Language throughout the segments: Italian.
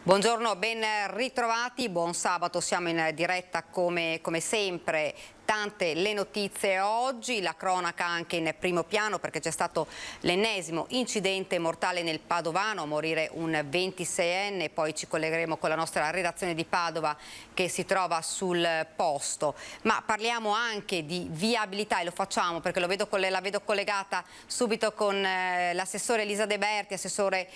Buongiorno, ben ritrovati, buon sabato, siamo in diretta come sempre. Tante le notizie oggi, la cronaca anche in primo piano perché c'è stato l'ennesimo incidente mortale nel Padovano, a morire un 26enne, poi ci collegheremo con la nostra redazione di Padova che si trova sul posto. Ma parliamo anche di viabilità e lo facciamo perché la vedo collegata subito con l'assessore Elisa De Berti, assessore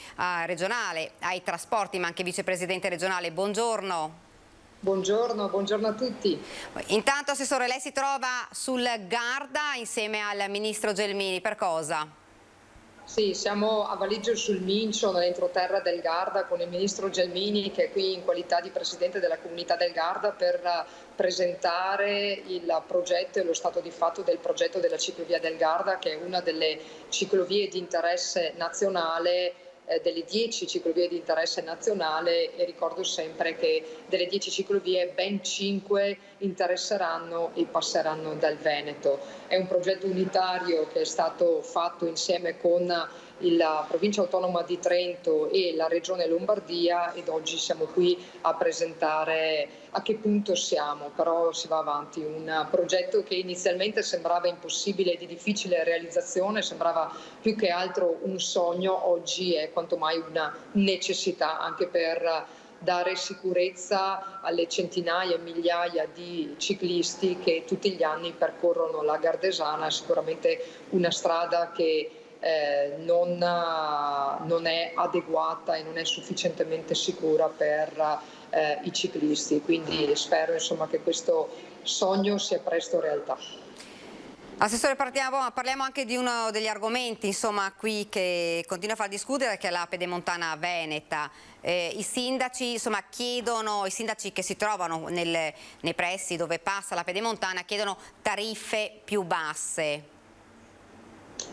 regionale ai trasporti ma anche vicepresidente regionale. Buongiorno. Buongiorno a tutti. Intanto, Assessore, lei si trova sul Garda insieme al Ministro Gelmini, per cosa? Sì, siamo a Valiggio sul Mincio, nell'entroterra del Garda, con il Ministro Gelmini che è qui in qualità di Presidente della Comunità del Garda per presentare il progetto e lo stato di fatto del progetto della ciclovia del Garda, che è una delle ciclovie di interesse nazionale, delle 10 ciclovie di interesse nazionale, e ricordo sempre che delle 10 ciclovie ben 5 interesseranno e passeranno dal Veneto. È un progetto unitario che è stato fatto insieme con la Provincia Autonoma di Trento e la Regione Lombardia, ed oggi siamo qui a presentare a che punto siamo, però si va avanti. Un progetto che inizialmente sembrava impossibile e di difficile realizzazione, sembrava più che altro un sogno, oggi è quanto mai una necessità anche per dare sicurezza alle centinaia e migliaia di ciclisti che tutti gli anni percorrono la Gardesana, sicuramente una strada che non è adeguata e non è sufficientemente sicura per i ciclisti, quindi spero che questo sogno sia presto realtà. Assessore, parliamo anche di uno degli argomenti qui che continua a far discutere, che è la pedemontana veneta. I sindaci chiedono, i sindaci che si trovano nei pressi dove passa la pedemontana, chiedono tariffe più basse.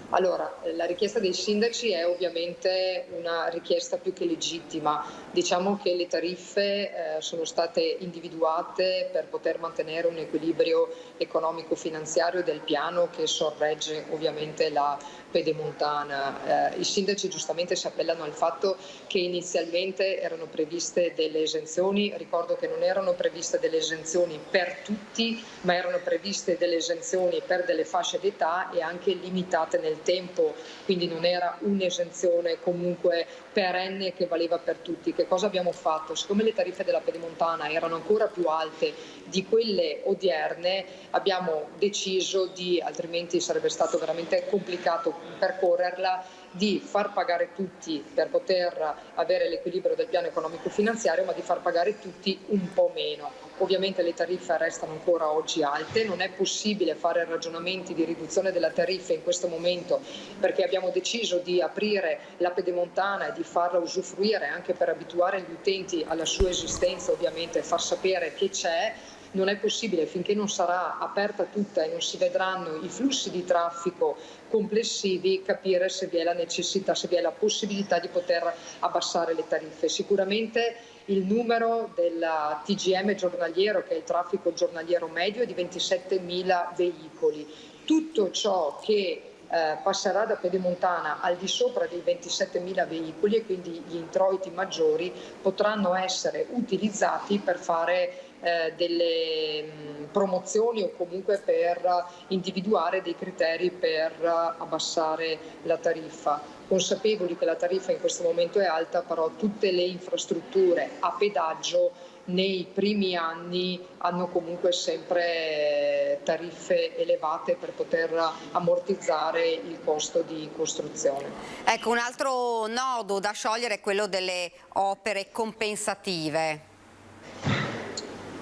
Allora, la richiesta dei sindaci è ovviamente una richiesta più che legittima. Diciamo che le tariffe sono state individuate per poter mantenere un equilibrio economico-finanziario del piano che sorregge ovviamente la pedemontana. I sindaci giustamente si appellano al fatto che inizialmente erano previste delle esenzioni. Ricordo che non erano previste delle esenzioni per tutti, ma erano previste delle esenzioni per delle fasce d'età e anche limitate nel tempo, quindi non era un'esenzione comunque perenne che valeva per tutti. Che cosa abbiamo fatto? Siccome le tariffe della pedemontana erano ancora più alte di quelle odierne, abbiamo deciso di, altrimenti sarebbe stato veramente complicato percorrerla, di far pagare tutti per poter avere l'equilibrio del piano economico-finanziario, ma di far pagare tutti un po' meno. Ovviamente le tariffe restano ancora oggi alte, non è possibile fare ragionamenti di riduzione della tariffa in questo momento perché abbiamo deciso di aprire la pedemontana e di farla usufruire anche per abituare gli utenti alla sua esistenza, ovviamente far sapere che c'è. Non è possibile finché non sarà aperta tutta e non si vedranno i flussi di traffico complessivi capire se vi è la necessità, se vi è la possibilità di poter abbassare le tariffe. Sicuramente il numero della TGM giornaliero, che è il traffico giornaliero medio, è di 27.000 veicoli. Tutto ciò che passerà da pedemontana al di sopra dei 27.000 veicoli, e quindi gli introiti maggiori potranno essere utilizzati per fare delle promozioni o comunque per individuare dei criteri per abbassare la tariffa. Consapevoli che la tariffa in questo momento è alta, però tutte le infrastrutture a pedaggio nei primi anni hanno comunque sempre tariffe elevate per poter ammortizzare il costo di costruzione. Ecco, un altro nodo da sciogliere è quello delle opere compensative.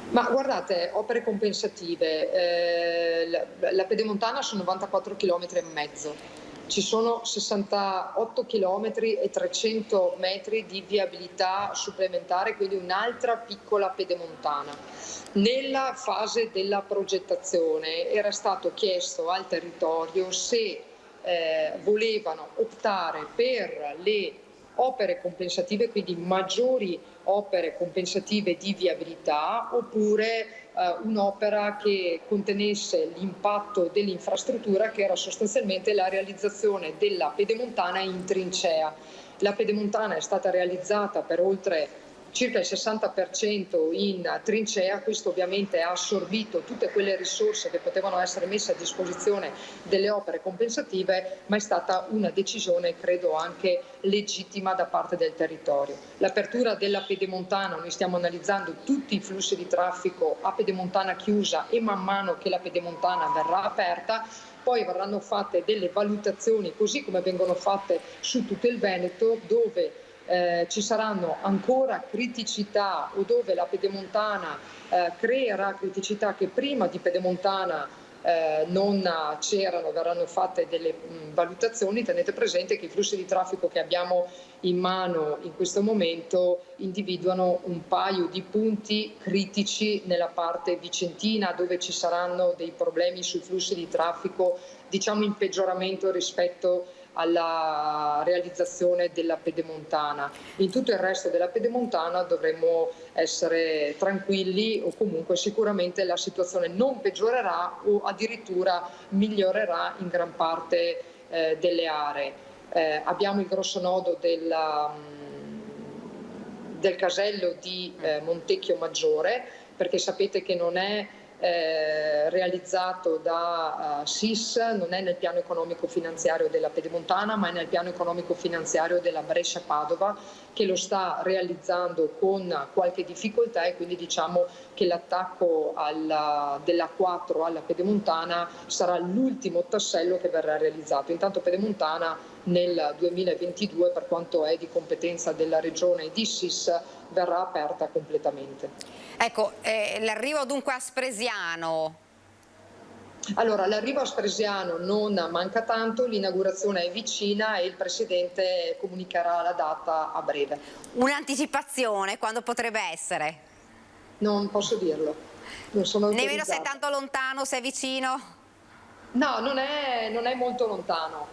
Ma guardate, opere compensative, la pedemontana sono 94 km e mezzo, ci sono 68 km e 300 metri di viabilità supplementare, quindi un'altra piccola pedemontana. Nella fase della progettazione era stato chiesto al territorio se volevano optare per le opere compensative, quindi maggiori opere compensative di viabilità, oppure un'opera che contenesse l'impatto dell'infrastruttura, che era sostanzialmente la realizzazione della pedemontana in trincea. La pedemontana è stata realizzata per oltre circa il 60% in trincea. Questo ovviamente ha assorbito tutte quelle risorse che potevano essere messe a disposizione delle opere compensative, ma è stata una decisione, credo, anche legittima da parte del territorio. L'apertura della Pedemontana, noi stiamo analizzando tutti i flussi di traffico a Pedemontana chiusa e man mano che la Pedemontana verrà aperta, poi verranno fatte delle valutazioni, così come vengono fatte su tutto il Veneto, dove ci saranno ancora criticità o dove la Pedemontana creerà criticità che prima di Pedemontana non c'erano, verranno fatte delle valutazioni. Tenete presente che i flussi di traffico che abbiamo in mano in questo momento individuano un paio di punti critici nella parte vicentina, dove ci saranno dei problemi sui flussi di traffico, diciamo in peggioramento rispetto alla realizzazione della Pedemontana. In tutto il resto della Pedemontana dovremmo essere tranquilli, o comunque sicuramente la situazione non peggiorerà o addirittura migliorerà in gran parte delle aree. Abbiamo il grosso nodo del casello di Montecchio Maggiore, perché sapete che non è realizzato da SIS, non è nel piano economico finanziario della Pedemontana, ma è nel piano economico finanziario della Brescia-Padova, che lo sta realizzando con qualche difficoltà, e quindi diciamo che l'attacco della 4 alla Pedemontana sarà l'ultimo tassello che verrà realizzato. Intanto Pedemontana nel 2022, per quanto è di competenza della Regione e di SIS, verrà aperta completamente. Ecco, l'arrivo dunque a Spresiano. Allora, l'arrivo a Spresiano non manca tanto, l'inaugurazione è vicina e il Presidente comunicherà la data a breve. Un'anticipazione, quando potrebbe essere? Non posso dirlo, non sono autorizzata. Nemmeno se è tanto lontano, se è vicino? No, non è molto lontano,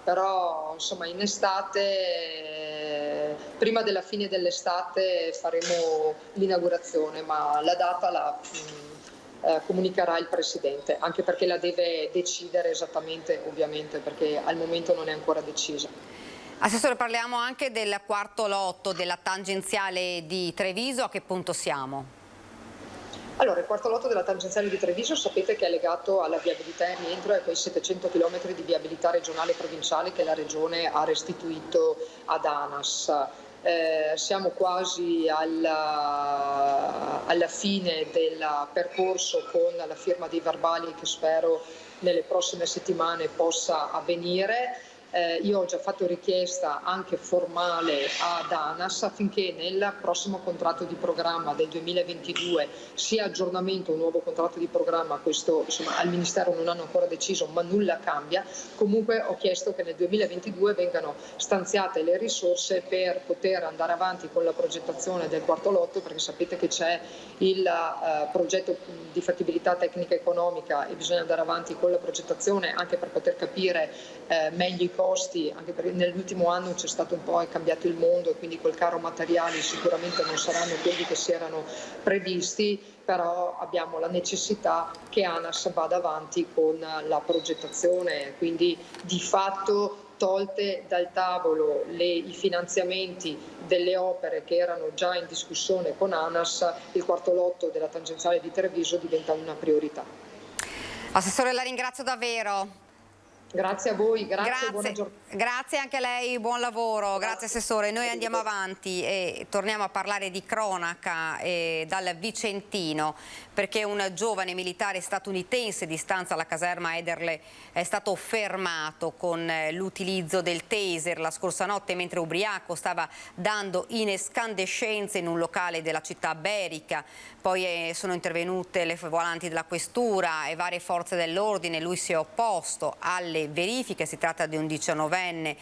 però insomma in estate, prima della fine dell'estate faremo l'inaugurazione, ma la data la comunicherà il Presidente, anche perché la deve decidere esattamente, ovviamente, perché al momento non è ancora decisa. Assessore, parliamo anche del quarto lotto della tangenziale di Treviso, a che punto siamo? Allora, il quarto lotto della tangenziale di Treviso sapete che è legato alla viabilità in rientro e a quei 700 km di viabilità regionale e provinciale che la Regione ha restituito ad ANAS. Siamo quasi alla fine del percorso, con la firma dei verbali che spero nelle prossime settimane possa avvenire. Io ho già fatto richiesta anche formale ad ANAS affinché nel prossimo contratto di programma del 2022 sia aggiornamento, un nuovo contratto di programma. Questo insomma al Ministero non hanno ancora deciso, ma nulla cambia. Comunque ho chiesto che nel 2022 vengano stanziate le risorse per poter andare avanti con la progettazione del quarto lotto, perché sapete che c'è il progetto di fattibilità tecnica economica e bisogna andare avanti con la progettazione anche per poter capire meglio i costi, anche perché nell'ultimo anno c'è stato un po', è cambiato il mondo, e quindi col caro materiali sicuramente non saranno quelli che si erano previsti, però abbiamo la necessità che ANAS vada avanti con la progettazione, quindi di fatto tolte dal tavolo i finanziamenti delle opere che erano già in discussione con ANAS, il quarto lotto della tangenziale di Treviso diventa una priorità. Assessore, la ringrazio davvero. Grazie a voi, grazie, buona giornata. Grazie anche a lei, buon lavoro, grazie Assessore. Noi andiamo avanti e torniamo a parlare di cronaca dal Vicentino, perché un giovane militare statunitense di stanza alla caserma Ederle è stato fermato con l'utilizzo del taser la scorsa notte mentre ubriaco stava dando incandescenze in un locale della città berica. Poi sono intervenute le volanti della questura e varie forze dell'ordine. Lui si è opposto alle verifiche, si tratta di un 19enne.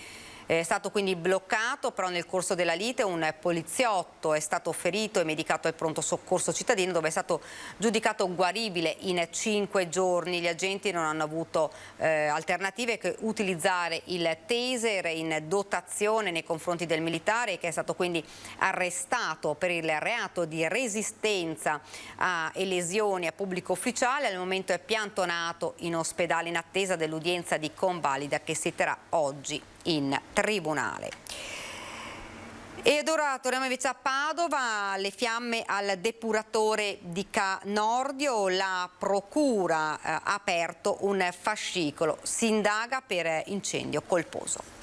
È stato quindi bloccato, però nel corso della lite un poliziotto è stato ferito e medicato al pronto soccorso cittadino, dove è stato giudicato guaribile in 5 giorni. Gli agenti non hanno avuto alternative che utilizzare il taser in dotazione nei confronti del militare, che è stato quindi arrestato per il reato di resistenza e lesioni a pubblico ufficiale. Al momento è piantonato in ospedale in attesa dell'udienza di convalida che si terrà oggi in tribunale. Ed ora torniamo invece a Padova, le fiamme al depuratore di Canordio, la procura ha aperto un fascicolo, si indaga per incendio colposo.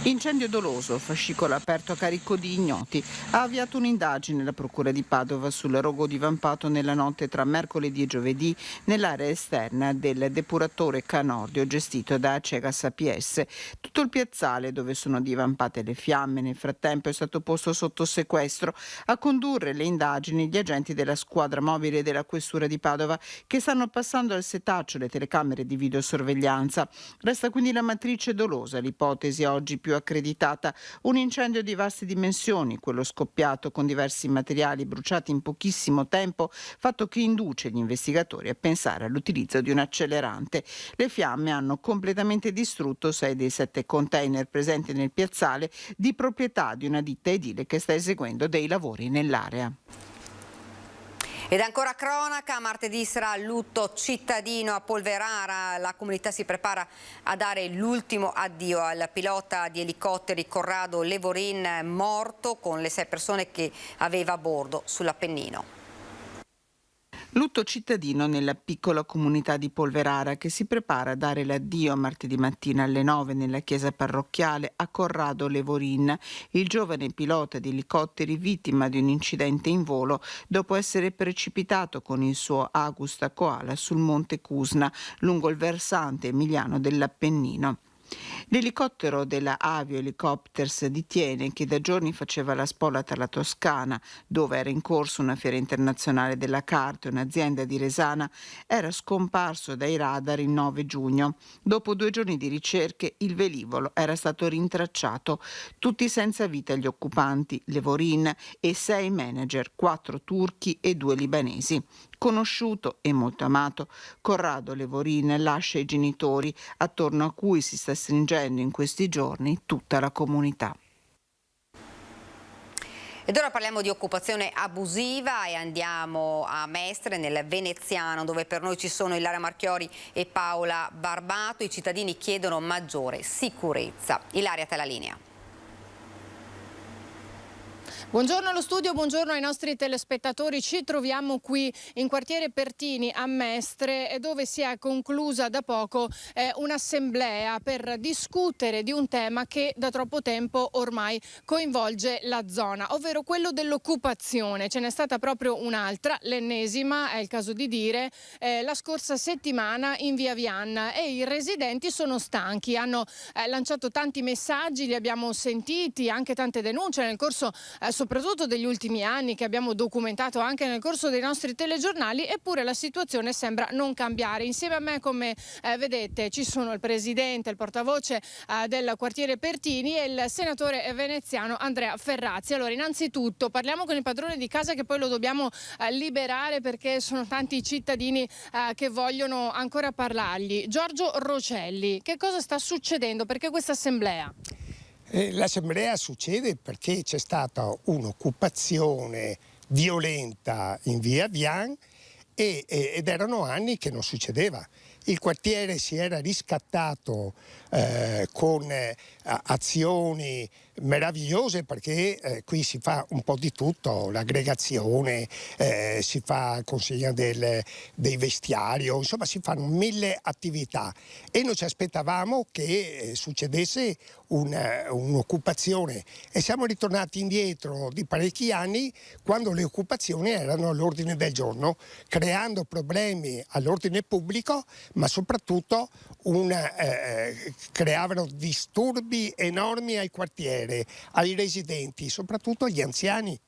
Incendio doloso, fascicolo aperto a carico di ignoti. Ha avviato un'indagine la Procura di Padova sul rogo divampato nella notte tra mercoledì e giovedì nell'area esterna del depuratore Canordio gestito da Acegas APS. Tutto il piazzale dove sono divampate le fiamme nel frattempo è stato posto sotto sequestro. A condurre le indagini gli agenti della squadra mobile della Questura di Padova che stanno passando al setaccio le telecamere di videosorveglianza. Resta quindi la matrice dolosa, l'ipotesi oggi più accreditata, un incendio di vaste dimensioni, quello scoppiato con diversi materiali bruciati in pochissimo tempo, fatto che induce gli investigatori a pensare all'utilizzo di un accelerante. Le fiamme hanno completamente distrutto 6 dei 7 container presenti nel piazzale di proprietà di una ditta edile che sta eseguendo dei lavori nell'area. Ed ancora cronaca, martedì sarà lutto cittadino a Polverara, la comunità si prepara a dare l'ultimo addio al pilota di elicotteri Corrado Levorin, morto con le 6 persone che aveva a bordo sull'Appennino. Lutto cittadino nella piccola comunità di Polverara che si prepara a dare l'addio martedì mattina alle 9 nella chiesa parrocchiale a Corrado Levorin, il giovane pilota di elicotteri vittima di un incidente in volo dopo essere precipitato con il suo Agusta Koala sul monte Cusna lungo il versante emiliano dell'Appennino. L'elicottero della Avio Helicopters di Thiene, che da giorni faceva la spola tra la Toscana, dove era in corso una fiera internazionale della carta e un'azienda di Resana, era scomparso dai radar il 9 giugno. Dopo 2 giorni di ricerche, il velivolo era stato rintracciato. Tutti senza vita gli occupanti, Levorin e 6 manager, 4 turchi e 2 libanesi. Conosciuto e molto amato, Corrado Levorin lascia i genitori, attorno a cui si sta stringendo in questi giorni tutta la comunità. Ed ora parliamo di occupazione abusiva e andiamo a Mestre, nel Veneziano, dove per noi ci sono Ilaria Marchiori e Paola Barbato. I cittadini chiedono maggiore sicurezza. Ilaria, te la linea. Buongiorno allo studio, buongiorno ai nostri telespettatori. Ci troviamo qui in quartiere Pertini a Mestre, dove si è conclusa da poco un'assemblea per discutere di un tema che da troppo tempo ormai coinvolge la zona, ovvero quello dell'occupazione. Ce n'è stata proprio un'altra, l'ennesima, è il caso di dire, la scorsa settimana in via Vianna, e i residenti sono stanchi, hanno lanciato tanti messaggi, li abbiamo sentiti, anche tante denunce nel corso soprattutto degli ultimi anni, che abbiamo documentato anche nel corso dei nostri telegiornali, eppure la situazione sembra non cambiare. Insieme a me, come vedete, ci sono il presidente, il portavoce del quartiere Pertini e il senatore veneziano Andrea Ferrazzi. Allora, innanzitutto parliamo con il padrone di casa, che poi lo dobbiamo liberare perché sono tanti i cittadini che vogliono ancora parlargli. Giorgio Rocelli, che cosa sta succedendo? Perché questa assemblea? L'assemblea succede perché c'è stata un'occupazione violenta in via Vian ed erano anni che non succedeva. Il quartiere si era riscattato con azioni meravigliose, perché qui si fa un po' di tutto, l'aggregazione, si fa consegna dei vestiario, insomma si fanno 1000 attività e noi ci aspettavamo che succedesse un'occupazione, e siamo ritornati indietro di parecchi anni, quando le occupazioni erano all'ordine del giorno, creando problemi all'ordine pubblico, ma soprattutto creavano disturbi enormi al quartiere, ai residenti, soprattutto agli anziani,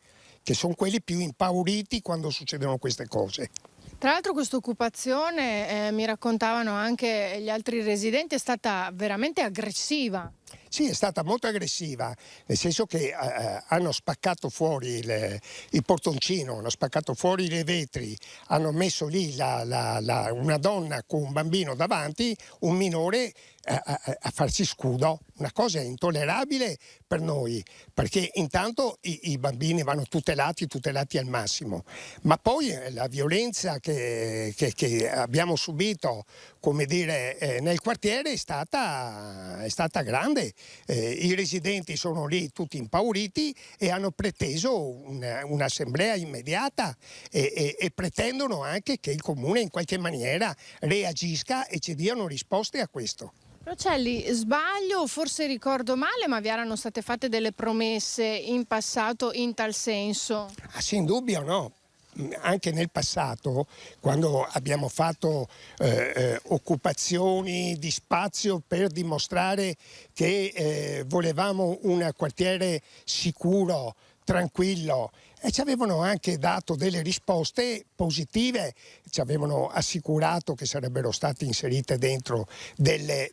che sono quelli più impauriti quando succedono queste cose. Tra l'altro questa occupazione, mi raccontavano anche gli altri residenti, è stata veramente aggressiva. Sì, è stata molto aggressiva, nel senso che hanno spaccato fuori il portoncino, hanno spaccato fuori i vetri, hanno messo lì una donna con un bambino davanti, un minore, a farsi scudo. Una cosa intollerabile per noi, perché intanto i bambini vanno tutelati al massimo, ma poi la violenza che abbiamo subito, come dire, nel quartiere è stata grande. grande, i residenti sono lì tutti impauriti e hanno preteso un'assemblea immediata e pretendono anche che il comune in qualche maniera reagisca e ci diano risposte a questo. Rocelli, sbaglio, forse ricordo male, ma vi erano state fatte delle promesse in passato in tal senso? Sin dubbio no. Anche nel passato, quando abbiamo fatto occupazioni di spazio per dimostrare che volevamo un quartiere sicuro, tranquillo, e ci avevano anche dato delle risposte positive, ci avevano assicurato che sarebbero state inserite dentro delle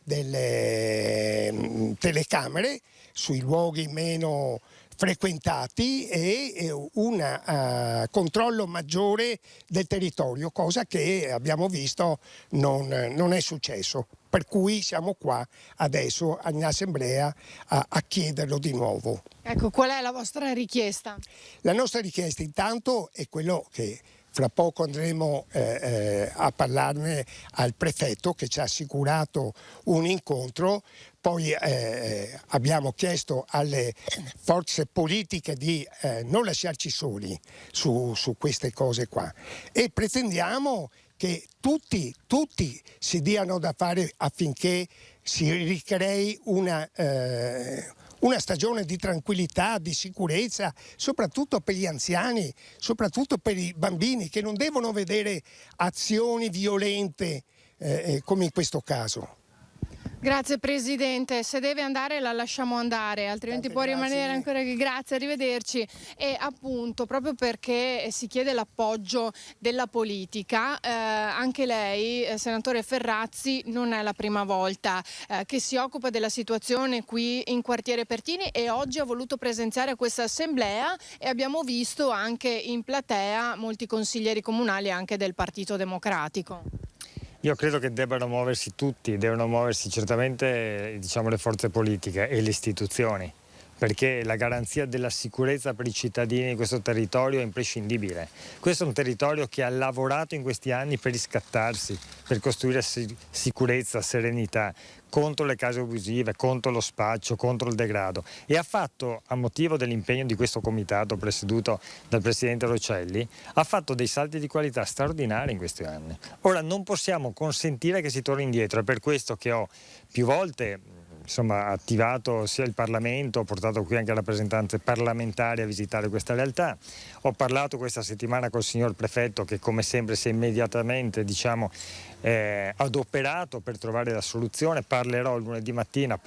telecamere sui luoghi meno frequentati e un controllo maggiore del territorio, cosa che abbiamo visto non è successo. Per cui siamo qua adesso in assemblea a chiederlo di nuovo. Ecco, qual è la vostra richiesta? La nostra richiesta intanto è quello che fra poco andremo a parlarne al prefetto che ci ha assicurato un incontro. Poi abbiamo chiesto alle forze politiche di non lasciarci soli su queste cose qua e pretendiamo che tutti si diano da fare affinché si ricrei una stagione di tranquillità, di sicurezza, soprattutto per gli anziani, soprattutto per i bambini che non devono vedere azioni violente come in questo caso. Grazie Presidente, se deve andare la lasciamo andare, altrimenti può rimanere ancora qui. Grazie, arrivederci. E appunto, proprio perché si chiede l'appoggio della politica, anche lei, senatore Ferrazzi, non è la prima volta che si occupa della situazione qui in quartiere Pertini e oggi ha voluto presenziare a questa assemblea e abbiamo visto anche in platea molti consiglieri comunali anche del Partito Democratico. Io credo che debbano muoversi tutti, devono muoversi certamente le forze politiche e le istituzioni, perché la garanzia della sicurezza per i cittadini di questo territorio è imprescindibile. Questo è un territorio che ha lavorato in questi anni per riscattarsi, per costruire sicurezza, serenità, contro le case abusive, contro lo spaccio, contro il degrado e ha fatto, a motivo dell'impegno di questo comitato presieduto dal Presidente Rocelli, ha fatto dei salti di qualità straordinari in questi anni. Ora non possiamo consentire che si torni indietro, è per questo che ho più volte attivato sia il Parlamento, ho portato qui anche rappresentanze parlamentari a visitare questa realtà, ho parlato questa settimana col signor Prefetto che come sempre si è immediatamente adoperato per trovare la soluzione, parlerò lunedì mattina,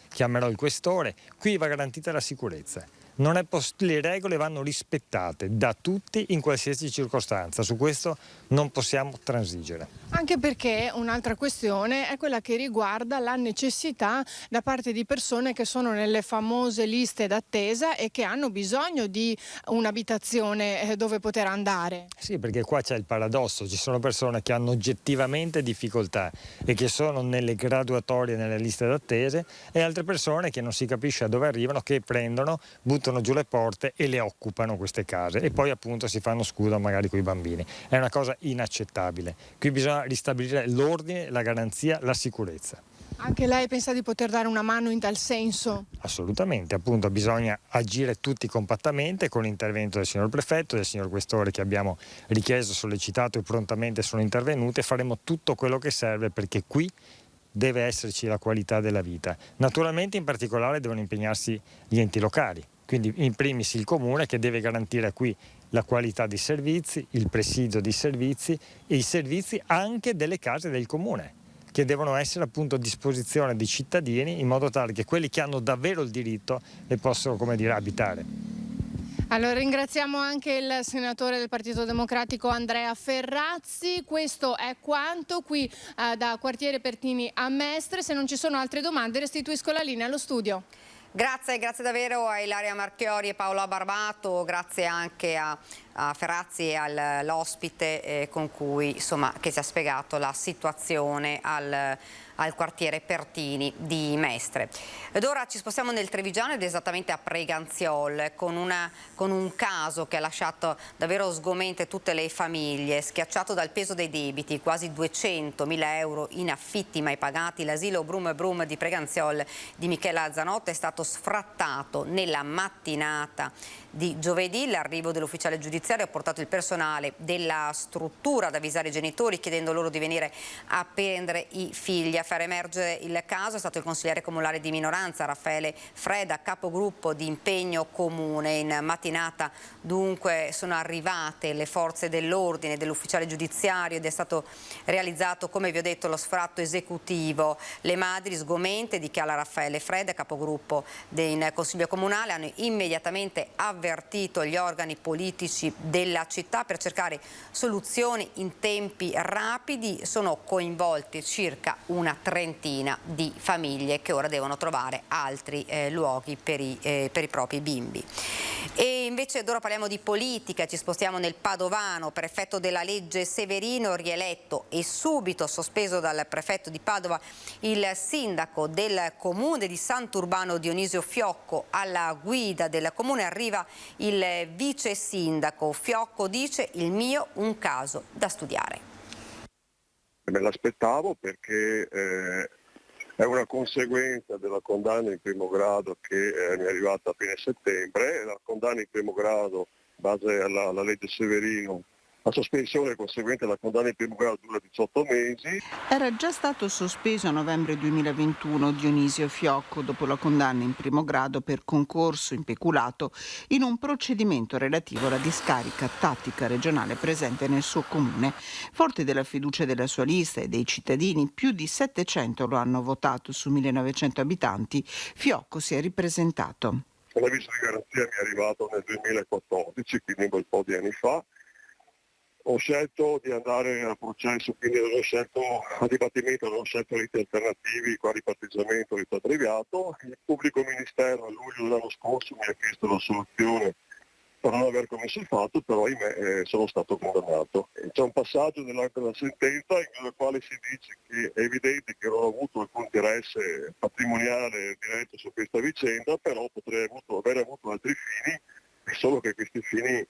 chiamerò il Questore, qui va garantita la sicurezza. Le regole vanno rispettate da tutti in qualsiasi circostanza, su questo non possiamo transigere. Anche perché un'altra questione è quella che riguarda la necessità da parte di persone che sono nelle famose liste d'attesa e che hanno bisogno di un'abitazione dove poter andare. Sì, perché qua c'è il paradosso, ci sono persone che hanno oggettivamente difficoltà e che sono nelle graduatorie, nelle liste d'attesa e altre persone che non si capisce a dove arrivano, che prendono, buttano giù le porte e le occupano queste case e poi appunto si fanno scudo magari con i bambini. È una cosa inaccettabile. Qui bisogna ristabilire l'ordine, la garanzia, la sicurezza. Anche lei pensa di poter dare una mano in tal senso? Assolutamente, appunto bisogna agire tutti compattamente con l'intervento del signor Prefetto, del signor Questore che abbiamo richiesto, sollecitato e prontamente sono intervenute. Faremo tutto quello che serve perché qui deve esserci la qualità della vita. Naturalmente in particolare devono impegnarsi gli enti locali, quindi in primis il comune che deve garantire qui la qualità dei servizi, il presidio dei servizi e i servizi anche delle case del comune, che devono essere appunto a disposizione dei cittadini in modo tale che quelli che hanno davvero il diritto le possano, abitare. Allora ringraziamo anche il senatore del Partito Democratico Andrea Ferrazzi. Questo è quanto qui da quartiere Pertini a Mestre. Se non ci sono altre domande restituisco la linea allo studio. Grazie davvero a Ilaria Marchiori e Paola Barbato, grazie anche a a Ferrazzi e all'ospite con cui insomma che ci ha spiegato la situazione al quartiere Pertini di Mestre. Ed ora ci spostiamo nel Trevigiano ed esattamente a Preganziol con un caso che ha lasciato davvero sgomente tutte le famiglie, schiacciato dal peso dei debiti, quasi 200.000 euro in affitti mai pagati. L'asilo Brum Brum di Preganziol di Michela Zanotta è stato sfrattato nella mattinata di giovedì. L'arrivo dell'ufficiale giudiziario ha portato il personale della struttura ad avvisare i genitori chiedendo loro di venire a prendere i figli. A far emergere il caso è stato il consigliere comunale di minoranza Raffaele Freda, capogruppo di Impegno Comune. In mattinata dunque sono arrivate le forze dell'ordine, dell'ufficiale giudiziario ed è stato realizzato, come vi ho detto, lo sfratto esecutivo. Le madri sgomente, dichiara Raffaele Freda, capogruppo del Consiglio Comunale, hanno immediatamente avvertito gli organi politici della città per cercare soluzioni in tempi rapidi. Sono coinvolti circa una trentina di famiglie che ora devono trovare altri luoghi per i propri bimbi. E invece ora parliamo di politica, ci spostiamo nel Padovano. Per effetto della legge Severino, rieletto e subito sospeso dal prefetto di Padova il sindaco del comune di Sant'Urbano Dionisio Fiocco. Alla guida del comune arriva il vice sindaco. Fiocco dice: il mio un caso da studiare. Me l'aspettavo perché è una conseguenza della condanna in primo grado che mi è arrivata a fine settembre. La condanna in primo grado, in base alla legge Severino, la sospensione conseguente alla condanna in primo grado dura 18 mesi. Era già stato sospeso a novembre 2021 Dionisio Fiocco dopo la condanna in primo grado per concorso in peculato in un procedimento relativo alla discarica tattica regionale presente nel suo comune. Forte della fiducia della sua lista e dei cittadini, più di 700 lo hanno votato su 1900 abitanti, Fiocco si è ripresentato. L'avviso di garanzia mi è arrivato nel 2014, quindi un bel po' di anni fa. Ho scelto di andare a processo, quindi non ho scelto a dibattimento, non ho scelto riti alternativi, quali patteggiamento, rito abbreviato. Il pubblico ministero a luglio dell'anno scorso mi ha chiesto la soluzione per non aver commesso il fatto, però ahimè sono stato condannato. C'è un passaggio nell'atto della sentenza nel quale si dice che è evidente che non ho avuto alcun interesse patrimoniale diretto su questa vicenda, però potrei aver avuto altri fini, solo che questi fini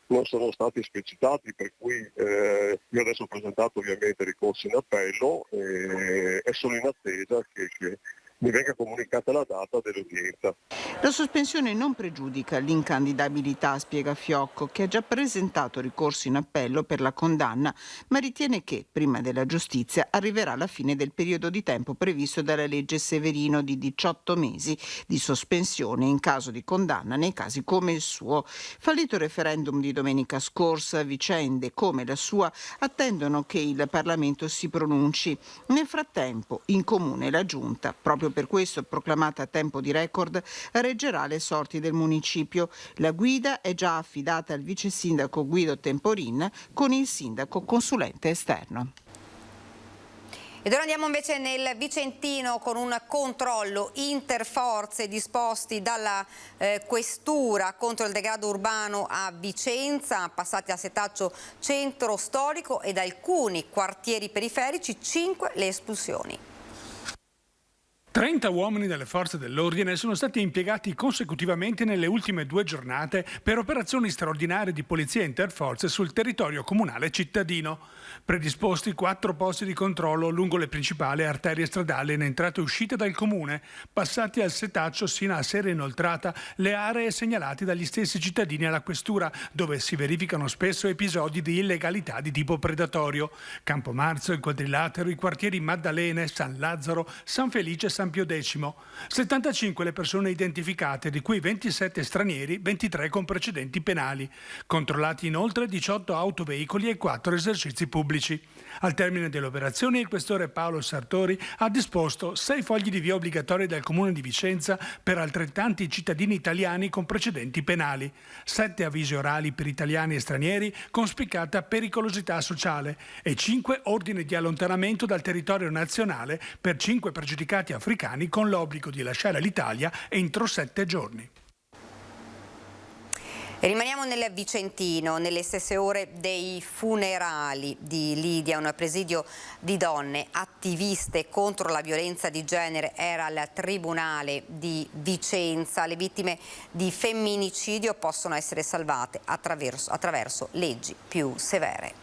non sono stati esplicitati, per cui io adesso ho presentato ovviamente ricorso in appello e sono in attesa che mi venga comunicata la data dell'udienza. La sospensione non pregiudica l'incandidabilità, spiega Fiocco, che ha già presentato ricorso in appello per la condanna, ma ritiene che, prima della giustizia, arriverà la fine del periodo di tempo previsto dalla legge Severino di 18 mesi di sospensione in caso di condanna nei casi come il suo. Fallito il referendum di domenica scorsa, vicende come la sua attendono che il Parlamento si pronunci. Nel frattempo, in comune la Giunta, proprio per questo proclamata a tempo di record, reggerà le sorti del municipio. La guida è già affidata al vice sindaco Guido Temporin con il sindaco consulente esterno. Ed ora andiamo invece nel Vicentino con un controllo interforze disposti dalla questura contro il degrado urbano a Vicenza, passati al setaccio centro storico ed alcuni quartieri periferici, 5 le espulsioni. 30 uomini delle forze dell'ordine sono stati impiegati consecutivamente nelle ultime 2 giornate per operazioni straordinarie di polizia interforze sul territorio comunale cittadino. Predisposti 4 posti di controllo lungo le principali arterie stradali in entrata e uscita dal comune, passati al setaccio sino a sera inoltrata le aree segnalate dagli stessi cittadini alla questura, dove si verificano spesso episodi di illegalità di tipo predatorio. Campomarzo, il Quadrilatero, i quartieri Maddalene, San Lazzaro, San Felice e San Pio X. 75 le persone identificate, di cui 27 stranieri, 23 con precedenti penali. Controllati inoltre 18 autoveicoli e 4 esercizi pubblici. Al termine delle operazioni il questore Paolo Sartori ha disposto 6 fogli di via obbligatori dal comune di Vicenza per altrettanti cittadini italiani con precedenti penali, 7 avvisi orali per italiani e stranieri con spiccata pericolosità sociale e 5 ordini di allontanamento dal territorio nazionale per 5 pregiudicati africani con l'obbligo di lasciare l'Italia entro 7 giorni. E rimaniamo nel Vicentino, nelle stesse ore dei funerali di Lidia, un presidio di donne attiviste contro la violenza di genere era al Tribunale di Vicenza. Le vittime di femminicidio possono essere salvate attraverso leggi più severe.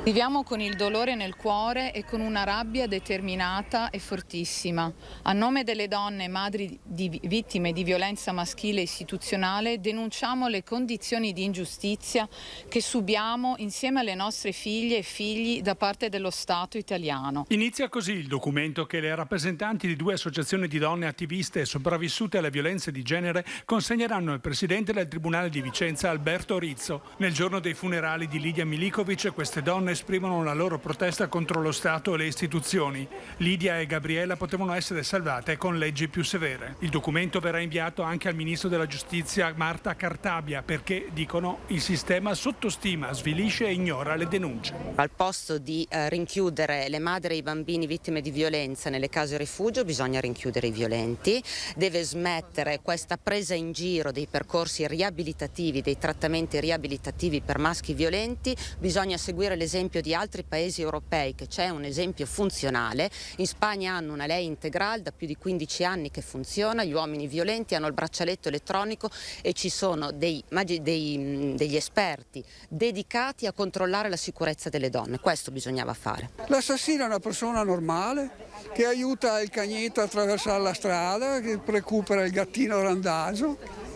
Viviamo con il dolore nel cuore e con una rabbia determinata e fortissima. A nome delle donne madri di vittime di violenza maschile istituzionale denunciamo le condizioni di ingiustizia che subiamo insieme alle nostre figlie e figli da parte dello Stato italiano. Inizia così il documento che le rappresentanti di 2 associazioni di donne attiviste sopravvissute alle violenze di genere consegneranno al presidente del Tribunale di Vicenza Alberto Rizzo. Nel giorno dei funerali di Lidia Milikovic queste donne esprimono la loro protesta contro lo Stato e le istituzioni. Lidia e Gabriella potevano essere salvate con leggi più severe. Il documento verrà inviato anche al ministro della Giustizia Marta Cartabia perché, dicono, il sistema sottostima, svilisce e ignora le denunce. Al posto di rinchiudere le madri e i bambini vittime di violenza nelle case rifugio bisogna rinchiudere i violenti. Deve smettere questa presa in giro dei percorsi riabilitativi, dei trattamenti riabilitativi per maschi violenti. Bisogna seguire l'esempio di altri paesi europei, che c'è un esempio funzionale. In Spagna hanno una lei integrale da più di 15 anni che funziona, gli uomini violenti hanno il braccialetto elettronico e ci sono degli esperti dedicati a controllare la sicurezza delle donne. Questo bisognava fare. L'assassino è una persona normale che aiuta il cagnetto a attraversare la strada, che recupera il gattino randagio.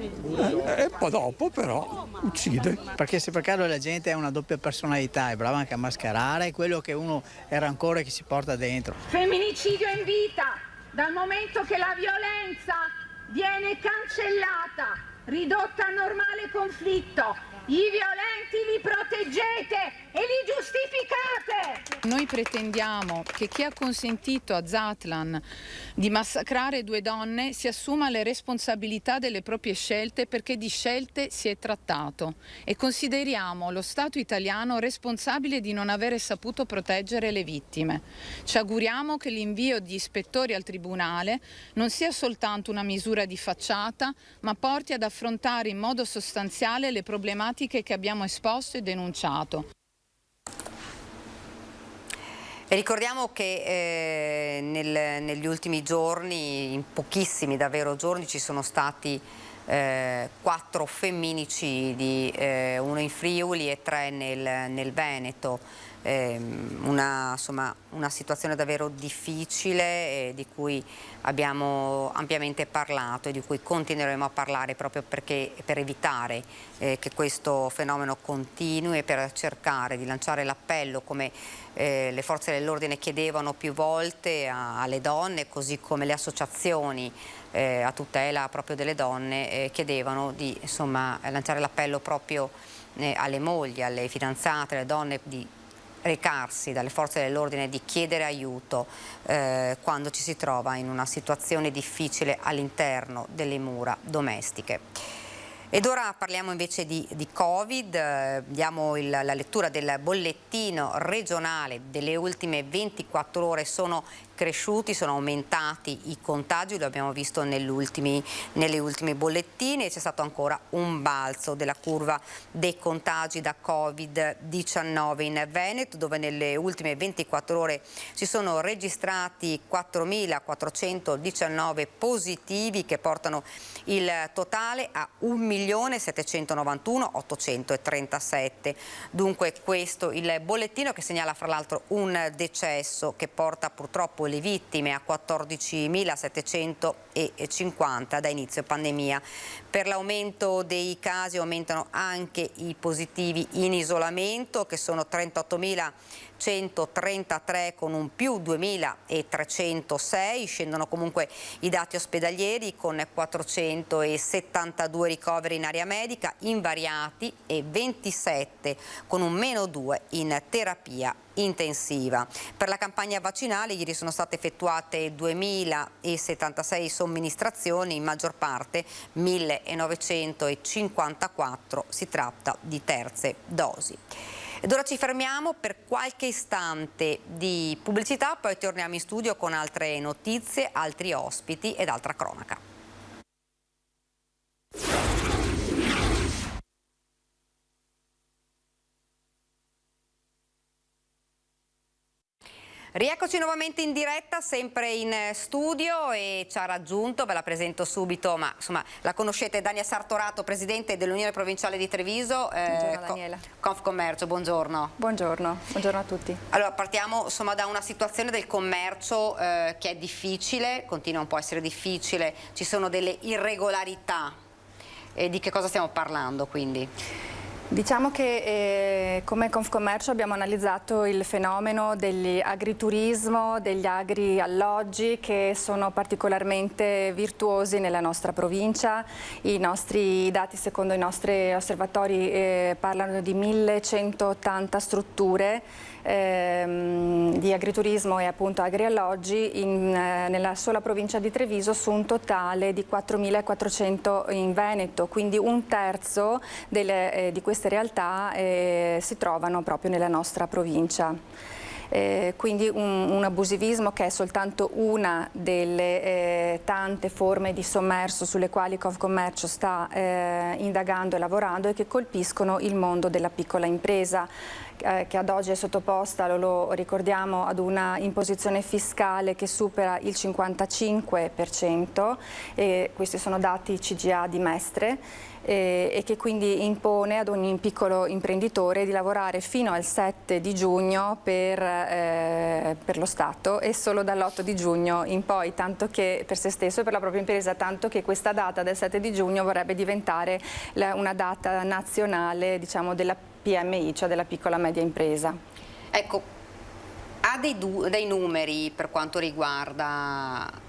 E poi dopo però uccide. Perché se per caso la gente ha una doppia personalità, è brava anche a mascherare quello che uno è rancore che si porta dentro. Femminicidio in vita, dal momento che la violenza viene cancellata, ridotta a normale conflitto. I violenti li proteggete e li giustificate! Noi pretendiamo che chi ha consentito a Zatlan di massacrare 2 donne si assuma le responsabilità delle proprie scelte, perché di scelte si è trattato, e consideriamo lo Stato italiano responsabile di non avere saputo proteggere le vittime. Ci auguriamo che l'invio di ispettori al Tribunale non sia soltanto una misura di facciata, ma porti ad affrontare in modo sostanziale le problematiche che abbiamo esposto e denunciato. E ricordiamo che negli ultimi giorni, in pochissimi davvero giorni, ci sono stati 4 femminicidi, 1 in Friuli e 3 nel Veneto. Una situazione davvero difficile di cui abbiamo ampiamente parlato e di cui continueremo a parlare proprio perché per evitare che questo fenomeno continui e per cercare di lanciare l'appello come le forze dell'ordine chiedevano più volte alle donne, così come le associazioni a tutela proprio delle donne chiedevano di lanciare l'appello proprio alle mogli, alle fidanzate, alle donne di recarsi dalle forze dell'ordine, di chiedere aiuto quando ci si trova in una situazione difficile all'interno delle mura domestiche. Ed ora parliamo invece di Covid, diamo la lettura del bollettino regionale delle ultime 24 ore. Sono cresciuti, sono aumentati i contagi, lo abbiamo visto nelle ultimi bollettini, e c'è stato ancora un balzo della curva dei contagi da Covid-19 in Veneto, dove nelle ultime 24 ore si sono registrati 4.419 positivi, che portano il totale a 1.791.837. Dunque questo il bollettino, che segnala fra l'altro un decesso, che porta purtroppo le vittime a 14.750 da inizio pandemia. Per l'aumento dei casi aumentano anche i positivi in isolamento, che sono 38.133 con un più 2.306, scendono comunque i dati ospedalieri con 472 ricoveri in area medica invariati e 27 con un -2 in terapia intensiva. Per la campagna vaccinale ieri sono state effettuate 2.076 somministrazioni, in maggior parte 1.954 si tratta di terze dosi. Ed ora ci fermiamo per qualche istante di pubblicità, poi torniamo in studio con altre notizie, altri ospiti ed altra cronaca. Rieccoci nuovamente in diretta, sempre in studio, e ci ha raggiunto, ve la presento subito, ma insomma la conoscete, Dania Sartorato, presidente dell'Unione Provinciale di Treviso. Buongiorno Daniela. Confcommercio, buongiorno. Buongiorno a tutti. Allora partiamo insomma da una situazione del commercio che è difficile, continua un po' a essere difficile, ci sono delle irregolarità. E di che cosa stiamo parlando quindi? Diciamo che come Confcommercio abbiamo analizzato il fenomeno degli agriturismo, degli agri-alloggi che sono particolarmente virtuosi nella nostra provincia. I nostri dati, secondo i nostri osservatori, parlano di 1180 strutture di agriturismo e appunto agri-alloggi nella sola provincia di Treviso, su un totale di 4.400 in Veneto, quindi un terzo di queste realtà si trovano proprio nella nostra provincia. Quindi un abusivismo che è soltanto una delle tante forme di sommerso sulle quali Confcommercio sta indagando e lavorando, e che colpiscono il mondo della piccola impresa, che ad oggi è sottoposta, lo ricordiamo, ad una imposizione fiscale che supera il 55%, e questi sono dati CGA di Mestre, e che quindi impone ad ogni piccolo imprenditore di lavorare fino al 7 di giugno per lo Stato, e solo dall'8 di giugno in poi, tanto che per se stesso e per la propria impresa, tanto che questa data del 7 di giugno vorrebbe diventare una data nazionale, diciamo, della PMI, cioè della piccola e media impresa. Ecco, ha dei numeri per quanto riguarda...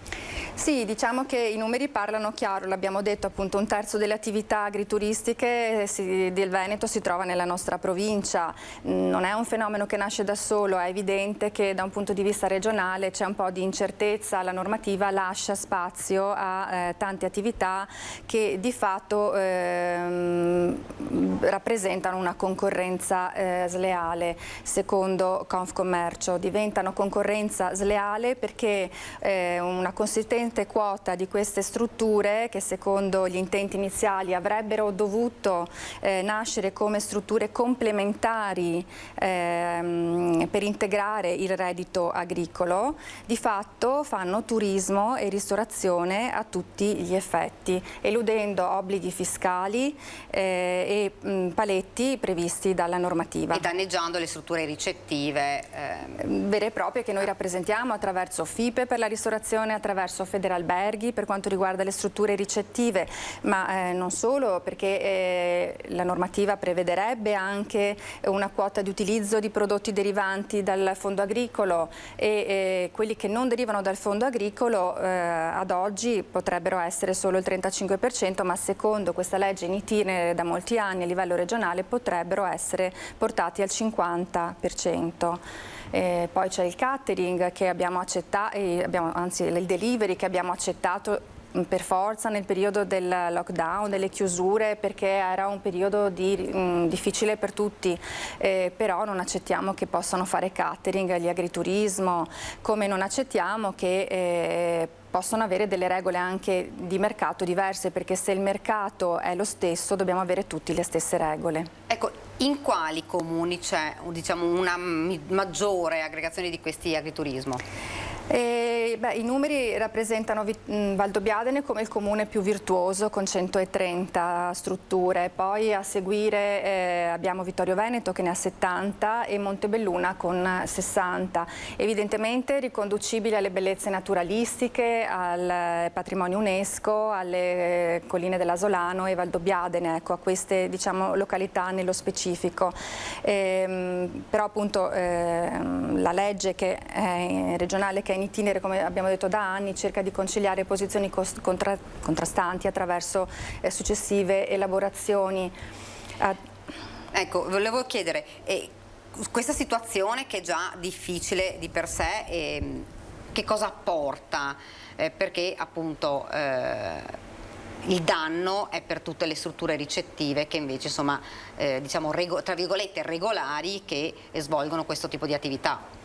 Sì, diciamo che i numeri parlano chiaro, l'abbiamo detto, appunto un terzo delle attività agrituristiche del Veneto si trova nella nostra provincia. Non è un fenomeno che nasce da solo, è evidente che da un punto di vista regionale c'è un po' di incertezza, la normativa lascia spazio a tante attività che di fatto rappresentano una concorrenza sleale. Secondo Confcommercio diventano concorrenza sleale perché una consistente quota di queste strutture, che secondo gli intenti iniziali avrebbero dovuto nascere come strutture complementari per integrare il reddito agricolo, di fatto fanno turismo e ristorazione a tutti gli effetti, eludendo obblighi fiscali e paletti previsti dalla normativa. E danneggiando le strutture ricettive vere e proprie che noi rappresentiamo attraverso FIPE per la ristorazione, attraverso Federalberghi per quanto riguarda le strutture ricettive, ma non solo, perché la normativa prevederebbe anche una quota di utilizzo di prodotti derivanti dal fondo agricolo, e quelli che non derivano dal fondo agricolo ad oggi potrebbero essere solo il 35%, ma secondo questa legge in itinere da molti anni a livello regionale potrebbero essere portati al 50%. Poi c'è il catering che abbiamo accettato, anzi il delivery che abbiamo accettato per forza nel periodo del lockdown, delle chiusure, perché era un periodo difficile per tutti, però non accettiamo che possano fare catering agli agriturismo, come non accettiamo che possono avere delle regole anche di mercato diverse, perché se il mercato è lo stesso dobbiamo avere tutti le stesse regole. Ecco, in quali comuni c'è, diciamo, una maggiore aggregazione di questi agriturismo? I numeri rappresentano Valdobbiadene come il comune più virtuoso con 130 strutture, poi a seguire abbiamo Vittorio Veneto che ne ha 70 e Montebelluna con 60, evidentemente riconducibili alle bellezze naturalistiche, al patrimonio UNESCO, alle colline dell'Asolano e Valdobbiadene, ecco, a queste, diciamo, località nello specifico. Però appunto la legge che è regionale, che è in itinere, come abbiamo detto da anni, cerca di conciliare posizioni contrastanti attraverso successive elaborazioni. Ecco, volevo chiedere, questa situazione che è già difficile di per sé, che cosa porta? Perché appunto il danno è per tutte le strutture ricettive che invece, insomma, diciamo, tra virgolette regolari, che svolgono questo tipo di attività.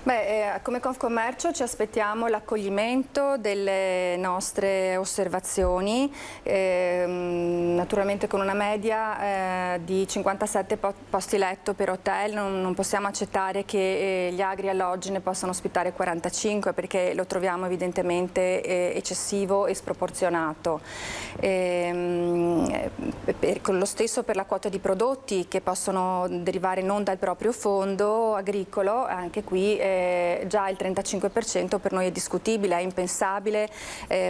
Come Confcommercio ci aspettiamo l'accoglimento delle nostre osservazioni, naturalmente con una media di 57 posti letto per hotel. Non possiamo accettare che gli agri alloggi ne possano ospitare 45 perché lo troviamo evidentemente eccessivo e sproporzionato. Lo stesso per la quota di prodotti che possono derivare non dal proprio fondo agricolo, anche qui già il 35% per noi è discutibile, è impensabile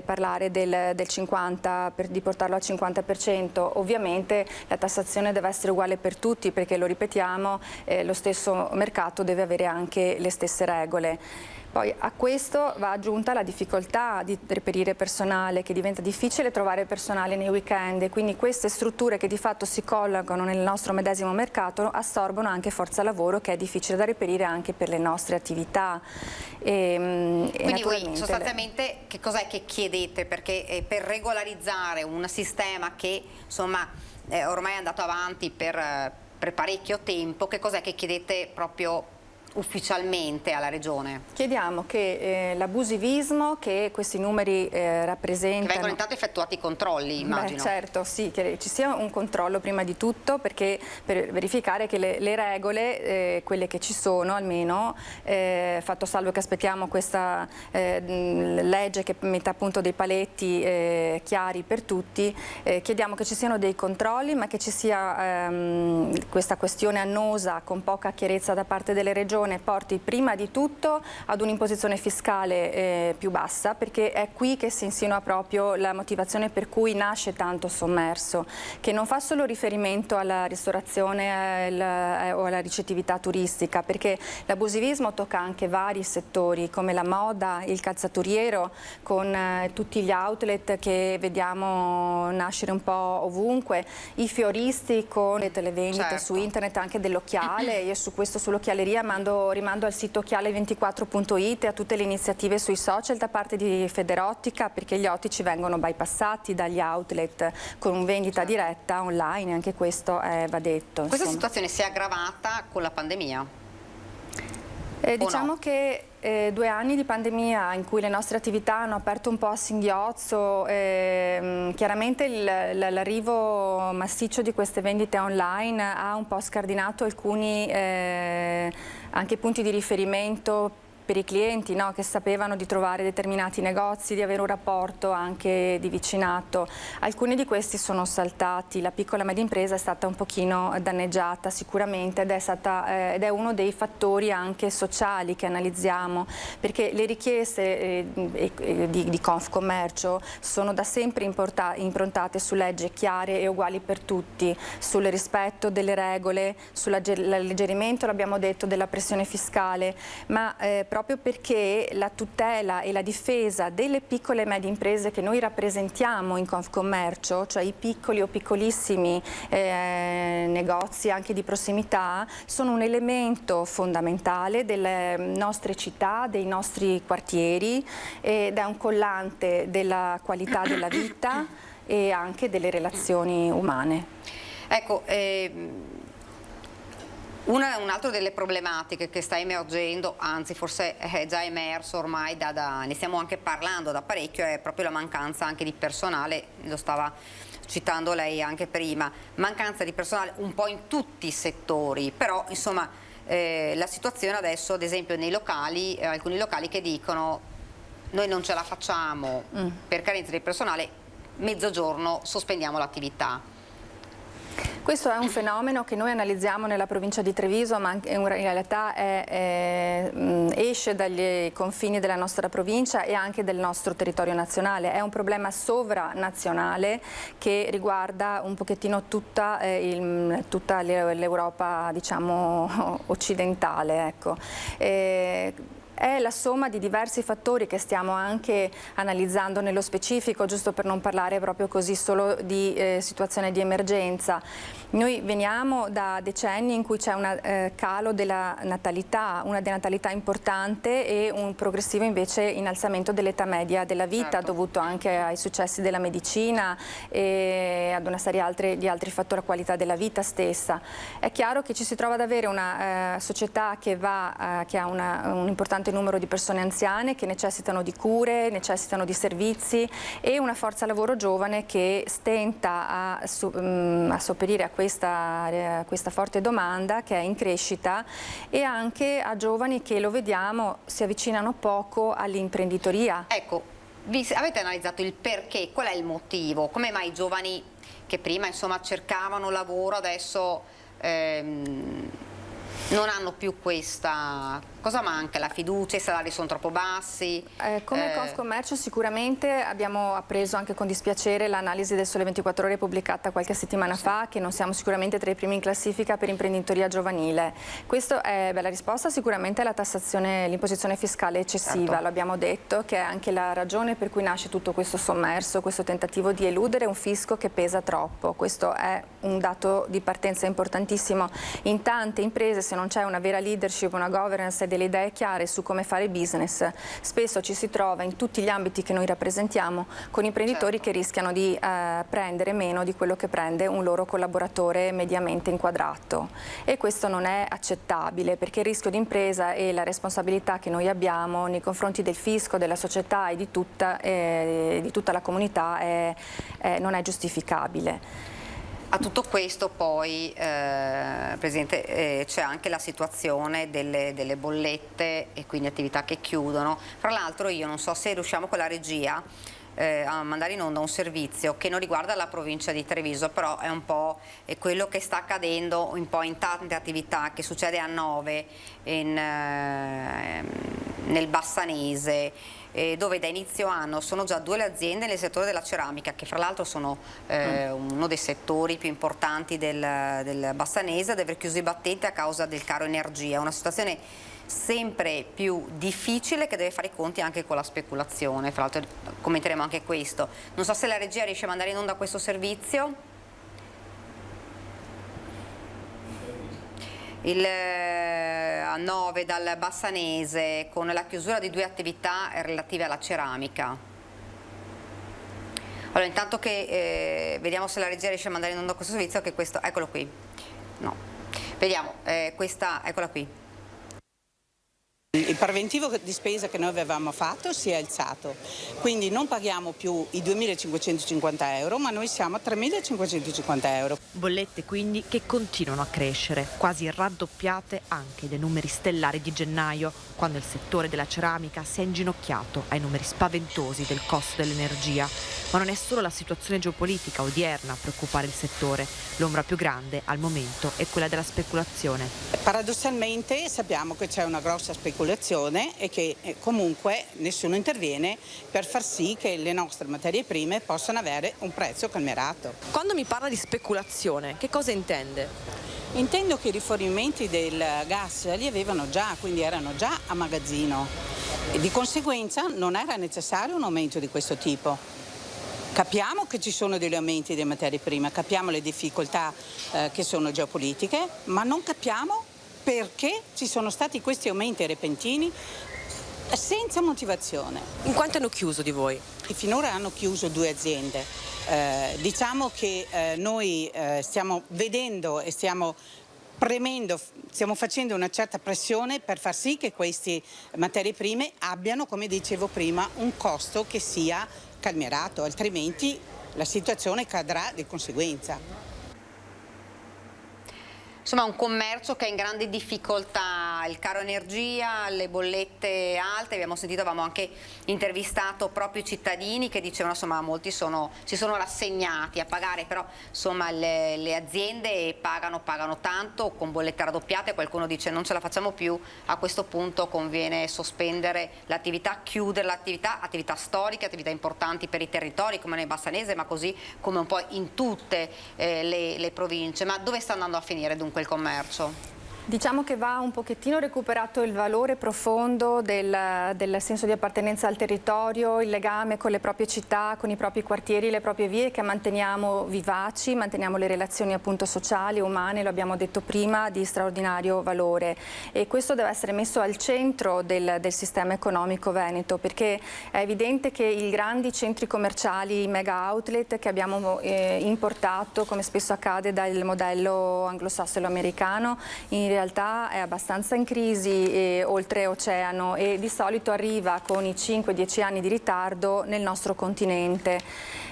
parlare del 50, di portarlo al 50%. Ovviamente la tassazione deve essere uguale per tutti perché, lo ripetiamo, lo stesso mercato deve avere anche le stesse regole. Poi a questo va aggiunta la difficoltà di reperire personale, che diventa difficile trovare personale nei weekend, e quindi queste strutture che di fatto si collocano nel nostro medesimo mercato assorbono anche forza lavoro che è difficile da reperire anche per le nostre attività. Quindi voi sostanzialmente che cos'è che chiedete? Perché per regolarizzare un sistema che insomma ormai è andato avanti per parecchio tempo, che cos'è che chiedete proprio ufficialmente alla Regione? Chiediamo che l'abusivismo che questi numeri rappresentano... Che vengono intanto effettuati i controlli, immagino. Certo, sì, che ci sia un controllo prima di tutto, perché per verificare che le regole, quelle che ci sono almeno, fatto salvo che aspettiamo questa legge che metta appunto dei paletti chiari per tutti, chiediamo che ci siano dei controlli, ma che ci sia questa questione annosa con poca chiarezza da parte delle regioni porti prima di tutto ad un'imposizione fiscale più bassa, perché è qui che si insinua proprio la motivazione per cui nasce tanto sommerso, che non fa solo riferimento alla ristorazione o alla ricettività turistica, perché l'abusivismo tocca anche vari settori come la moda, il calzaturiero, con tutti gli outlet che vediamo nascere un po' ovunque, i fioristi con le televendite su internet anche dell'occhiale. Io su questo, sull'occhialeria, rimando al sito occhiale24.it e a tutte le iniziative sui social da parte di Federottica, perché gli ottici vengono bypassati dagli outlet con vendita diretta online, anche questo va detto. Questa situazione si è aggravata con la pandemia? Diciamo che 2 anni di pandemia in cui le nostre attività hanno aperto un po' a singhiozzo, chiaramente l'arrivo massiccio di queste vendite online ha un po' scardinato alcuni anche punti di riferimento per i clienti, no? Che sapevano di trovare determinati negozi, di avere un rapporto anche di vicinato. Alcuni di questi sono saltati, la piccola e media impresa è stata un pochino danneggiata sicuramente ed è uno dei fattori anche sociali che analizziamo, perché le richieste di Confcommercio sono da sempre improntate su leggi chiare e uguali per tutti, sul rispetto delle regole, sull'alleggerimento, l'abbiamo detto, della pressione fiscale, ma proprio perché la tutela e la difesa delle piccole e medie imprese che noi rappresentiamo in Confcommercio, cioè i piccoli o piccolissimi negozi anche di prossimità, sono un elemento fondamentale delle nostre città, dei nostri quartieri, ed è un collante della qualità della vita e anche delle relazioni umane. Ecco, un altro delle problematiche che sta emergendo, anzi forse è già emerso ormai, ne stiamo anche parlando da parecchio, è proprio la mancanza anche di personale, lo stava citando lei anche prima, mancanza di personale un po' in tutti i settori, però insomma la situazione adesso, ad esempio nei locali, alcuni locali che dicono noi non ce la facciamo per carenza di personale, mezzogiorno sospendiamo l'attività. Questo è un fenomeno che noi analizziamo nella provincia di Treviso, ma in realtà esce dagli confini della nostra provincia e anche del nostro territorio nazionale. È un problema sovranazionale che riguarda un pochettino tutta l'Europa, diciamo, occidentale. Ecco. è la somma di diversi fattori che stiamo anche analizzando nello specifico, giusto per non parlare proprio così solo di situazione di emergenza. Noi veniamo da decenni in cui c'è un calo della natalità, una denatalità importante e un progressivo invece innalzamento dell'età media della vita, dovuto anche ai successi della medicina e ad una serie di altri fattori, la qualità della vita stessa. È chiaro che ci si trova ad avere una società che ha un importante numero di persone anziane che necessitano di cure, necessitano di servizi e una forza lavoro giovane che stenta a sopperire a questa forte domanda che è in crescita, e anche a giovani che, lo vediamo, si avvicinano poco all'imprenditoria. Ecco, avete analizzato il perché? Qual è il motivo? Come mai i giovani che prima insomma cercavano lavoro adesso non hanno più questa... Cosa manca? La fiducia, i salari sono troppo bassi? Come Confcommercio sicuramente abbiamo appreso anche con dispiacere l'analisi del Sole 24 Ore pubblicata qualche settimana fa, che non siamo sicuramente tra i primi in classifica per imprenditoria giovanile. La risposta sicuramente è la tassazione, l'imposizione fiscale eccessiva, lo abbiamo detto, che è anche la ragione per cui nasce tutto questo sommerso, questo tentativo di eludere un fisco che pesa troppo. Questo è un dato di partenza importantissimo. In tante imprese, se non c'è una vera leadership, una governance e delle idee chiare su come fare business, spesso ci si trova in tutti gli ambiti che noi rappresentiamo con imprenditori che rischiano di prendere meno di quello che prende un loro collaboratore mediamente inquadrato, e questo non è accettabile, perché il rischio di impresa e la responsabilità che noi abbiamo nei confronti del fisco, della società e di tutta la comunità non è giustificabile. A tutto questo poi, Presidente, c'è anche la situazione delle bollette e quindi attività che chiudono. Fra l'altro io non so se riusciamo con la regia a mandare in onda un servizio che non riguarda la provincia di Treviso, però è un po' quello che sta accadendo un po' in tante attività, che succede a Nove, nel Bassanese, dove da inizio anno sono già 2 le aziende nel settore della ceramica, che fra l'altro sono uno dei settori più importanti del Bassanese, ad aver chiuso i battenti a causa del caro energia. Una situazione sempre più difficile che deve fare i conti anche con la speculazione. Fra l'altro commenteremo anche questo. Non so se la regia riesce a mandare in onda questo servizio. A 9 dal Bassanese, con la chiusura di 2 attività relative alla ceramica. Allora, intanto che vediamo se la regia riesce a mandare in onda questo servizio, che questo, eccolo qui. No, vediamo, eccola qui. Il preventivo di spesa che noi avevamo fatto si è alzato, quindi non paghiamo più i 2.550 euro, ma noi siamo a 3.550 euro. Bollette quindi che continuano a crescere, quasi raddoppiate anche dai numeri stellari di gennaio, quando il settore della ceramica si è inginocchiato ai numeri spaventosi del costo dell'energia. Ma non è solo la situazione geopolitica odierna a preoccupare il settore, l'ombra più grande al momento è quella della speculazione. Paradossalmente sappiamo che c'è una grossa speculazione e che comunque nessuno interviene per far sì che le nostre materie prime possano avere un prezzo calmierato. Quando mi parla di speculazione, che cosa intende? Intendo che i rifornimenti del gas li avevano già, quindi erano già a magazzino e di conseguenza non era necessario un aumento di questo tipo. Capiamo che ci sono degli aumenti delle materie prime, capiamo le difficoltà che sono geopolitiche, ma non capiamo perché ci sono stati questi aumenti repentini senza motivazione. In quanto hanno chiuso di voi? E finora hanno chiuso 2 aziende. Diciamo che noi stiamo vedendo e stiamo facendo una certa pressione per far sì che queste materie prime abbiano, come dicevo prima, un costo che sia calmierato, altrimenti la situazione cadrà di conseguenza. Insomma, un commercio che è in grande difficoltà, il caro energia, le bollette alte. Abbiamo sentito, avevamo anche intervistato proprio i cittadini che dicevano, insomma, molti si sono rassegnati a pagare, però insomma le aziende pagano tanto, con bollette raddoppiate. Qualcuno dice non ce la facciamo più, a questo punto conviene sospendere l'attività, chiudere attività storiche, attività importanti per i territori come nel Bassanese, ma così come un po' in tutte le province. Ma dove sta andando a finire dunque il commercio? Diciamo che va un pochettino recuperato il valore profondo del senso di appartenenza al territorio, il legame con le proprie città, con i propri quartieri, le proprie vie, che manteniamo vivaci, manteniamo le relazioni appunto sociali, umane, lo abbiamo detto prima, di straordinario valore, e questo deve essere messo al centro del sistema economico veneto, perché è evidente che i grandi centri commerciali, i mega outlet che abbiamo importato, come spesso accade dal modello anglosassone-americano, in realtà è abbastanza in crisi oltreoceano, e di solito arriva con i 5-10 anni di ritardo nel nostro continente.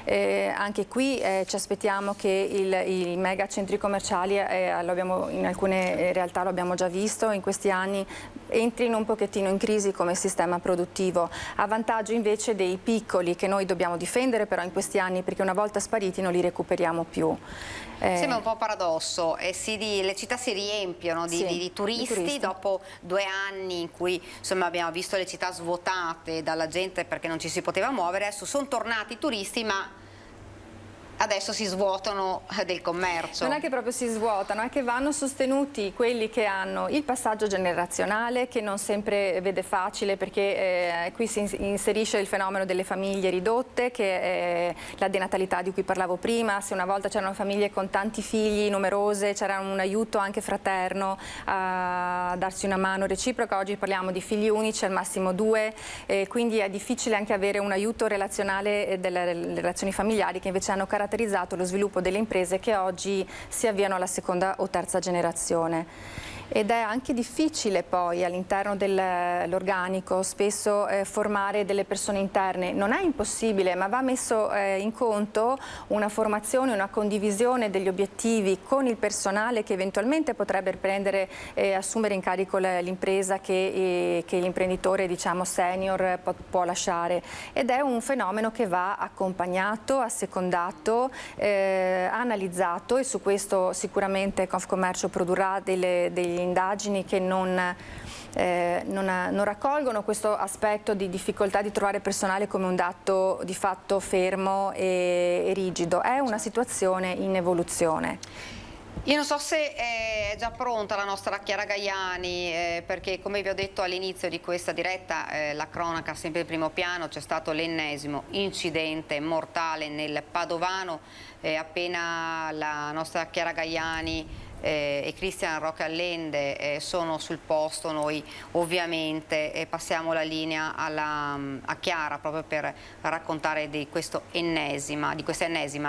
Anche qui ci aspettiamo che i mega centri commerciali, in alcune realtà lo abbiamo già visto in questi anni, entrino un pochettino in crisi come sistema produttivo, a vantaggio invece dei piccoli, che noi dobbiamo difendere però in questi anni, perché una volta spariti non li recuperiamo più. Sembra un po' un paradosso, le città si riempiono di turisti dopo 2 anni in cui insomma abbiamo visto le città svuotate dalla gente perché non ci si poteva muovere. Adesso sono tornati i turisti, ma adesso si svuotano del commercio. Non è che proprio si svuotano, è che vanno sostenuti quelli che hanno il passaggio generazionale, che non sempre vede facile, perché qui si inserisce il fenomeno delle famiglie ridotte, che è la denatalità di cui parlavo prima. Se una volta c'erano famiglie con tanti figli, numerose, c'era un aiuto anche fraterno a darsi una mano reciproca, oggi parliamo di figli unici, al massimo 2, quindi è difficile anche avere un aiuto relazionale delle relazioni familiari, che invece hanno caratterizzato lo sviluppo delle imprese che oggi si avviano alla seconda o terza generazione. Ed è anche difficile poi all'interno dell'organico spesso formare delle persone interne. Non è impossibile, ma va messo in conto una formazione, una condivisione degli obiettivi con il personale che eventualmente potrebbe prendere assumere in carico l'impresa che l'imprenditore, diciamo, senior può lasciare. Ed è un fenomeno che va accompagnato, assecondato, analizzato, e su questo sicuramente Confcommercio produrrà delle indagini che non raccolgono questo aspetto di difficoltà di trovare personale come un dato di fatto fermo e rigido. È una situazione in evoluzione. Io non so se è già pronta la nostra Chiara Gaiani, perché come vi ho detto all'inizio di questa diretta, la cronaca sempre in primo piano, c'è stato l'ennesimo incidente mortale nel Padovano, appena la nostra Chiara Gaiani e Cristian Roque Allende sono sul posto, noi ovviamente passiamo la linea a Chiara proprio per raccontare di questa ennesima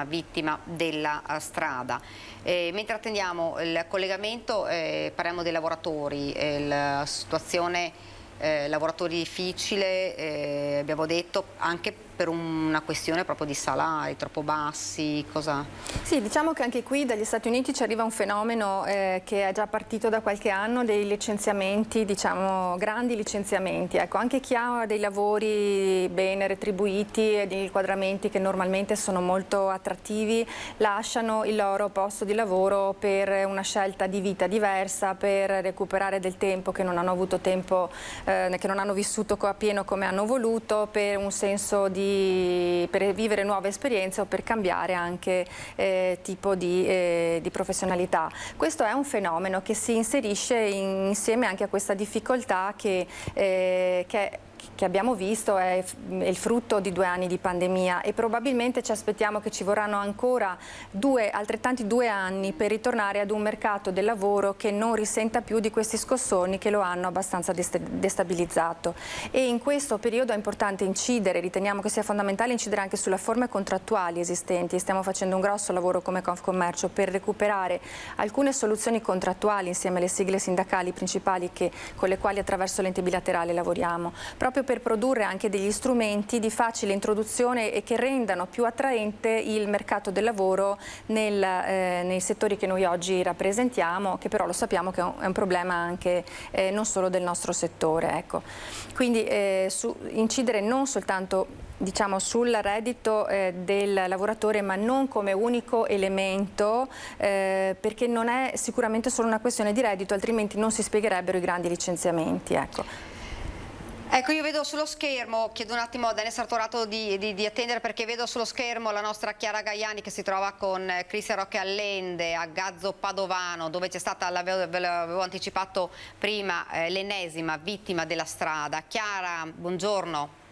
vittima della strada. Mentre attendiamo il collegamento parliamo dei lavoratori, la situazione lavoratori difficile, abbiamo detto, anche per una questione proprio di salari troppo bassi, cosa? Sì, diciamo che anche qui dagli Stati Uniti ci arriva un fenomeno che è già partito da qualche anno, dei licenziamenti, diciamo grandi licenziamenti. Ecco, anche chi ha dei lavori ben retribuiti e degli inquadramenti che normalmente sono molto attrattivi, lasciano il loro posto di lavoro per una scelta di vita diversa, per recuperare del tempo che non hanno avuto tempo, che non hanno vissuto a pieno come hanno voluto, per un senso per vivere nuove esperienze o per cambiare anche tipo di professionalità. Questo è un fenomeno che si inserisce insieme anche a questa difficoltà che abbiamo visto è il frutto di 2 anni di pandemia, e probabilmente ci aspettiamo che ci vorranno ancora altrettanti 2 anni per ritornare ad un mercato del lavoro che non risenta più di questi scossoni che lo hanno abbastanza destabilizzato. E in questo periodo è importante incidere, riteniamo che sia fondamentale incidere anche sulle forme contrattuali esistenti. Stiamo facendo un grosso lavoro come Confcommercio per recuperare alcune soluzioni contrattuali insieme alle sigle sindacali principali con le quali attraverso l'ente bilaterale lavoriamo, proprio per produrre anche degli strumenti di facile introduzione e che rendano più attraente il mercato del lavoro nei settori che noi oggi rappresentiamo, che però lo sappiamo che è un problema anche non solo del nostro settore. Ecco. Quindi incidere non soltanto, diciamo, sul reddito del lavoratore, ma non come unico elemento, perché non è sicuramente solo una questione di reddito, altrimenti non si spiegherebbero i grandi licenziamenti. Ecco. Ecco, io vedo sullo schermo, chiedo un attimo a Daniel Sartorato di attendere, perché vedo sullo schermo la nostra Chiara Gaiani che si trova con Cristian Rocche Allende a Gazzo Padovano, dove c'è stata, ve l'avevo anticipato prima, l'ennesima vittima della strada. Chiara, buongiorno.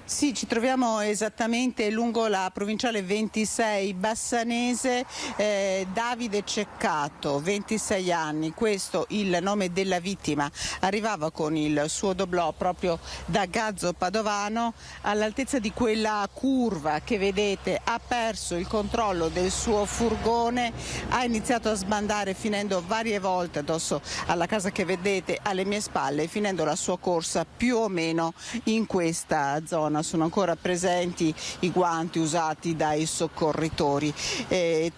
Sì, ci troviamo esattamente lungo la provinciale 26 Bassanese, Davide Ceccato, 26 anni, questo il nome della vittima, arrivava con il suo doblò proprio da Gazzo Padovano, all'altezza di quella curva che vedete ha perso il controllo del suo furgone, ha iniziato a sbandare finendo varie volte addosso alla casa che vedete alle mie spalle, finendo la sua corsa più o meno in questa zona. Sono ancora presenti i guanti usati dai soccorritori.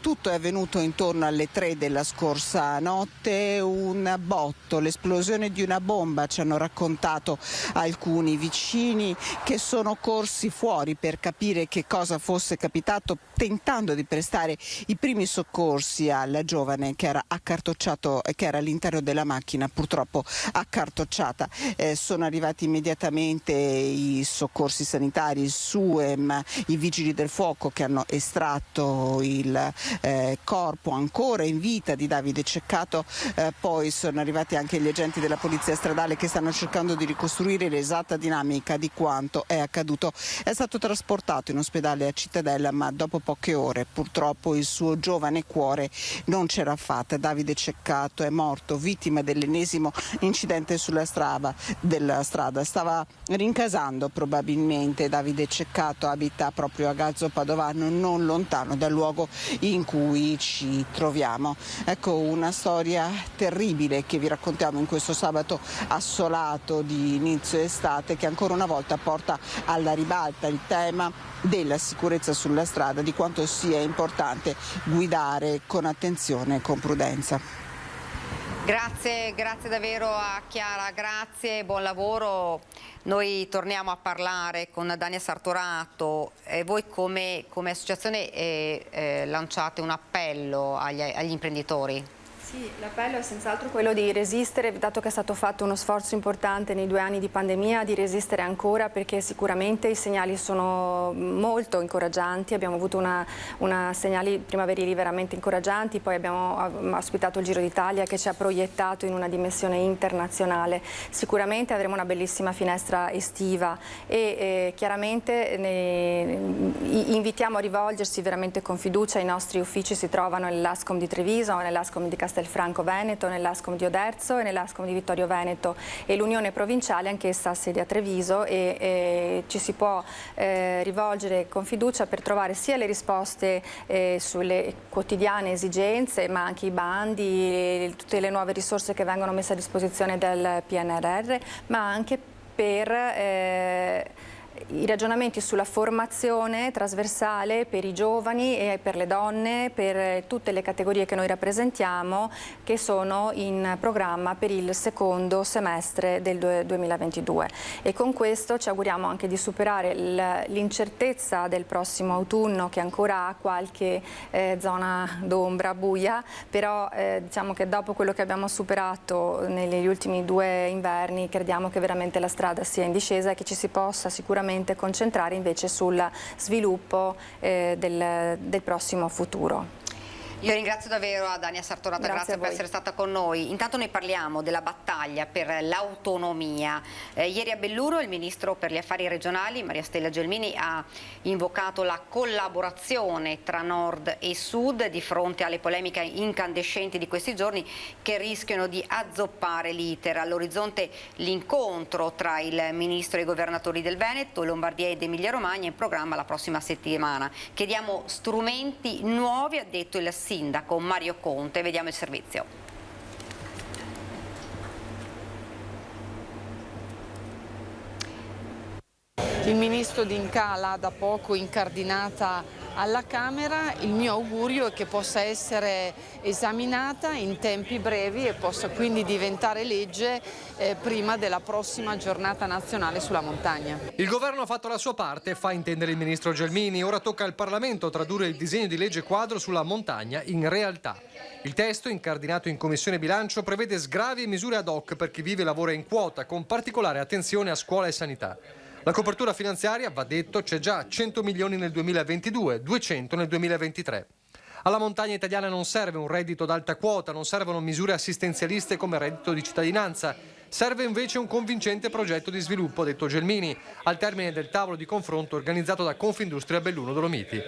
Tutto è avvenuto intorno alle 3 della scorsa notte, un botto, l'esplosione di una bomba, ci hanno raccontato alcuni vicini che sono corsi fuori per capire che cosa fosse capitato, tentando di prestare i primi soccorsi al giovane che era accartocciato, che era all'interno della macchina, purtroppo accartocciata. Sono arrivati immediatamente i soccorsi sanitari, il SUEM, i vigili del fuoco che hanno estratto il corpo ancora in vita di Davide Ceccato, poi sono arrivati anche gli agenti della polizia stradale che stanno cercando di ricostruire l'esatta dinamica di quanto è accaduto. È stato trasportato in ospedale a Cittadella, ma dopo poche ore purtroppo il suo giovane cuore non ce l'ha fatta. Davide Ceccato è morto vittima dell'ennesimo incidente sulla strada. Stava rincasando probabilmente. Davide Ceccato abita proprio a Gazzo Padovano, non lontano dal luogo in cui ci troviamo. Ecco una storia terribile che vi raccontiamo in questo sabato assolato di inizio estate, che ancora una volta porta alla ribalta il tema della sicurezza sulla strada, di quanto sia importante guidare con attenzione e con prudenza. Grazie davvero a Chiara, grazie, buon lavoro. Noi torniamo a parlare con Daniel Sartorato. Voi come associazione lanciate un appello agli imprenditori? Sì, l'appello è senz'altro quello di resistere, dato che è stato fatto uno sforzo importante nei 2 anni di pandemia, di resistere ancora, perché sicuramente i segnali sono molto incoraggianti. Abbiamo avuto segnali primaverili veramente incoraggianti, poi abbiamo ospitato il Giro d'Italia che ci ha proiettato in una dimensione internazionale. Sicuramente avremo una bellissima finestra estiva e chiaramente invitiamo a rivolgersi veramente con fiducia. I nostri uffici si trovano nell'Ascom di Treviso, nell'Ascom di Castelfranco Veneto, nell'Ascom di Oderzo e nell'Ascom di Vittorio Veneto, e l'Unione Provinciale anch'essa ha sede a Treviso, e ci si può rivolgere con fiducia per trovare sia le risposte sulle quotidiane esigenze, ma anche i bandi, tutte le nuove risorse che vengono messe a disposizione del PNRR, ma anche per i ragionamenti sulla formazione trasversale per i giovani e per le donne, per tutte le categorie che noi rappresentiamo, che sono in programma per il secondo semestre del 2022. E con questo ci auguriamo anche di superare l'incertezza del prossimo autunno, che ancora ha qualche zona d'ombra buia, però diciamo che dopo quello che abbiamo superato negli ultimi 2 inverni, crediamo che veramente la strada sia in discesa e che ci si possa sicuramente concentrare invece sul sviluppo del prossimo futuro. Io ringrazio davvero a Daniel Sartorato, grazie per essere stata con noi. Intanto noi parliamo della battaglia per l'autonomia. Ieri a Belluno il Ministro per gli Affari Regionali, Maria Stella Gelmini, ha invocato la collaborazione tra Nord e Sud di fronte alle polemiche incandescenti di questi giorni che rischiano di azzoppare l'iter. All'orizzonte l'incontro tra il Ministro e i governatori del Veneto, Lombardia ed Emilia Romagna, in programma la prossima settimana. Chiediamo strumenti nuovi, ha detto il sindaco Mario Conte. Vediamo il servizio. Il ministro D'Incà l'ha da poco incardinata alla Camera. Il mio augurio è che possa essere esaminata in tempi brevi e possa quindi diventare legge prima della prossima giornata nazionale sulla montagna. Il governo ha fatto la sua parte, fa intendere il ministro Gelmini. Ora tocca al Parlamento tradurre il disegno di legge quadro sulla montagna in realtà. Il testo, incardinato in Commissione Bilancio, prevede sgravi e misure ad hoc per chi vive e lavora in quota, con particolare attenzione a scuola e sanità. La copertura finanziaria, va detto, c'è già: 100 milioni nel 2022, 200 nel 2023. Alla montagna italiana non serve un reddito d'alta quota, non servono misure assistenzialiste come reddito di cittadinanza. Serve invece un convincente progetto di sviluppo, ha detto Gelmini, al termine del tavolo di confronto organizzato da Confindustria Belluno Dolomiti.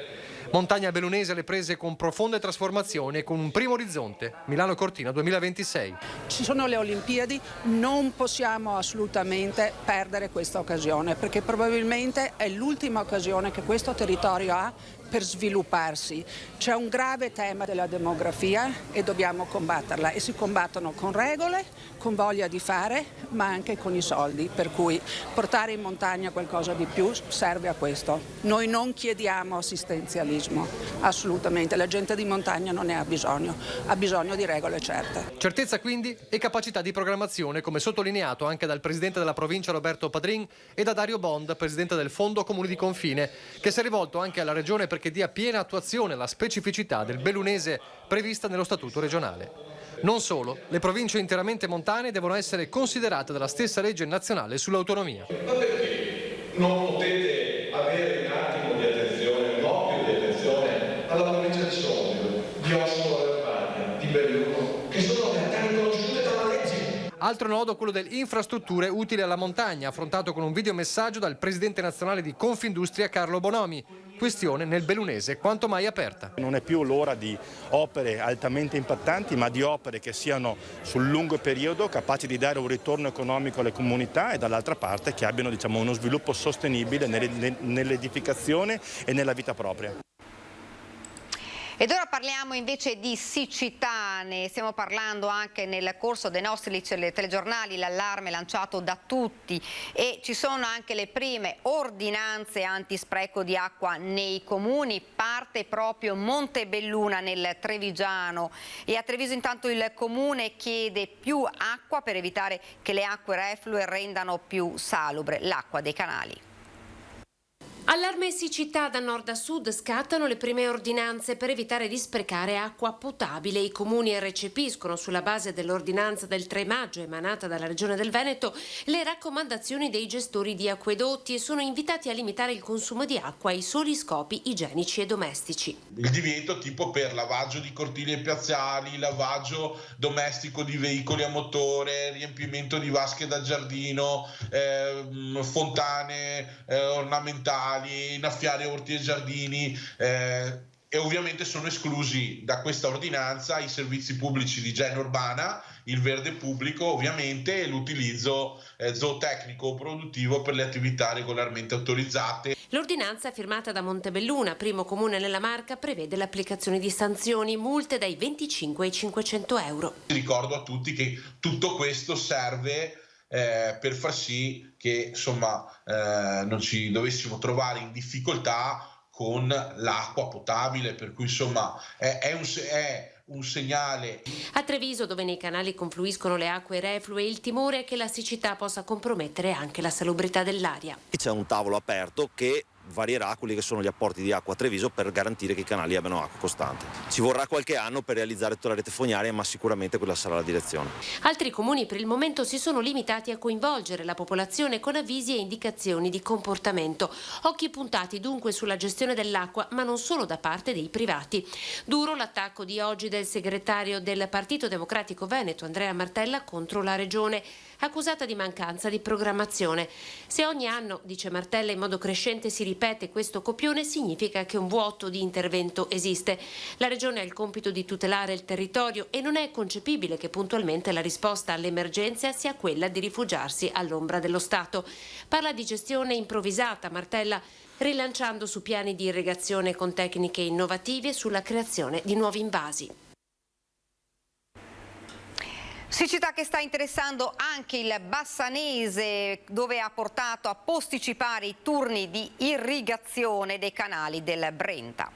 Montagna bellunese alle prese con profonde trasformazioni e con un primo orizzonte: Milano-Cortina 2026. Ci sono le Olimpiadi, non possiamo assolutamente perdere questa occasione, perché probabilmente è l'ultima occasione che questo territorio ha per svilupparsi. C'è un grave tema della demografia e dobbiamo combatterla, e si combattono con regole, con voglia di fare, ma anche con i soldi, per cui portare in montagna qualcosa di più serve a questo. Noi non chiediamo assistenzialismo, assolutamente, la gente di montagna non ne ha bisogno di regole certe. Certezza quindi e capacità di programmazione, come sottolineato anche dal presidente della provincia Roberto Padrin e da Dario Bond, presidente del Fondo Comuni di Confine, che si è rivolto anche alla regione perché dia piena attuazione alla specificità del bellunese prevista nello statuto regionale. Non solo, le province interamente montane devono essere considerate dalla stessa legge nazionale sull'autonomia. Ma perché non potete avere un attimo di attenzione, un occhio di attenzione alla provincia di Sondrio, di Ossola Verbania, di Belluno, che sono realtà riconosciute dalla legge? Altro nodo, quello delle infrastrutture utili alla montagna, affrontato con un videomessaggio dal presidente nazionale di Confindustria Carlo Bonomi. Questione nel bellunese quanto mai aperta. Non è più l'ora di opere altamente impattanti, ma di opere che siano sul lungo periodo capaci di dare un ritorno economico alle comunità e dall'altra parte che abbiano, uno sviluppo sostenibile nell'edificazione e nella vita propria. Ed ora parliamo invece di siccità, ne stiamo parlando anche nel corso dei nostri telegiornali, l'allarme lanciato da tutti, e ci sono anche le prime ordinanze antispreco di acqua nei comuni. Parte proprio Montebelluna nel Trevigiano, e a Treviso intanto il comune chiede più acqua per evitare che le acque reflue rendano più salubre l'acqua dei canali. Allarme e siccità da nord a sud, scattano le prime ordinanze per evitare di sprecare acqua potabile. I comuni recepiscono, sulla base dell'ordinanza del 3 maggio emanata dalla Regione del Veneto, le raccomandazioni dei gestori di acquedotti e sono invitati a limitare il consumo di acqua ai soli scopi igienici e domestici. Il divieto tipo per lavaggio di cortili e piazzali, lavaggio domestico di veicoli a motore, riempimento di vasche da giardino, fontane ornamentali, innaffiare orti e giardini, e ovviamente sono esclusi da questa ordinanza i servizi pubblici di igiene urbana, il verde pubblico ovviamente, e l'utilizzo zootecnico o produttivo per le attività regolarmente autorizzate. L'ordinanza, firmata da Montebelluna, primo comune nella Marca, prevede l'applicazione di sanzioni, multe dai 25 ai 500 euro. Ricordo a tutti che tutto questo serve per far sì che non ci dovessimo trovare in difficoltà con l'acqua potabile, per cui è un segnale. A Treviso, dove nei canali confluiscono le acque reflue, il timore è che la siccità possa compromettere anche la salubrità dell'aria. C'è un tavolo aperto che varierà quelli che sono gli apporti di acqua a Treviso per garantire che i canali abbiano acqua costante. Ci vorrà qualche anno per realizzare tutta la rete fognaria, ma sicuramente quella sarà la direzione. Altri comuni per il momento si sono limitati a coinvolgere la popolazione con avvisi e indicazioni di comportamento. Occhi puntati dunque sulla gestione dell'acqua, ma non solo da parte dei privati. Duro l'attacco di oggi del segretario del Partito Democratico Veneto, Andrea Martella, contro la Regione, accusata di mancanza di programmazione. Se ogni anno, dice Martella, in modo crescente si ripete questo copione, significa che un vuoto di intervento esiste. La Regione ha il compito di tutelare il territorio e non è concepibile che puntualmente la risposta all'emergenza sia quella di rifugiarsi all'ombra dello Stato. Parla di gestione improvvisata Martella, rilanciando su piani di irrigazione con tecniche innovative sulla creazione di nuovi invasi. Siccità che sta interessando anche il Bassanese, dove ha portato a posticipare i turni di irrigazione dei canali del Brenta.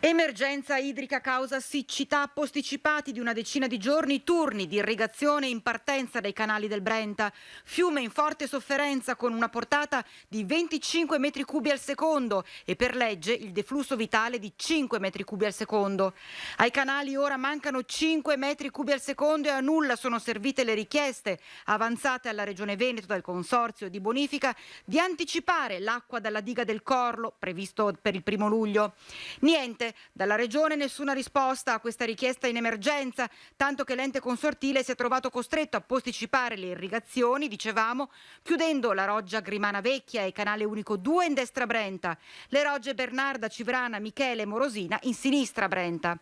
Emergenza idrica causa siccità, posticipati di una decina di giorni turni di irrigazione in partenza dai canali del Brenta. Fiume in forte sofferenza con una portata di 25 metri cubi al secondo e per legge il deflusso vitale di 5 metri cubi al secondo. Ai canali ora mancano 5 metri cubi al secondo e a nulla sono servite le richieste avanzate alla Regione Veneto dal Consorzio di bonifica di anticipare l'acqua dalla diga del Corlo, previsto per il 1° luglio. Niente. Dalla Regione nessuna risposta a questa richiesta in emergenza, tanto che l'ente consortile si è trovato costretto a posticipare le irrigazioni, dicevamo, chiudendo la roggia Grimana Vecchia e canale unico 2 in destra Brenta, le rogge Bernarda, Civrana, Michele e Morosina in sinistra Brenta.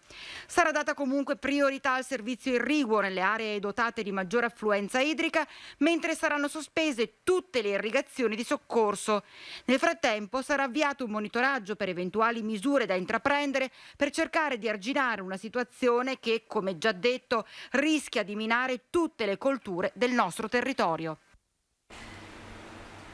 Sarà data comunque priorità al servizio irriguo nelle aree dotate di maggiore affluenza idrica, mentre saranno sospese tutte le irrigazioni di soccorso. Nel frattempo sarà avviato un monitoraggio per eventuali misure da intraprendere per cercare di arginare una situazione che, come già detto, rischia di minare tutte le colture del nostro territorio.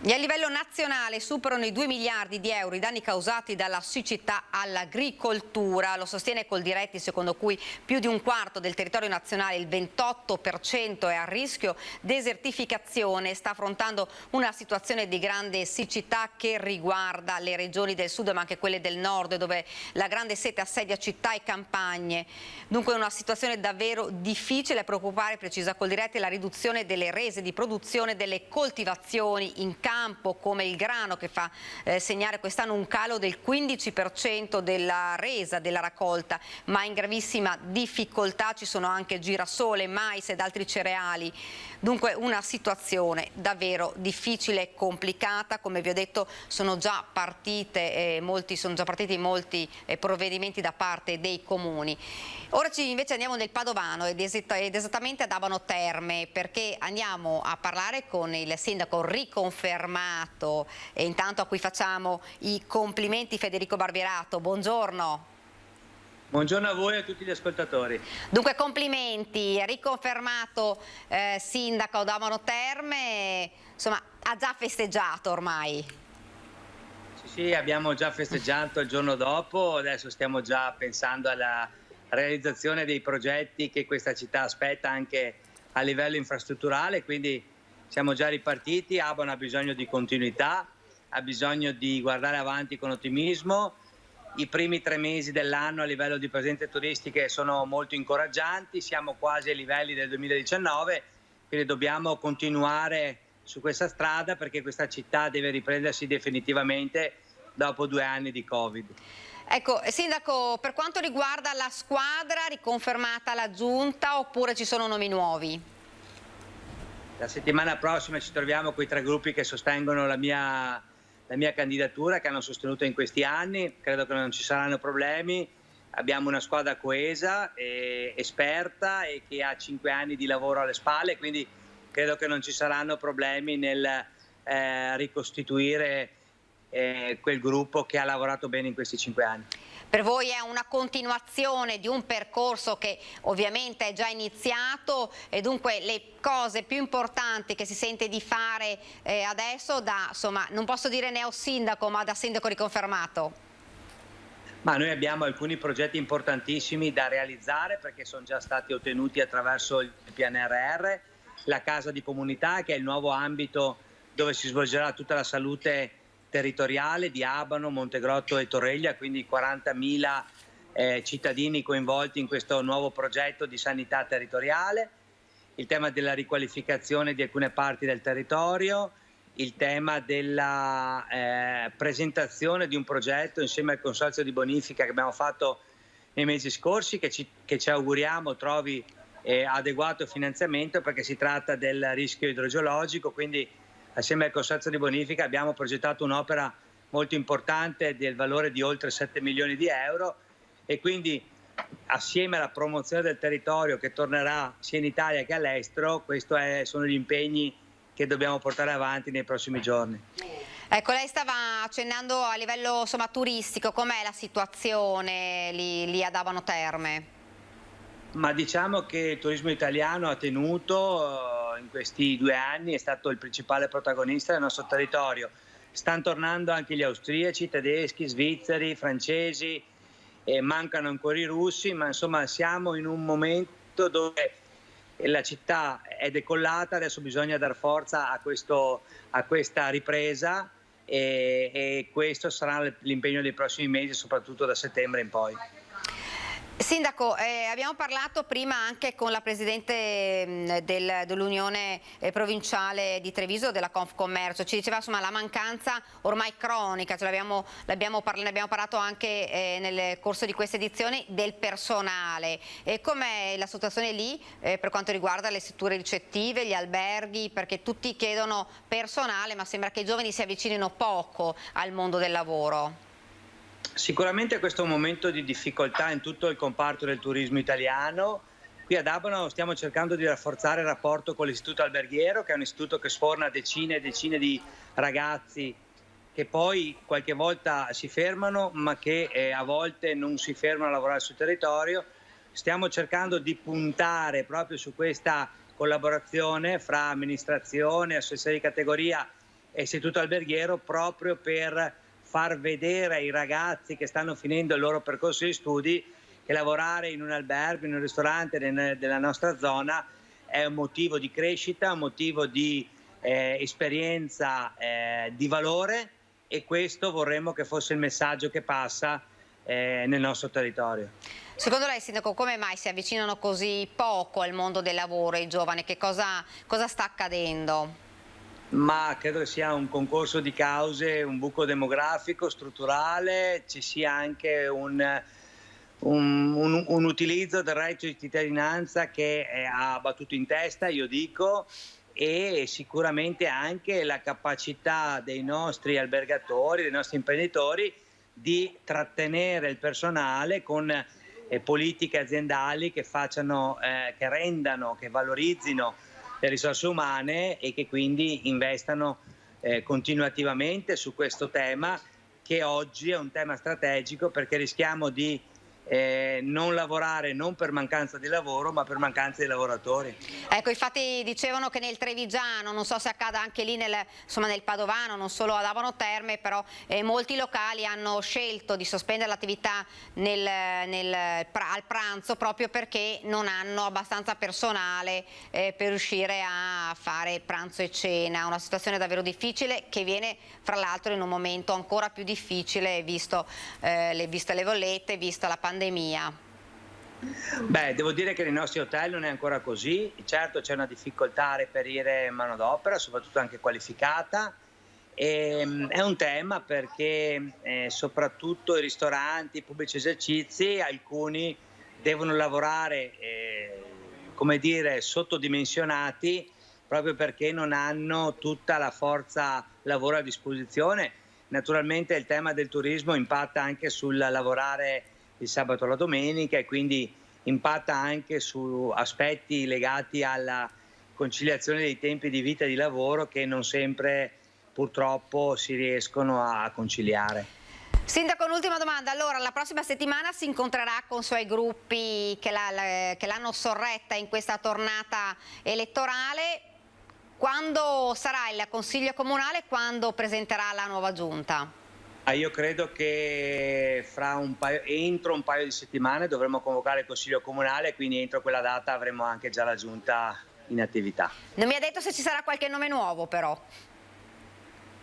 E a livello nazionale superano i 2 miliardi di euro i danni causati dalla siccità all'agricoltura. Lo sostiene Coldiretti, secondo cui più di un quarto del territorio nazionale, il 28%, è a rischio desertificazione. Sta affrontando una situazione di grande siccità che riguarda le regioni del sud ma anche quelle del nord, dove la grande sete assedia città e campagne. Dunque una situazione davvero difficile. A preoccupare, precisa Coldiretti, la riduzione delle rese di produzione delle coltivazioni in campo, come il grano, che fa segnare quest'anno un calo del 15% della resa della raccolta, ma in gravissima difficoltà ci sono anche girasole, mais ed altri cereali. Dunque una situazione davvero difficile e complicata. Come vi ho detto, sono già partiti molti provvedimenti da parte dei comuni. Ora invece andiamo nel Padovano ed esattamente ad Abano Terme, perché andiamo a parlare con il sindaco riconfermato e intanto a cui facciamo i complimenti, Federico Barbierato. Buongiorno. Buongiorno a voi e a tutti gli ascoltatori. Dunque complimenti, riconfermato sindaco d'Abano Terme, insomma ha già festeggiato ormai. Sì, abbiamo già festeggiato il giorno dopo, adesso stiamo già pensando alla realizzazione dei progetti che questa città aspetta anche a livello infrastrutturale, quindi siamo già ripartiti. Abano ha bisogno di continuità, ha bisogno di guardare avanti con ottimismo. I primi 3 mesi dell'anno a livello di presenze turistiche sono molto incoraggianti, siamo quasi ai livelli del 2019, quindi dobbiamo continuare su questa strada perché questa città deve riprendersi definitivamente dopo 2 anni di Covid. Ecco, sindaco, per quanto riguarda la squadra, riconfermata la giunta oppure ci sono nomi nuovi? La settimana prossima ci troviamo con i 3 gruppi che sostengono la mia candidatura, che hanno sostenuto in questi anni. Credo che non ci saranno problemi. Abbiamo una squadra coesa, esperta e che ha 5 anni di lavoro alle spalle, quindi credo che non ci saranno problemi nel ricostituire quel gruppo che ha lavorato bene in questi 5 anni. Per voi è una continuazione di un percorso che ovviamente è già iniziato e dunque le cose più importanti che si sente di fare adesso da, insomma, non posso dire neosindaco, ma da sindaco riconfermato? Ma noi abbiamo alcuni progetti importantissimi da realizzare perché sono già stati ottenuti attraverso il PNRR, la casa di comunità, che è il nuovo ambito dove si svolgerà tutta la salute territoriale di Abano, Montegrotto e Torreglia, quindi 40.000 cittadini coinvolti in questo nuovo progetto di sanità territoriale, il tema della riqualificazione di alcune parti del territorio, il tema della presentazione di un progetto insieme al Consorzio di bonifica che abbiamo fatto nei mesi scorsi, che ci auguriamo trovi adeguato finanziamento perché si tratta del rischio idrogeologico, quindi assieme al Consorzio di bonifica abbiamo progettato un'opera molto importante del valore di oltre 7 milioni di euro e quindi assieme alla promozione del territorio che tornerà sia in Italia che all'estero, questi sono gli impegni che dobbiamo portare avanti nei prossimi giorni. Ecco, lei stava accennando a livello insomma, turistico, com'è la situazione lì ad Abano Terme? Ma diciamo che il turismo italiano ha tenuto in questi 2 anni, è stato il principale protagonista del nostro territorio. Stanno tornando anche gli austriaci, tedeschi, svizzeri, francesi mancano ancora i russi, ma insomma siamo in un momento dove la città è decollata, adesso bisogna dar forza a questa ripresa e questo sarà l'impegno dei prossimi mesi, soprattutto da settembre in poi. Sindaco, abbiamo parlato prima anche con la Presidente dell'Unione Provinciale di Treviso, della Confcommercio, ci diceva insomma la mancanza ormai cronica, cioè ne abbiamo parlato anche nel corso di queste edizioni, del personale. Com'è la situazione lì per quanto riguarda le strutture ricettive, gli alberghi, perché tutti chiedono personale ma sembra che i giovani si avvicinino poco al mondo del lavoro? Sicuramente questo è un momento di difficoltà in tutto il comparto del turismo italiano. Qui ad Abano stiamo cercando di rafforzare il rapporto con l'Istituto Alberghiero, che è un istituto che sforna decine e decine di ragazzi che poi qualche volta si fermano, ma che a volte non si fermano a lavorare sul territorio. Stiamo cercando di puntare proprio su questa collaborazione fra amministrazione, associazione di categoria e Istituto Alberghiero, proprio per far vedere ai ragazzi che stanno finendo il loro percorso di studi che lavorare in un albergo, in un ristorante della nostra zona è un motivo di crescita, un motivo di esperienza di valore, e questo vorremmo che fosse il messaggio che passa nel nostro territorio. Secondo lei, Sindaco, come mai si avvicinano così poco al mondo del lavoro i giovani? Che cosa sta accadendo? Ma credo che sia un concorso di cause, un buco demografico, strutturale, ci sia anche un utilizzo del reddito di cittadinanza che ha battuto in testa, io dico, e sicuramente anche la capacità dei nostri albergatori, dei nostri imprenditori di trattenere il personale con politiche aziendali che rendano, che valorizzino le risorse umane e che quindi investano continuativamente su questo tema, che oggi è un tema strategico, perché rischiamo di non lavorare non per mancanza di lavoro ma per mancanza di lavoratori. Ecco, infatti dicevano che nel Trevigiano, non so se accada anche lì nel Padovano, non solo ad Abano Terme, però molti locali hanno scelto di sospendere l'attività al pranzo proprio perché non hanno abbastanza personale per riuscire a fare pranzo e cena. Una situazione davvero difficile, che viene fra l'altro in un momento ancora più difficile viste le bollette, vista la pandemia. Beh, devo dire che nei nostri hotel non è ancora così. Certo, c'è una difficoltà a reperire manodopera, soprattutto anche qualificata. È un tema perché soprattutto i ristoranti, i pubblici esercizi, alcuni devono lavorare come dire sottodimensionati, proprio perché non hanno tutta la forza lavoro a disposizione. Naturalmente il tema del turismo impatta anche sul lavorare il sabato e la domenica, e quindi impatta anche su aspetti legati alla conciliazione dei tempi di vita e di lavoro che non sempre purtroppo si riescono a conciliare. Sindaco, un'ultima domanda. Allora, la prossima settimana si incontrerà con i suoi gruppi che l'hanno sorretta in questa tornata elettorale. Quando sarà il Consiglio Comunale? Quando presenterà la nuova Giunta? Io credo che entro un paio di settimane dovremo convocare il Consiglio Comunale, quindi entro quella data avremo anche già la Giunta in attività. Non mi ha detto se ci sarà qualche nome nuovo, però.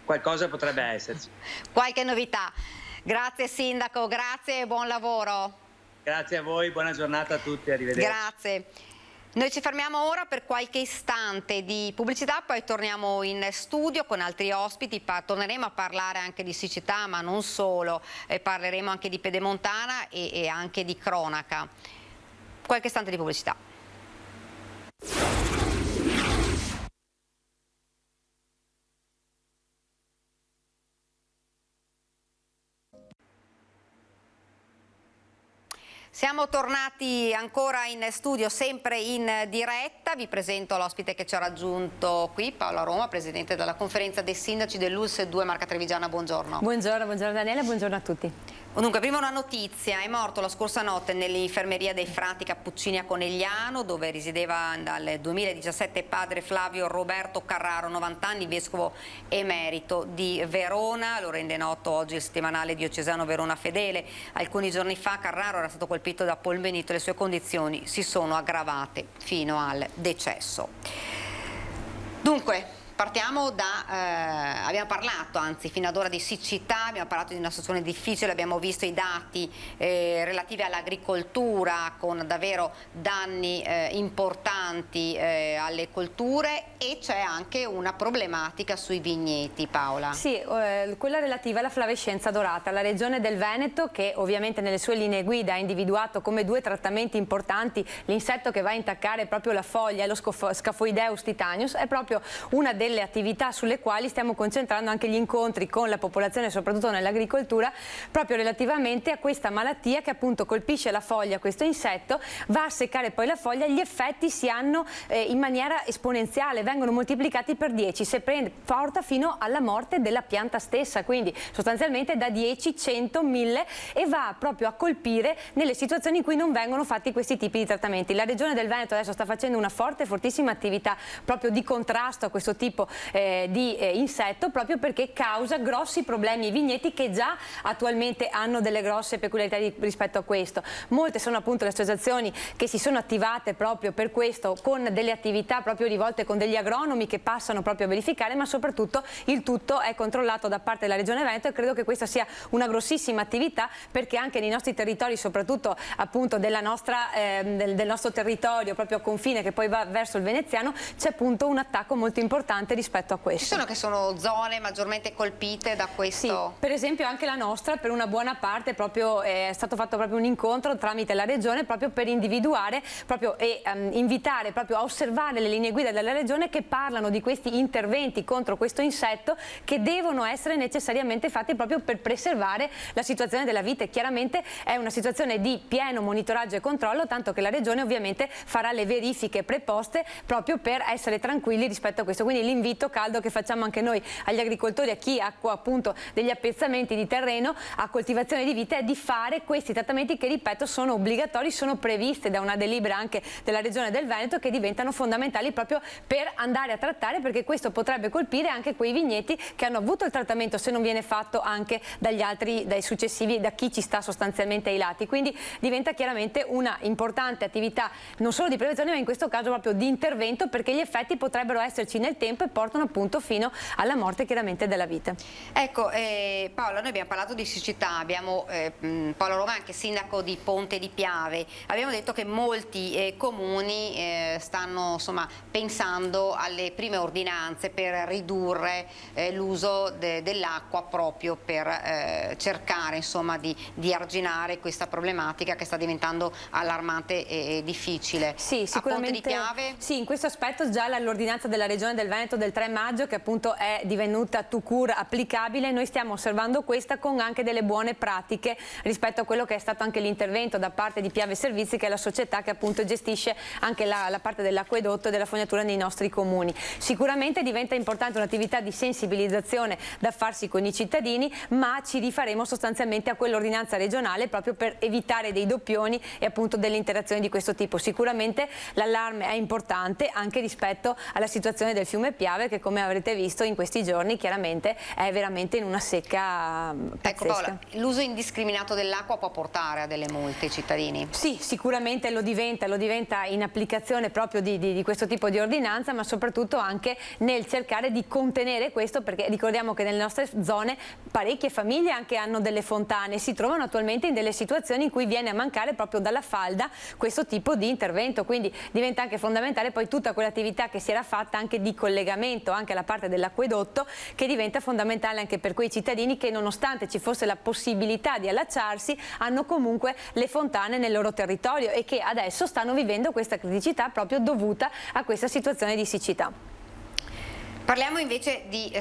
Qualcosa potrebbe esserci. Qualche novità. Grazie Sindaco, grazie e buon lavoro. Grazie a voi, buona giornata a tutti, arrivederci. Grazie. Noi ci fermiamo ora per qualche istante di pubblicità, poi torniamo in studio con altri ospiti, torneremo a parlare anche di siccità, ma non solo, parleremo anche di pedemontana e anche di cronaca. Qualche istante di pubblicità. Siamo tornati ancora in studio, sempre in diretta. Vi presento l'ospite che ci ha raggiunto qui, Paola Roma, presidente della conferenza dei sindaci dell'ULSS 2 Marca Trevigiana. Buongiorno. Buongiorno Daniela, buongiorno a tutti. Dunque, prima una notizia: è morto la scorsa notte nell'infermeria dei Frati Cappuccini a Conegliano, dove risiedeva dal 2017 padre Flavio Roberto Carraro, 90 anni, vescovo emerito di Verona. Lo rende noto oggi il settimanale diocesano Verona Fedele. Alcuni giorni fa Carraro era stato colpito da polmonite e le sue condizioni si sono aggravate fino al decesso. Dunque, partiamo da, abbiamo parlato anzi fino ad ora di siccità, abbiamo parlato di una situazione difficile, abbiamo visto i dati relativi all'agricoltura con davvero danni importanti alle colture, e c'è anche una problematica sui vigneti, Paola. Sì, quella relativa alla flavescenza dorata. La Regione del Veneto, che ovviamente nelle sue linee guida ha individuato come 2 trattamenti importanti l'insetto che va a intaccare proprio la foglia e lo Scaphoideus titanius, è proprio una delle attività sulle quali stiamo concentrando anche gli incontri con la popolazione, soprattutto nell'agricoltura, proprio relativamente a questa malattia che appunto colpisce la foglia, questo insetto va a seccare poi la foglia, gli effetti si hanno in maniera esponenziale, vengono moltiplicati per 10, se porta fino alla morte della pianta stessa, quindi sostanzialmente da 10, 100, 1000, e va proprio a colpire nelle situazioni in cui non vengono fatti questi tipi di trattamenti. La Regione del Veneto adesso sta facendo una fortissima attività proprio di contrasto a questo tipo di insetto, proprio perché causa grossi problemi ai vigneti che già attualmente hanno delle grosse peculiarità rispetto a questo. Molte sono appunto le associazioni che si sono attivate proprio per questo, con delle attività proprio rivolte con degli agronomi che passano proprio a verificare, ma soprattutto il tutto è controllato da parte della Regione Veneto, e credo che questa sia una grossissima attività, perché anche nei nostri territori, soprattutto appunto del nostro territorio proprio a confine che poi va verso il veneziano, c'è appunto un attacco molto importante rispetto a questo. Ci sono zone maggiormente colpite da questo? Sì, per esempio anche la nostra, per una buona parte proprio è stato fatto proprio un incontro tramite la Regione proprio per individuare proprio e invitare proprio a osservare le linee guida della Regione che parlano di questi interventi contro questo insetto che devono essere necessariamente fatti proprio per preservare la situazione della vite. Chiaramente è una situazione di pieno monitoraggio e controllo, tanto che la Regione ovviamente farà le verifiche preposte proprio per essere tranquilli rispetto a questo. Quindi l'invito caldo che facciamo anche noi agli agricoltori, a chi ha appunto degli appezzamenti di terreno a coltivazione di vite, è di fare questi trattamenti che, ripeto, sono obbligatori, sono previste da una delibera anche della Regione del Veneto, che diventano fondamentali proprio per andare a trattare, perché questo potrebbe colpire anche quei vigneti che hanno avuto il trattamento, se non viene fatto anche dai successivi, da chi ci sta sostanzialmente ai lati. Quindi diventa chiaramente una importante attività non solo di prevenzione, ma in questo caso proprio di intervento, perché gli effetti potrebbero esserci nel tempo e portano appunto fino alla morte chiaramente della vite. Ecco, Paola, noi abbiamo parlato di siccità, abbiamo Paolo Roma, anche sindaco di Ponte di Piave, abbiamo detto che molti comuni stanno pensando alle prime ordinanze per ridurre l'uso dell'acqua, proprio per cercare di arginare questa problematica che sta diventando allarmante e difficile. Sì, sicuramente. A Ponte di Piave? Sì, in questo aspetto già l'ordinanza della Regione del Veneto del 3 maggio, che appunto è divenuta tout court applicabile, noi stiamo osservando questa con anche delle buone pratiche rispetto a quello che è stato anche l'intervento da parte di Piave Servizi, che è la società che appunto gestisce anche la parte dell'acquedotto e della fognatura nei nostri comuni. Sicuramente diventa importante un'attività di sensibilizzazione da farsi con i cittadini, ma ci rifaremo sostanzialmente a quell'ordinanza regionale proprio per evitare dei doppioni e appunto delle interazioni di questo tipo. Sicuramente l'allarme è importante anche rispetto alla situazione del fiume Piave, che come avrete visto in questi giorni chiaramente è veramente in una secca pazzesca. Ecco Paola, l'uso indiscriminato dell'acqua può portare a delle multe ai cittadini? Sì, sicuramente lo diventa in applicazione proprio di questo tipo di ordinanza, ma soprattutto anche nel cercare di contenere questo, perché ricordiamo che nelle nostre zone parecchie famiglie anche hanno delle fontane, si trovano attualmente in delle situazioni in cui viene a mancare proprio dalla falda questo tipo di intervento, quindi diventa anche fondamentale poi tutta quell'attività che si era fatta anche di collegamento anche alla parte dell'acquedotto, che diventa fondamentale anche per quei cittadini che, nonostante ci fosse la possibilità di allacciarsi, hanno comunque le fontane nel loro territorio e che adesso stanno vivendo questa criticità proprio dovuta a questa situazione di siccità. Parliamo invece di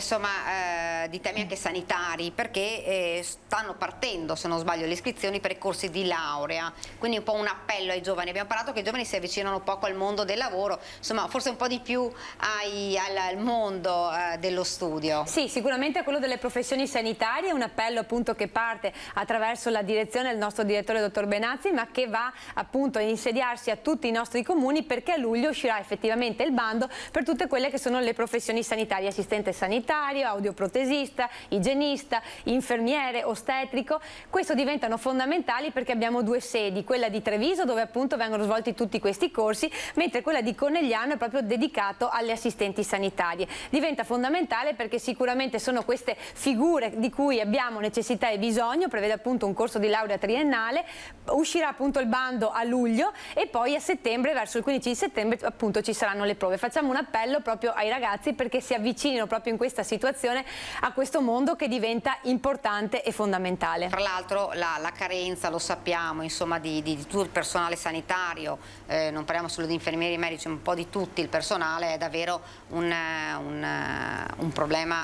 di temi anche sanitari, perché stanno partendo, se non sbaglio, le iscrizioni per i corsi di laurea, quindi un po' un appello ai giovani. Abbiamo parlato che i giovani si avvicinano poco al mondo del lavoro, insomma forse un po' di più al mondo dello studio. Sì, sicuramente quello delle professioni sanitarie è un appello appunto che parte attraverso la direzione del nostro direttore dottor Benazzi, ma che va appunto a insediarsi a tutti i nostri comuni, perché a luglio uscirà effettivamente il bando per tutte quelle che sono le professioni sanitarie: assistente sanitario, audioprotesista, igienista, infermiere, ostetrico. Questo diventano fondamentali perché abbiamo 2 sedi, quella di Treviso dove appunto vengono svolti tutti questi corsi, mentre quella di Conegliano è proprio dedicato alle assistenti sanitarie. Diventa fondamentale perché sicuramente sono queste figure di cui abbiamo necessità e bisogno, prevede appunto un corso di laurea triennale, uscirà appunto il bando a luglio e poi a settembre, verso il 15 di settembre appunto ci saranno le prove. Facciamo un appello proprio ai ragazzi perché si avvicinino proprio in questa situazione a questo mondo che diventa importante e fondamentale. Tra l'altro la carenza, lo sappiamo, insomma, di tutto il personale sanitario, non parliamo solo di infermieri e medici, un po' di tutti il personale, è davvero un problema.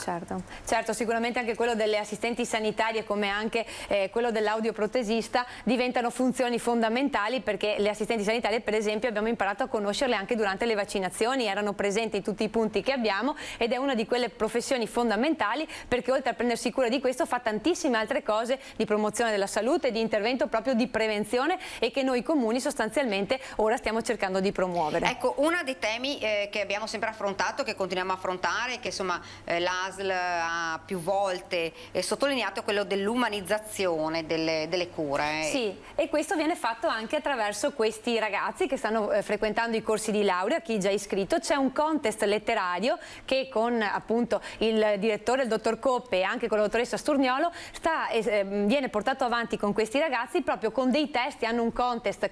Certo, sicuramente anche quello delle assistenti sanitarie come anche quello dell'audioprotesista diventano funzioni fondamentali, perché le assistenti sanitarie per esempio abbiamo imparato a conoscerle anche durante le vaccinazioni, erano presenti in tutti i punti che abbiamo ed è una di quelle professioni fondamentali, perché oltre a prendersi cura di questo fa tantissime altre cose di promozione della salute, di intervento proprio di prevenzione, e che noi comuni sostanzialmente ora stiamo cercando di promuovere. Ecco, uno dei temi che abbiamo sempre affrontato, che continuiamo a affrontare, che insomma l'ASL ha più volte sottolineato, è quello dell'umanizzazione delle cure. Sì, e questo viene fatto anche attraverso questi ragazzi che stanno frequentando i corsi di laurea, chi già iscritto. C'è un contest letterario che con appunto il direttore, il dottor Coppe, e anche con la dottoressa Sturniolo viene portato avanti con questi ragazzi, proprio con dei testi. Hanno un contest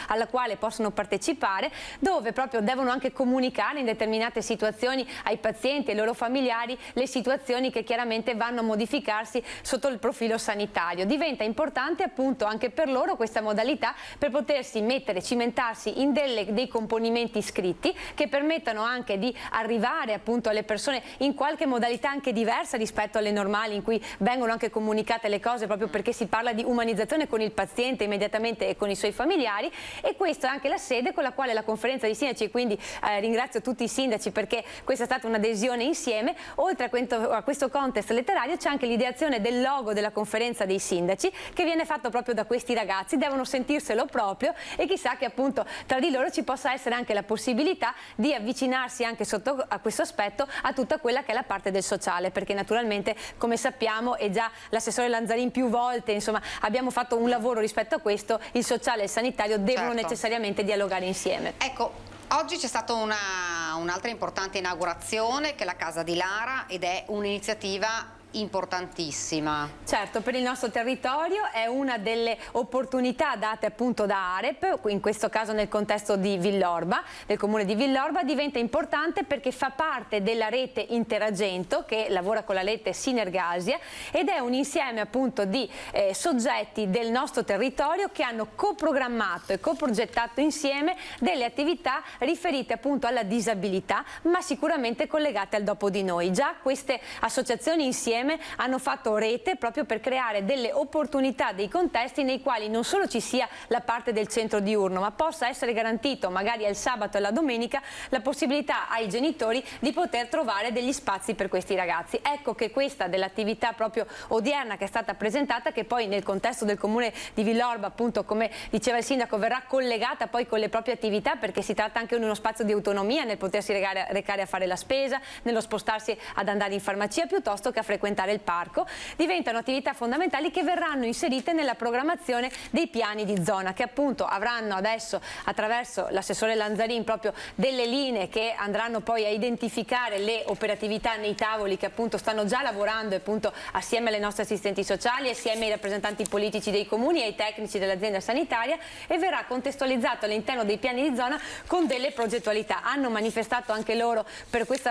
alla quale possono partecipare, dove proprio devono anche comunicare in determinate situazioni ai pazienti e ai loro familiari le situazioni che chiaramente vanno a modificarsi sotto il profilo sanitario. Diventa importante appunto anche per loro questa modalità per potersi cimentarsi in dei componimenti scritti che permettano anche di arrivare appunto alle persone in qualche modalità anche diversa rispetto alle normali, in cui vengono anche comunicate le cose, proprio perché si parla di umanizzazione con il paziente immediatamente e con i suoi familiari. E questa è anche la sede con la quale la conferenza di sindaci, e quindi ringrazio tutti i sindaci perché questa è stata un'adesione insieme. Oltre a questo contest letterario c'è anche l'ideazione del logo della conferenza dei sindaci, che viene fatto proprio da questi ragazzi, devono sentirselo proprio, e chissà che appunto tra di loro ci possa essere anche la possibilità di avvicinarsi anche sotto a questo aspetto a tutta quella che è la parte del sociale, perché naturalmente, come sappiamo, e già l'assessore Lanzarin più volte, insomma, abbiamo fatto un lavoro rispetto a questo, il sociale e il sanitario devono necessariamente dialogare insieme. Ecco, oggi c'è stata un'altra importante inaugurazione, che è la Casa di Lara, ed è un'iniziativa importantissima. Certo, per il nostro territorio è una delle opportunità date appunto da AREP, in questo caso nel contesto di Villorba, del comune di Villorba. Diventa importante perché fa parte della rete Interagento, che lavora con la rete Sinergasia, ed è un insieme appunto di soggetti del nostro territorio che hanno coprogrammato e coprogettato insieme delle attività riferite appunto alla disabilità, ma sicuramente collegate al dopo di noi. Già queste associazioni insieme hanno fatto rete proprio per creare delle opportunità, dei contesti nei quali non solo ci sia la parte del centro diurno, ma possa essere garantito magari il sabato e la domenica la possibilità ai genitori di poter trovare degli spazi per questi ragazzi. Ecco che questa dell'attività proprio odierna che è stata presentata, che poi nel contesto del comune di Villorba, appunto come diceva il sindaco, verrà collegata poi con le proprie attività, perché si tratta anche di uno spazio di autonomia nel potersi recare a fare la spesa, nello spostarsi ad andare in farmacia piuttosto che a frequentare il parco. Diventano attività fondamentali che verranno inserite nella programmazione dei piani di zona, che appunto avranno adesso, attraverso l'assessore Lanzarin, proprio delle linee che andranno poi a identificare le operatività nei tavoli che appunto stanno già lavorando appunto assieme alle nostre assistenti sociali, assieme ai rappresentanti politici dei comuni e ai tecnici dell'azienda sanitaria, e verrà contestualizzato all'interno dei piani di zona con delle progettualità. Hanno manifestato anche loro per questo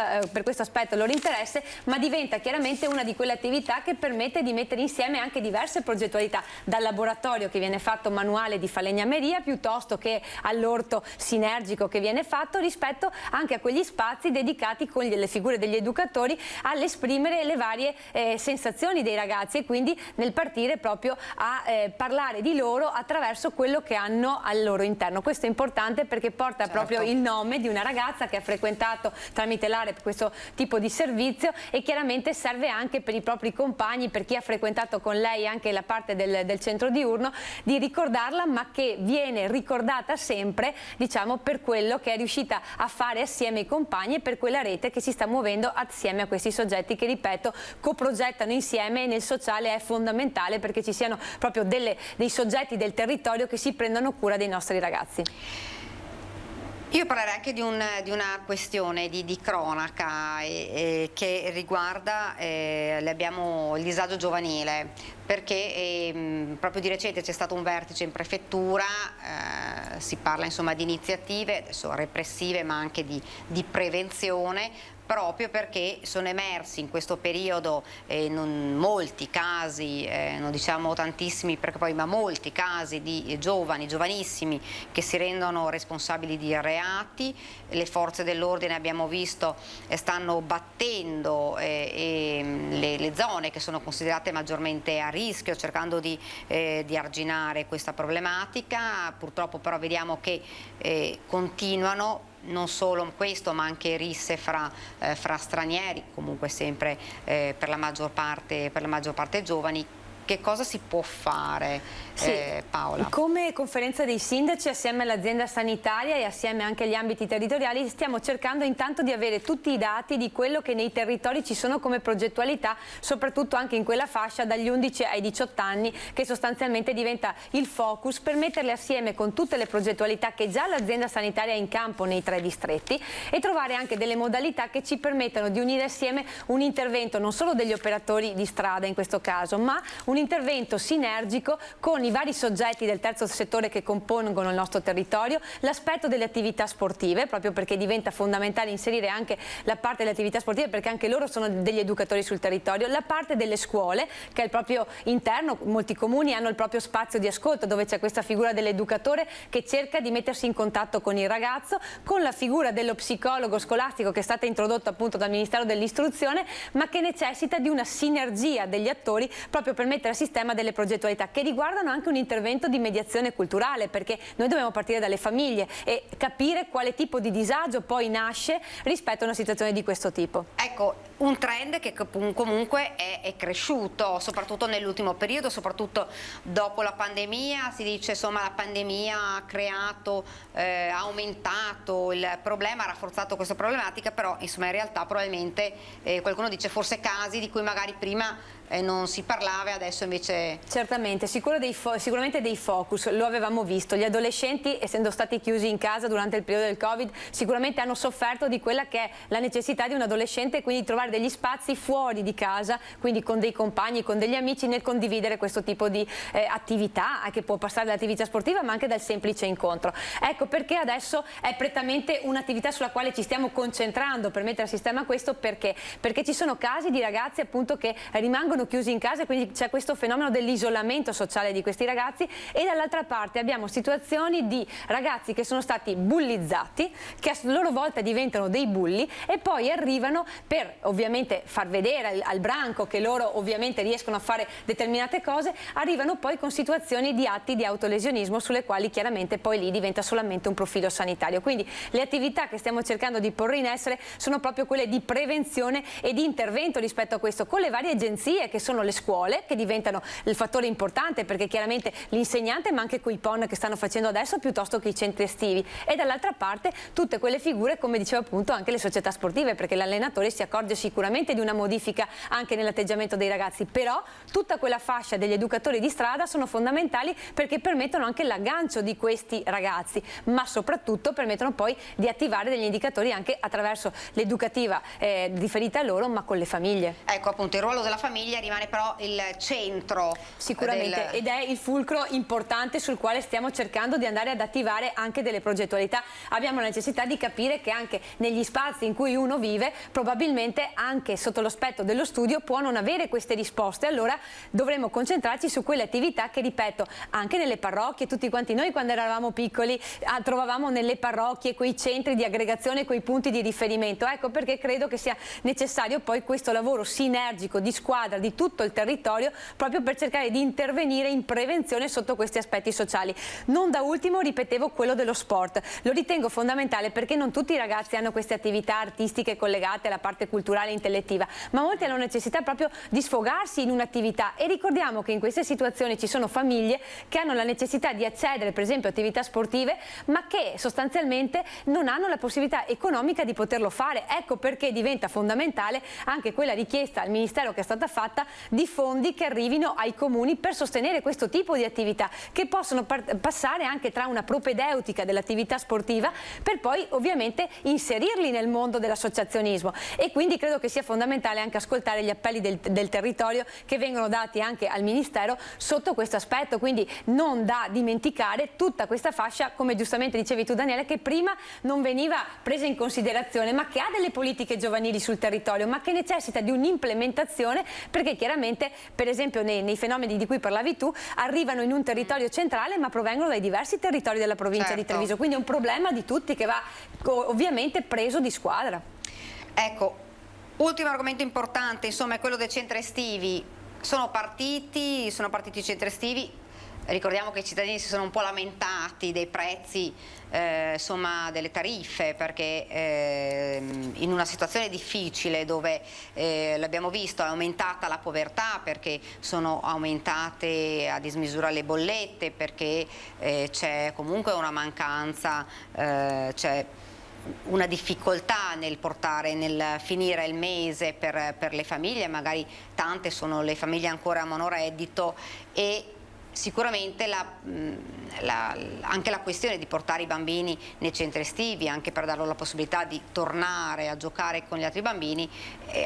aspetto il loro interesse, ma diventa chiaramente una di di quelle attività che permette di mettere insieme anche diverse progettualità, dal laboratorio che viene fatto manuale di falegnameria piuttosto che all'orto sinergico che viene fatto, rispetto anche a quegli spazi dedicati con le figure degli educatori all'esprimere le varie sensazioni dei ragazzi e quindi nel partire proprio a parlare di loro attraverso quello che hanno al loro interno. Questo è importante perché porta proprio il nome di una ragazza che ha frequentato tramite l'AREP questo tipo di servizio e chiaramente serve anche per i propri compagni, per chi ha frequentato con lei anche la parte del centro diurno, di ricordarla, ma che viene ricordata sempre, diciamo, per quello che è riuscita a fare assieme ai compagni e per quella rete che si sta muovendo assieme a questi soggetti che, ripeto, coprogettano insieme, e nel sociale è fondamentale perché ci siano proprio dei soggetti del territorio che si prendono cura dei nostri ragazzi. Io parlerei anche di una questione di cronaca che riguarda il disagio giovanile, perché proprio di recente c'è stato un vertice in prefettura, si parla insomma di iniziative adesso repressive ma anche di prevenzione, proprio perché sono emersi in questo periodo molti casi, non diciamo tantissimi perché poi, ma molti casi di giovanissimi che si rendono responsabili di reati. Le forze dell'ordine, abbiamo visto, stanno battendo le zone che sono considerate maggiormente a rischio, cercando di arginare questa problematica. Purtroppo però vediamo che continuano non solo questo, ma anche risse fra stranieri, comunque sempre per la maggior parte giovani. Che cosa si può fare, Paola? Come conferenza dei sindaci, assieme all'azienda sanitaria e assieme anche agli ambiti territoriali, stiamo cercando intanto di avere tutti i dati di quello che nei territori ci sono come progettualità, soprattutto anche in quella fascia dagli 11 ai 18 anni, che sostanzialmente diventa il focus, per metterle assieme con tutte le progettualità che già l'azienda sanitaria ha in campo nei 3 distretti e trovare anche delle modalità che ci permettano di unire assieme un intervento non solo degli operatori di strada in questo caso, ma un intervento sinergico con i vari soggetti del terzo settore che compongono il nostro territorio, l'aspetto delle attività sportive, proprio perché diventa fondamentale inserire anche la parte delle attività sportive, perché anche loro sono degli educatori sul territorio, la parte delle scuole, che è il proprio interno, molti comuni hanno il proprio spazio di ascolto dove c'è questa figura dell'educatore che cerca di mettersi in contatto con il ragazzo, con la figura dello psicologo scolastico che è stata introdotta appunto dal Ministero dell'Istruzione, ma che necessita di una sinergia degli attori proprio per mettere a sistema delle progettualità che riguardano anche un intervento di mediazione culturale, perché noi dobbiamo partire dalle famiglie e capire quale tipo di disagio poi nasce rispetto a una situazione di questo tipo. Ecco, un trend che comunque è cresciuto, soprattutto nell'ultimo periodo, soprattutto dopo la pandemia. Si dice insomma la pandemia ha creato, ha aumentato il problema, ha rafforzato questa problematica, però insomma in realtà probabilmente qualcuno dice forse casi di cui magari prima non si parlava e adesso invece... Certamente, sicuramente dei focus, lo avevamo visto, gli adolescenti essendo stati chiusi in casa durante il periodo del Covid sicuramente hanno sofferto di quella che è la necessità di un adolescente, quindi trovare degli spazi fuori di casa, quindi con dei compagni, con degli amici, nel condividere questo tipo di attività, che può passare dall'attività sportiva ma anche dal semplice incontro. Ecco perché adesso è prettamente un'attività sulla quale ci stiamo concentrando per mettere a sistema questo, perché ci sono casi di ragazzi appunto che rimangono chiusi in casa e quindi c'è questo fenomeno dell'isolamento sociale di questi ragazzi, e dall'altra parte abbiamo situazioni di ragazzi che sono stati bullizzati, che a loro volta diventano dei bulli e poi arrivano per ovviamente far vedere al branco che loro ovviamente riescono a fare determinate cose, arrivano poi con situazioni di atti di autolesionismo sulle quali chiaramente poi lì diventa solamente un profilo sanitario. Quindi le attività che stiamo cercando di porre in essere sono proprio quelle di prevenzione e di intervento rispetto a questo, con le varie agenzie che sono le scuole, che diventano il fattore importante, perché chiaramente l'insegnante, ma anche quei PON che stanno facendo adesso, piuttosto che i centri estivi, e dall'altra parte tutte quelle figure, come dicevo appunto, anche le società sportive, perché l'allenatore si accorge sicuramente di una modifica anche nell'atteggiamento dei ragazzi, però tutta quella fascia degli educatori di strada sono fondamentali perché permettono anche l'aggancio di questi ragazzi, ma soprattutto permettono poi di attivare degli indicatori anche attraverso l'educativa riferita a loro, ma con le famiglie. Ecco appunto il ruolo della famiglia rimane però il centro sicuramente ed è il fulcro importante sul quale stiamo cercando di andare ad attivare anche delle progettualità. Abbiamo la necessità di capire che anche negli spazi in cui uno vive probabilmente anche sotto l'aspetto dello studio può non avere queste risposte. Allora dovremmo concentrarci su quelle attività che, ripeto, anche nelle parrocchie, tutti quanti noi quando eravamo piccoli trovavamo nelle parrocchie quei centri di aggregazione, quei punti di riferimento. Ecco perché credo che sia necessario poi questo lavoro sinergico di squadra di tutto il territorio, proprio per cercare di intervenire in prevenzione sotto questi aspetti sociali. Non da ultimo, ripetevo, quello dello sport. Lo ritengo fondamentale perché non tutti i ragazzi hanno queste attività artistiche collegate alla parte culturale e intellettiva, ma molti hanno necessità proprio di sfogarsi in un'attività, e ricordiamo che in queste situazioni ci sono famiglie che hanno la necessità di accedere per esempio a attività sportive ma che sostanzialmente non hanno la possibilità economica di poterlo fare. Ecco perché diventa fondamentale anche quella richiesta al Ministero che è stata fatta di fondi che arrivino ai comuni per sostenere questo tipo di attività, che possono passare anche tra una propedeutica dell'attività sportiva per poi ovviamente inserirli nel mondo dell'associazionismo. E quindi credo che sia fondamentale anche ascoltare gli appelli del territorio che vengono dati anche al Ministero sotto questo aspetto, quindi non da dimenticare tutta questa fascia, come giustamente dicevi tu Daniele, che prima non veniva presa in considerazione, ma che ha delle politiche giovanili sul territorio, ma che necessita di un'implementazione, perché chiaramente per esempio nei fenomeni di cui parlavi tu arrivano in un territorio centrale ma provengono dai diversi territori della provincia di Treviso, quindi è un problema di tutti che va ovviamente preso di squadra. Ecco, ultimo argomento importante, insomma, è quello dei centri estivi. Sono partiti i centri estivi. Ricordiamo che i cittadini si sono un po' lamentati dei prezzi, insomma, delle tariffe, perché in una situazione difficile dove l'abbiamo visto, è aumentata la povertà, perché sono aumentate a dismisura le bollette, perché c'è comunque una mancanza, c'è una difficoltà nel finire il mese per le famiglie, magari tante sono le famiglie ancora a monoreddito, e sicuramente anche la questione di portare i bambini nei centri estivi, anche per dar loro la possibilità di tornare a giocare con gli altri bambini,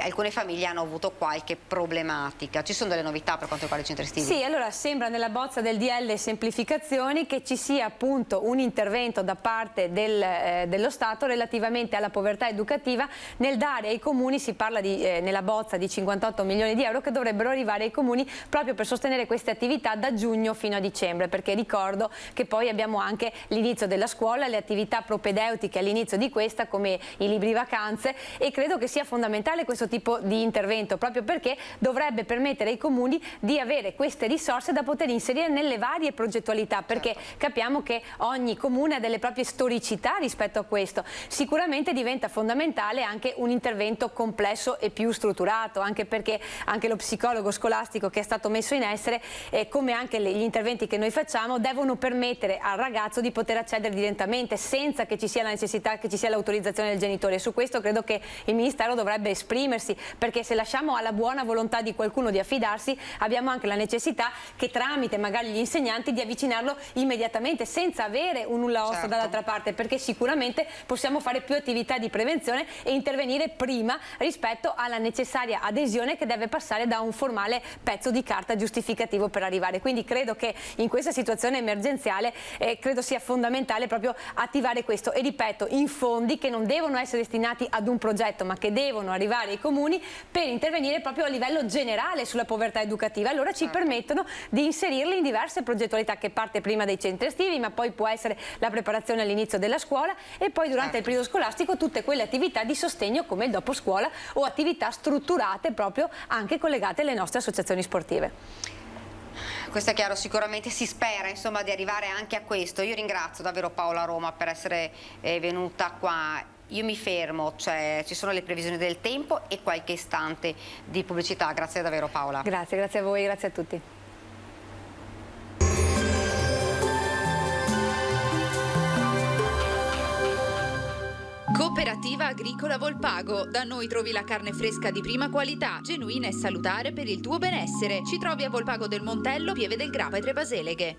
alcune famiglie hanno avuto qualche problematica. Ci sono delle novità per quanto riguarda i centri estivi? Sì, allora sembra nella bozza del DL semplificazioni che ci sia appunto un intervento da parte dello Stato relativamente alla povertà educativa, nel dare ai comuni, si parla nella bozza di 58 milioni di euro che dovrebbero arrivare ai comuni proprio per sostenere queste attività da giugno fino a dicembre, perché ricordo che poi abbiamo anche l'inizio della scuola, le attività propedeutiche all'inizio di questa come i libri vacanze, e credo che sia fondamentale questo tipo di intervento proprio perché dovrebbe permettere ai comuni di avere queste risorse da poter inserire nelle varie progettualità, perché capiamo che ogni comune ha delle proprie storicità rispetto a questo. Sicuramente diventa fondamentale anche un intervento complesso e più strutturato, anche perché anche lo psicologo scolastico che è stato messo in essere, come anche gli interventi che noi facciamo, devono permettere al ragazzo di poter accedere direttamente senza che ci sia la necessità, che ci sia l'autorizzazione del genitore. Su questo credo che il Ministero dovrebbe esprimersi, perché se lasciamo alla buona volontà di qualcuno di affidarsi, abbiamo anche la necessità che tramite magari gli insegnanti di avvicinarlo immediatamente senza avere un nulla osta dall'altra parte, perché sicuramente possiamo fare più attività di prevenzione e intervenire prima rispetto alla necessaria adesione che deve passare da un formale pezzo di carta giustificativo per arrivare. Quindi credo che in questa situazione emergenziale credo sia fondamentale proprio attivare questo, e ripeto, in fondi che non devono essere destinati ad un progetto ma che devono arrivare ai comuni per intervenire proprio a livello generale sulla povertà educativa. Allora ci permettono di inserirli in diverse progettualità, che parte prima dei centri estivi ma poi può essere la preparazione all'inizio della scuola e poi durante il periodo scolastico tutte quelle attività di sostegno come il dopo scuola o attività strutturate proprio anche collegate alle nostre associazioni sportive. Questo è chiaro, sicuramente si spera insomma di arrivare anche a questo. Io ringrazio davvero Paola Roma per essere venuta qua. Io mi fermo, ci sono le previsioni del tempo e qualche istante di pubblicità. Grazie davvero Paola. Grazie a voi, grazie a tutti. Cooperativa Agricola Volpago. Da noi trovi la carne fresca di prima qualità, genuina e salutare per il tuo benessere. Ci trovi a Volpago del Montello, Pieve del Grappa e Tre Baseleghe.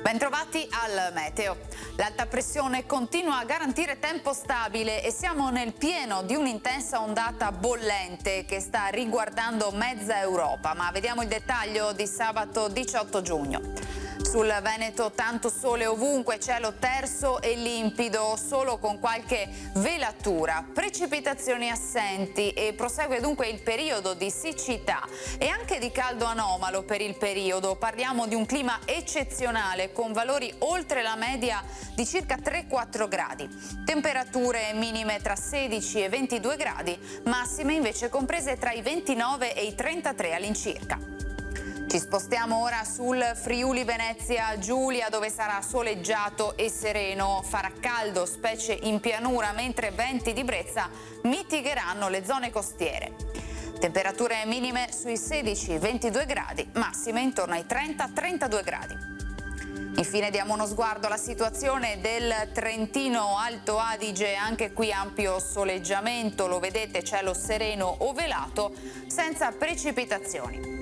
Bentrovati al meteo. L'alta pressione continua a garantire tempo stabile e siamo nel pieno di un'intensa ondata bollente che sta riguardando mezza Europa. Ma vediamo il dettaglio di sabato 18 giugno. Sul Veneto tanto sole ovunque, cielo terso e limpido, solo con qualche velatura, precipitazioni assenti e prosegue dunque il periodo di siccità e anche di caldo anomalo per il periodo. Parliamo di un clima eccezionale con valori oltre la media di circa 3-4 gradi. Temperature minime tra 16 e 22 gradi, massime invece comprese tra i 29 e i 33 all'incirca. Ci spostiamo ora sul Friuli Venezia Giulia, dove sarà soleggiato e sereno. Farà caldo, specie in pianura, mentre venti di brezza mitigheranno le zone costiere. Temperature minime sui 16-22 gradi, massime intorno ai 30-32 gradi. Infine diamo uno sguardo alla situazione del Trentino Alto Adige, anche qui ampio soleggiamento, lo vedete, cielo sereno o velato, senza precipitazioni.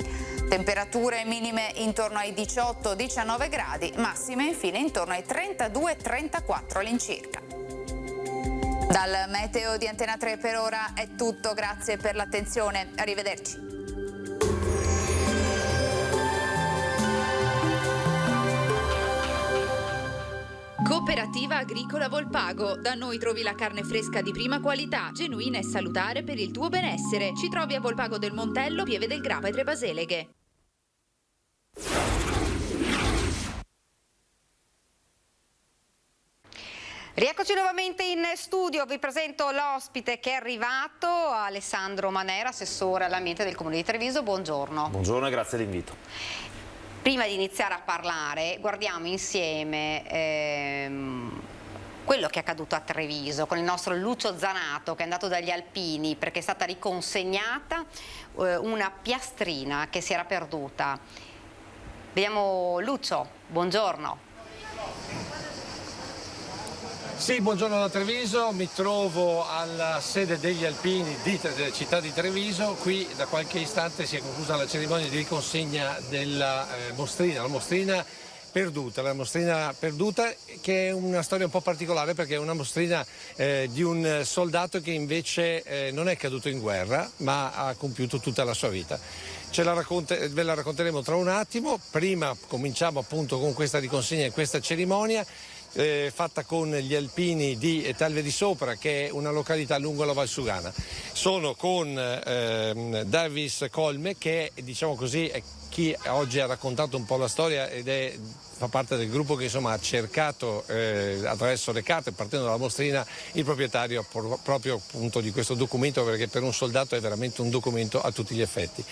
Temperature minime intorno ai 18-19 gradi, massime infine intorno ai 32-34 all'incirca. Dal meteo di Antena 3 per ora è tutto, grazie per l'attenzione, arrivederci. Cooperativa Agricola Volpago. Da noi trovi la carne fresca di prima qualità, genuina e salutare per il tuo benessere. Ci trovi a Volpago del Montello, Pieve del Grappa e Tre Baseleghe. Rieccoci nuovamente in studio, vi presento l'ospite che è arrivato, Alessandro Manera, assessore all'ambiente del Comune di Treviso. Buongiorno. Buongiorno e grazie dell'invito. Prima di iniziare a parlare, guardiamo insieme quello che è accaduto a Treviso con il nostro Lucio Zanato, che è andato dagli alpini perché è stata riconsegnata una piastrina che si era perduta. Vediamo Lucio, buongiorno. Sì, buongiorno da Treviso, mi trovo alla sede degli alpini della città di Treviso. Qui da qualche istante si è conclusa la cerimonia di riconsegna della mostrina, la mostrina perduta, che è una storia un po' particolare perché è una mostrina di un soldato che invece non è caduto in guerra ma ha compiuto tutta la sua vita. Ve la racconteremo tra un attimo. Prima cominciamo appunto con questa riconsegna e questa cerimonia fatta con gli alpini di Talve di Sopra, che è una località lungo la Valsugana. Sono con Davis Colme, che diciamo così è chi oggi ha raccontato un po' la storia ed fa parte del gruppo che insomma ha cercato attraverso le carte, partendo dalla mostrina, il proprietario proprio appunto di questo documento, perché per un soldato è veramente un documento a tutti gli effetti.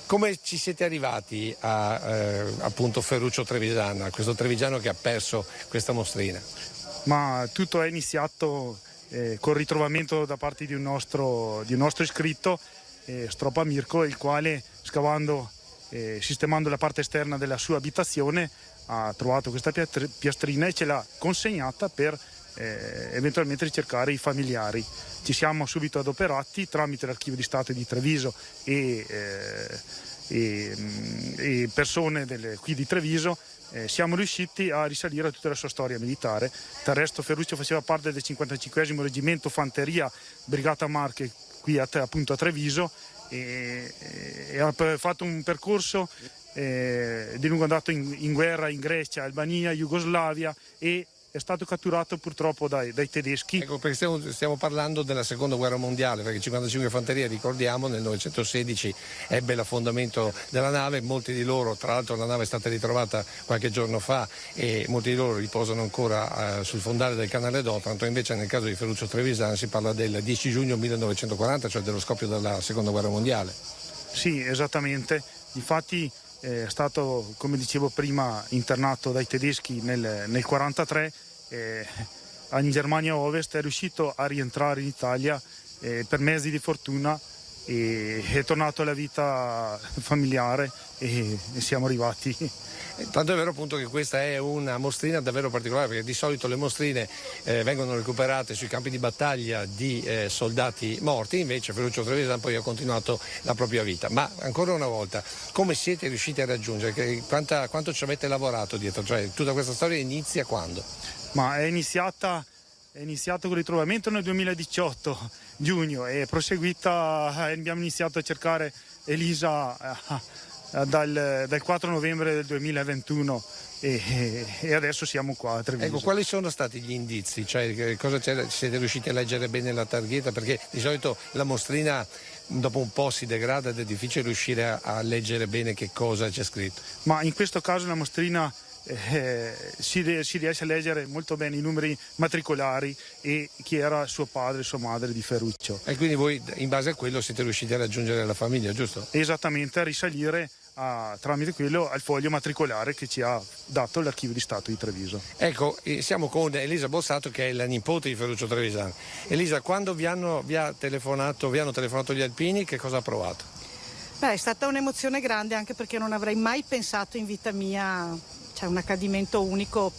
Come ci siete arrivati a appunto Ferruccio Trevisana, questo trevigiano che ha perso questa mostrina? Ma tutto è iniziato col ritrovamento da parte di un nostro iscritto, Stropa Mirko, il quale scavando, sistemando la parte esterna della sua abitazione, ha trovato questa piastrina e ce l'ha consegnata per eventualmente ricercare i familiari. Ci siamo subito adoperati tramite l'Archivio di Stato di Treviso e persone qui di Treviso. Siamo riusciti a risalire a tutta la sua storia militare. Del resto Ferruccio faceva parte del 55° Reggimento Fanteria Brigata Marche qui appunto a Treviso e ha fatto un percorso di lungo andato in guerra in Grecia, Albania, Jugoslavia, e è stato catturato purtroppo dai tedeschi. Ecco, perché stiamo parlando della seconda guerra mondiale, perché il 55 Fanteria, ricordiamo, nel 1916 ebbe l'affondamento della nave. Molti di loro, tra l'altro la nave è stata ritrovata qualche giorno fa e molti di loro riposano ancora sul fondale del canale d'Otranto. Invece nel caso di Ferruccio Trevisana si parla del 10 giugno 1940, cioè dello scoppio della seconda guerra mondiale. Sì, esattamente. Difatti è stato, come dicevo prima, internato dai tedeschi nel 1943 in Germania Ovest. È riuscito a rientrare in Italia per mezzi di fortuna e è tornato alla vita familiare e siamo arrivati. Tanto è vero appunto che questa è una mostrina davvero particolare, perché di solito le mostrine vengono recuperate sui campi di battaglia di soldati morti, invece Ferruccio Trevisana poi ha continuato la propria vita. Ma ancora una volta, come siete riusciti a raggiungere? Quanto ci avete lavorato dietro? Cioè, tutta questa storia inizia quando? Ma è iniziato con il ritrovamento nel 2018, giugno, e proseguita, abbiamo iniziato a cercare Elisa dal 4 novembre del 2021 e adesso siamo qua a Treviso. Ecco, quali sono stati gli indizi? Cioè, siete riusciti a leggere bene la targhetta? Perché di solito la mostrina dopo un po' si degrada ed è difficile riuscire a leggere bene che cosa c'è scritto. Ma in questo caso la mostrina si riesce a leggere molto bene i numeri matricolari e chi era suo padre e sua madre di Ferruccio. E quindi voi in base a quello siete riusciti a raggiungere la famiglia, giusto? Esattamente, a risalire tramite quello al foglio matricolare che ci ha dato l'Archivio di Stato di Treviso. Ecco, siamo con Elisa Bossato che è la nipote di Ferruccio Trevisano. Elisa, quando vi hanno telefonato gli alpini, che cosa ha provato? Beh, è stata un'emozione grande, anche perché non avrei mai pensato in vita mia, cioè un accadimento unico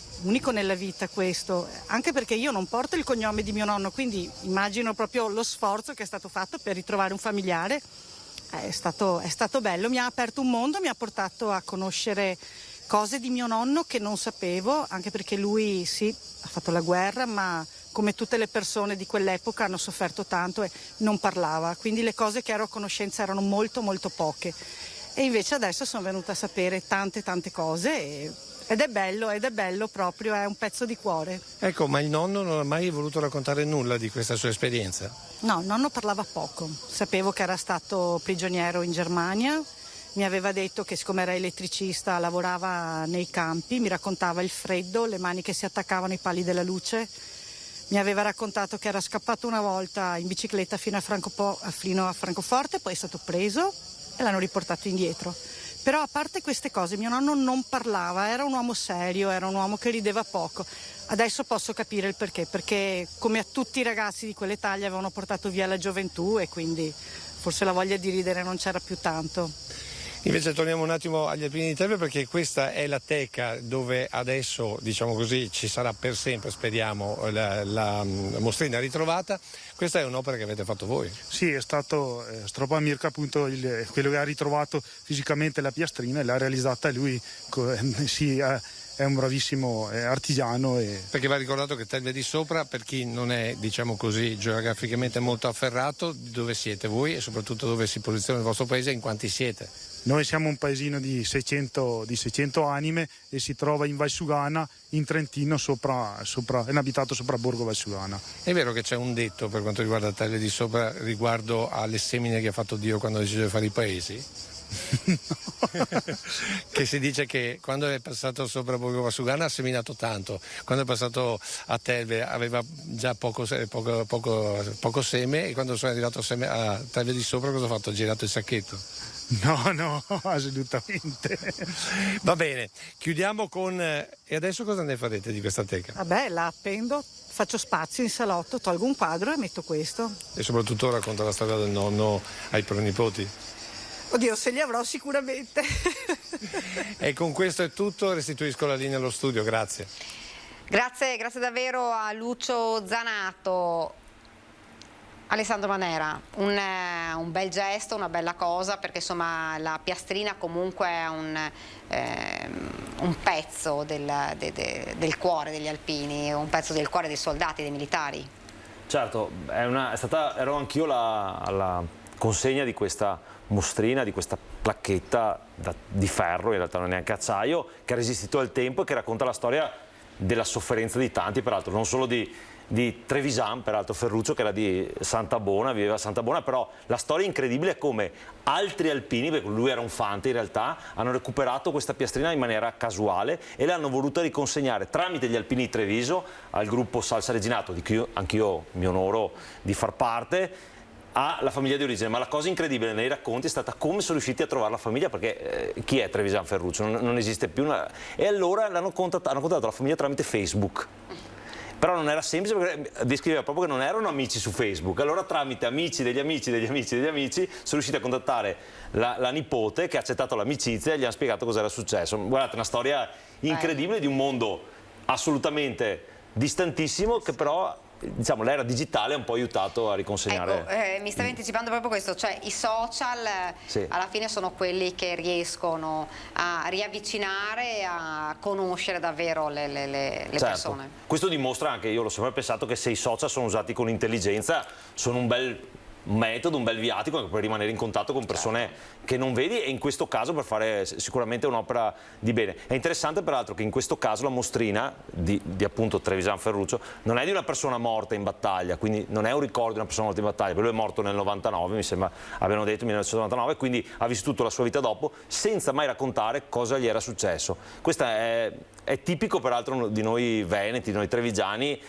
nella vita questo, anche perché io non porto il cognome di mio nonno, quindi immagino proprio lo sforzo che è stato fatto per ritrovare un familiare. È stato bello, mi ha aperto un mondo, mi ha portato a conoscere cose di mio nonno che non sapevo, anche perché lui sì, ha fatto la guerra, ma come tutte le persone di quell'epoca hanno sofferto tanto e non parlava, quindi le cose che ero a conoscenza erano molto molto poche. E invece adesso sono venuta a sapere tante cose ed è bello proprio, è un pezzo di cuore. Ecco, ma il nonno non ha mai voluto raccontare nulla di questa sua esperienza? No, il nonno parlava poco, sapevo che era stato prigioniero in Germania, mi aveva detto che siccome era elettricista lavorava nei campi, mi raccontava il freddo, le mani che si attaccavano ai pali della luce, mi aveva raccontato che era scappato una volta in bicicletta fino a Francoforte, poi è stato preso e l'hanno riportato indietro. Però a parte queste cose mio nonno non parlava, era un uomo serio, era un uomo che rideva poco. Adesso posso capire il perché come a tutti i ragazzi di quell'età gli avevano portato via la gioventù e quindi forse la voglia di ridere non c'era più tanto. Invece torniamo un attimo agli Alpini di Tevere, perché questa è la teca dove adesso, diciamo così, ci sarà per sempre, speriamo, la mostrina ritrovata. Questa è un'opera che avete fatto voi? Sì, è stato Stropa Mirko appunto quello che ha ritrovato fisicamente la piastrina e l'ha realizzata lui. Sì, è un bravissimo artigiano. Perché va ricordato che Telve di Sopra, per chi non è, diciamo così, geograficamente molto afferrato, dove siete voi e soprattutto dove si posiziona il vostro paese, in quanti siete? Noi siamo un paesino di 600 anime e si trova in Valsugana, in Trentino, è abitato sopra Borgo Valsugana. È vero che c'è un detto per quanto riguarda Telve di Sopra riguardo alle semine che ha fatto Dio quando ha deciso di fare i paesi? Che si dice che quando è passato sopra Borgo Valsugana ha seminato tanto, quando è passato a Telve aveva già poco seme, e quando sono arrivato a Telve di Sopra cosa ha fatto? Ha girato il sacchetto? No, assolutamente. Va bene, chiudiamo con... E adesso cosa ne farete di questa teca? Vabbè, la appendo, faccio spazio in salotto, tolgo un quadro e metto questo. E soprattutto racconta la storia del nonno ai pronipoti? Oddio, se li avrò sicuramente. E con questo è tutto, restituisco la linea allo studio, grazie. Grazie davvero a Lucio Zanato. Alessandro Manera, un bel gesto, una bella cosa, perché insomma la piastrina comunque è un pezzo del cuore degli alpini, un pezzo del cuore dei soldati, dei militari. Certo, ero anch'io alla consegna di questa mostrina, di questa placchetta di ferro, in realtà non è neanche acciaio, che ha resistito al tempo e che racconta la storia della sofferenza di tanti, peraltro non solo di Trevisan, peraltro Ferruccio che era di Santabona, viveva a Santabona, però la storia incredibile è come altri alpini, perché lui era un fante in realtà, hanno recuperato questa piastrina in maniera casuale e l'hanno voluta riconsegnare tramite gli alpini di Treviso al gruppo Salsa Reginato, di cui anch'io mi onoro di far parte, alla famiglia di origine. Ma la cosa incredibile nei racconti è stata come sono riusciti a trovare la famiglia, perché chi è Trevisan Ferruccio? Non esiste più. E allora hanno contattato la famiglia tramite Facebook. Però non era semplice, perché descriveva proprio che non erano amici su Facebook. Allora tramite amici degli amici degli amici degli amici sono riusciti a contattare la nipote, che ha accettato l'amicizia e gli ha spiegato cosa era successo. Guardate, una storia incredibile di un mondo assolutamente distantissimo, che però, diciamo, l'era digitale ha un po' aiutato a riconsegnare. Ecco, mi stavi anticipando proprio questo, cioè i social sì, alla fine sono quelli che riescono a riavvicinare, a conoscere davvero le certo, persone. Questo dimostra anche, io l'ho sempre pensato, che se i social sono usati con intelligenza sono un bel metodo, un bel viatico anche per rimanere in contatto con persone che non vedi, e in questo caso per fare sicuramente un'opera di bene. È interessante peraltro che in questo caso la mostrina di appunto Trevisan Ferruccio non è di una persona morta in battaglia, quindi non è un ricordo di una persona morta in battaglia, perché lui è morto nel 99, mi sembra abbiano detto 1999, quindi ha vissuto la sua vita dopo senza mai raccontare cosa gli era successo. Questo è tipico peraltro di noi veneti, di noi trevigiani.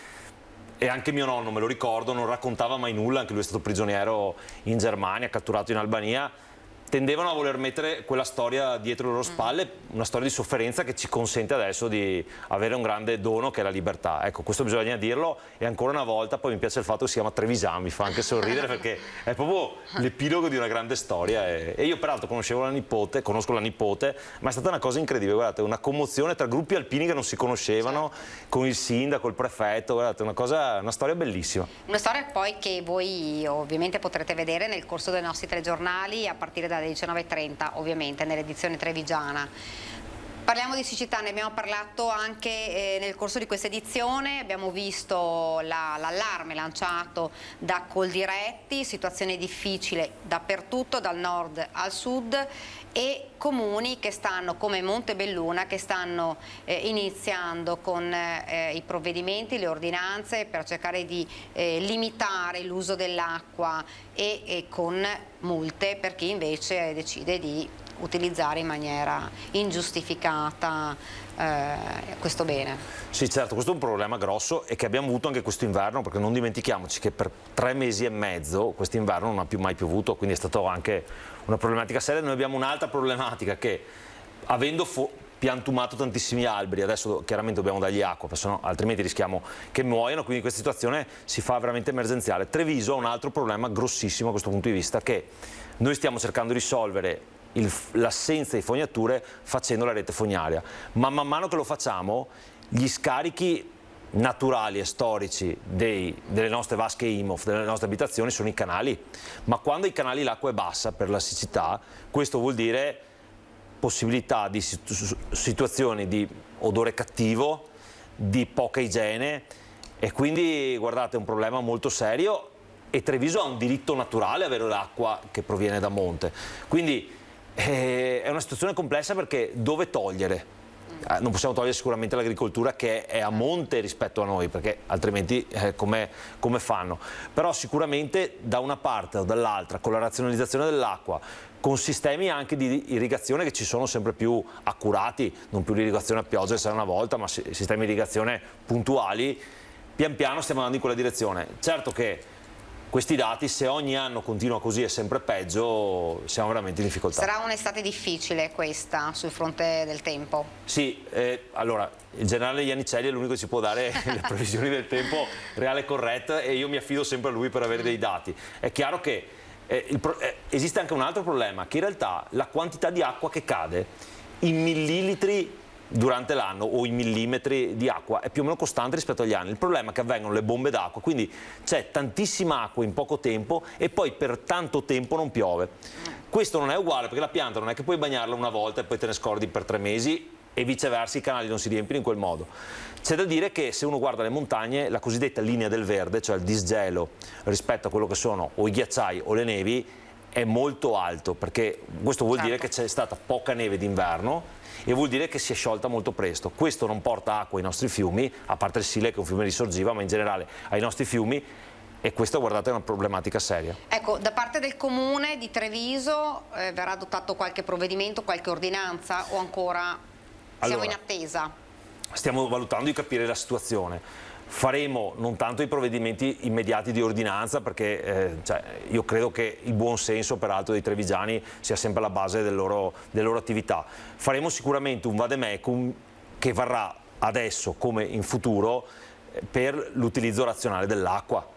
E anche mio nonno, me lo ricordo, non raccontava mai nulla, anche lui è stato prigioniero in Germania, catturato in Albania. Tendevano a voler mettere quella storia dietro le loro spalle, una storia di sofferenza che ci consente adesso di avere un grande dono che è la libertà. Ecco, questo bisogna dirlo, e ancora una volta poi mi piace il fatto che si chiama Trevisan, mi fa anche sorridere perché è proprio l'epilogo di una grande storia. E io peraltro conosco la nipote, ma è stata una cosa incredibile, guardate, una commozione tra gruppi alpini che non si conoscevano, con il sindaco, il prefetto, guardate, una storia bellissima. Una storia poi che voi ovviamente potrete vedere nel corso dei nostri telegiornali a partire dalle 19:30, ovviamente nell'edizione trevigiana. Parliamo di siccità, ne abbiamo parlato anche nel corso di questa edizione, abbiamo visto l'allarme lanciato da Coldiretti, situazione difficile dappertutto, dal nord al sud, e comuni che stanno, come Montebelluna, che stanno iniziando con i provvedimenti, le ordinanze per cercare di limitare l'uso dell'acqua e con multe per chi invece decide di utilizzare in maniera ingiustificata questo bene. Sì, certo, questo è un problema grosso e che abbiamo avuto anche questo inverno, perché non dimentichiamoci che per 3 mesi e mezzo quest'inverno non ha più mai piovuto, quindi è stata anche una problematica seria. Noi abbiamo un'altra problematica che, avendo piantumato tantissimi alberi, adesso chiaramente dobbiamo dargli acqua, altrimenti rischiamo che muoiano, quindi questa situazione si fa veramente emergenziale. Treviso ha un altro problema grossissimo a questo punto di vista, che noi stiamo cercando di risolvere l'assenza di fognature facendo la rete fognaria, ma man mano che lo facciamo gli scarichi naturali e storici delle nostre vasche IMOF, delle nostre abitazioni, sono i canali, ma quando ai canali l'acqua è bassa per la siccità, questo vuol dire possibilità di situazioni di odore cattivo, di poca igiene, e quindi guardate, è un problema molto serio, e Treviso ha un diritto naturale avere l'acqua che proviene da monte, quindi è una situazione complessa, perché dove togliere? Non possiamo togliere sicuramente l'agricoltura che è a monte rispetto a noi, perché altrimenti come fanno? Però sicuramente da una parte o dall'altra, con la razionalizzazione dell'acqua, con sistemi anche di irrigazione che ci sono sempre più accurati, non più l'irrigazione a pioggia sarà una volta, ma sistemi di irrigazione puntuali, pian piano stiamo andando in quella direzione. Certo che questi dati, se ogni anno continua così e sempre peggio, siamo veramente in difficoltà. Sarà un'estate difficile questa sul fronte del tempo? Sì, allora il generale Iannicelli è l'unico che ci può dare le previsioni del tempo reale e corretta, e io mi affido sempre a lui per avere dei dati. È chiaro che esiste anche un altro problema, che in realtà la quantità di acqua che cade in millilitri durante l'anno, o i millimetri di acqua, è più o meno costante rispetto agli anni. Il problema è che avvengono le bombe d'acqua, quindi c'è tantissima acqua in poco tempo e poi per tanto tempo non piove. Questo non è uguale, perché la pianta non è che puoi bagnarla una volta e poi te ne scordi per 3 mesi, e viceversa i canali non si riempiono in quel modo. C'è da dire che se uno guarda le montagne, la cosiddetta linea del verde, cioè il disgelo rispetto a quello che sono o i ghiacciai o le nevi, è molto alto, perché questo vuol dire che c'è stata poca neve d'inverno, e vuol dire che si è sciolta molto presto. Questo non porta acqua ai nostri fiumi, a parte il Sile che è un fiume di sorgiva, ma in generale ai nostri fiumi, e questa, guardate, è una problematica seria. Ecco, da parte del comune di Treviso verrà adottato qualche provvedimento, qualche ordinanza, o ancora siamo in attesa? Stiamo valutando di capire la situazione. Faremo non tanto i provvedimenti immediati di ordinanza, perché io credo che il buon senso peraltro dei trevigiani sia sempre alla base delle loro attività. Faremo sicuramente un vademecum che varrà adesso come in futuro per l'utilizzo razionale dell'acqua.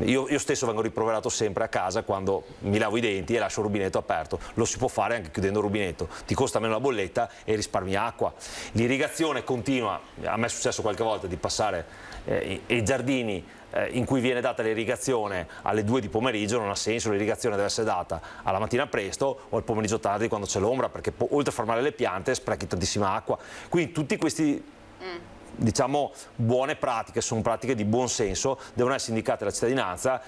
Io stesso vengo riproverato sempre a casa quando mi lavo i denti e lascio il rubinetto aperto. Lo si può fare anche chiudendo il rubinetto, ti costa meno la bolletta e risparmi acqua. L'irrigazione continua, a me è successo qualche volta di passare i giardini in cui viene data l'irrigazione alle 2 di pomeriggio, non ha senso, l'irrigazione deve essere data alla mattina presto o al pomeriggio tardi quando c'è l'ombra, perché oltre a far male le piante sprechi tantissima acqua. Quindi tutti questi diciamo buone pratiche, sono pratiche di buon senso, devono essere indicate alla cittadinanza,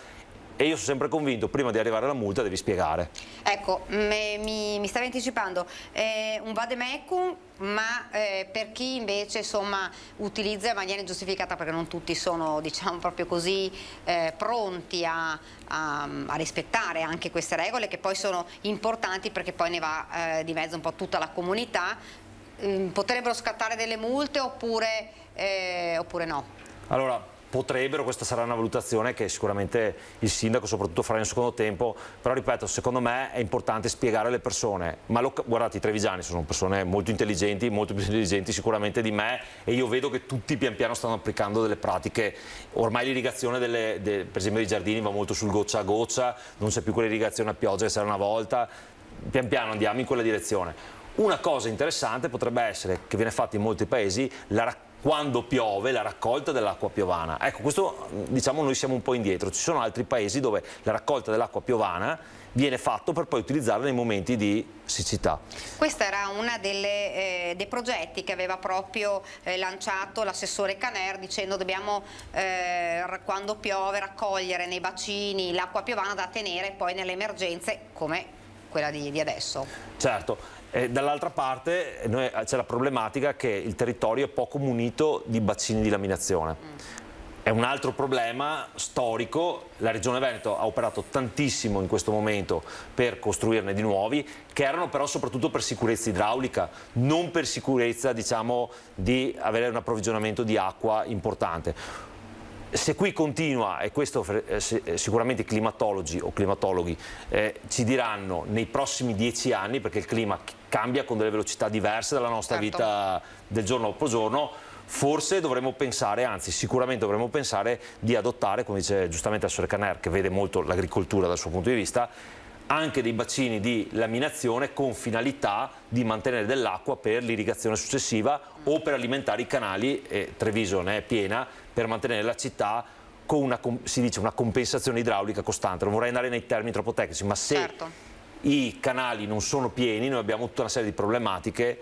e io sono sempre convinto, prima di arrivare alla multa devi spiegare. Ecco, mi stavi anticipando, un vademecum, ma per chi invece insomma utilizza in maniera ingiustificata, perché non tutti sono, diciamo, proprio così pronti a rispettare anche queste regole, che poi sono importanti perché poi ne va di mezzo un po' tutta la comunità, potrebbero scattare delle multe oppure no? Allora, potrebbero, questa sarà una valutazione che sicuramente il sindaco soprattutto farà in secondo tempo, però ripeto, secondo me è importante spiegare alle persone, ma guardate, i trevigiani sono persone molto intelligenti, molto più intelligenti sicuramente di me, e io vedo che tutti pian piano stanno applicando delle pratiche, ormai l'irrigazione per esempio dei giardini va molto sul goccia a goccia, non c'è più quell'irrigazione a pioggia che c'era una volta, pian piano andiamo in quella direzione. Una cosa interessante potrebbe essere, che viene fatta in molti paesi, quando piove, la raccolta dell'acqua piovana. Ecco, questo, diciamo, noi siamo un po' indietro. Ci sono altri paesi dove la raccolta dell'acqua piovana viene fatto per poi utilizzarla nei momenti di siccità. Questo era uno dei progetti che aveva proprio lanciato l'assessore Caner, dicendo dobbiamo quando piove raccogliere nei bacini l'acqua piovana da tenere poi nelle emergenze come quella di adesso. Certo. Dall'altra parte c'è la problematica che il territorio è poco munito di bacini di laminazione. È un altro problema storico, la Regione Veneto ha operato tantissimo in questo momento per costruirne di nuovi, che erano però soprattutto per sicurezza idraulica, non per sicurezza, diciamo, di avere un approvvigionamento di acqua importante. Se qui continua, e questo sicuramente i climatologi o climatologhi ci diranno nei prossimi 10 anni, perché il clima cambia con delle velocità diverse dalla nostra vita del giorno dopo giorno, forse dovremmo pensare, anzi sicuramente dovremmo pensare di adottare, come dice giustamente l'assessore Caner, che vede molto l'agricoltura dal suo punto di vista, anche dei bacini di laminazione con finalità di mantenere dell'acqua per l'irrigazione successiva o per alimentare i canali, e Treviso ne è piena, per mantenere la città con una, si dice, una compensazione idraulica costante. Non vorrei andare nei termini troppo tecnici, ma se i canali non sono pieni, noi abbiamo tutta una serie di problematiche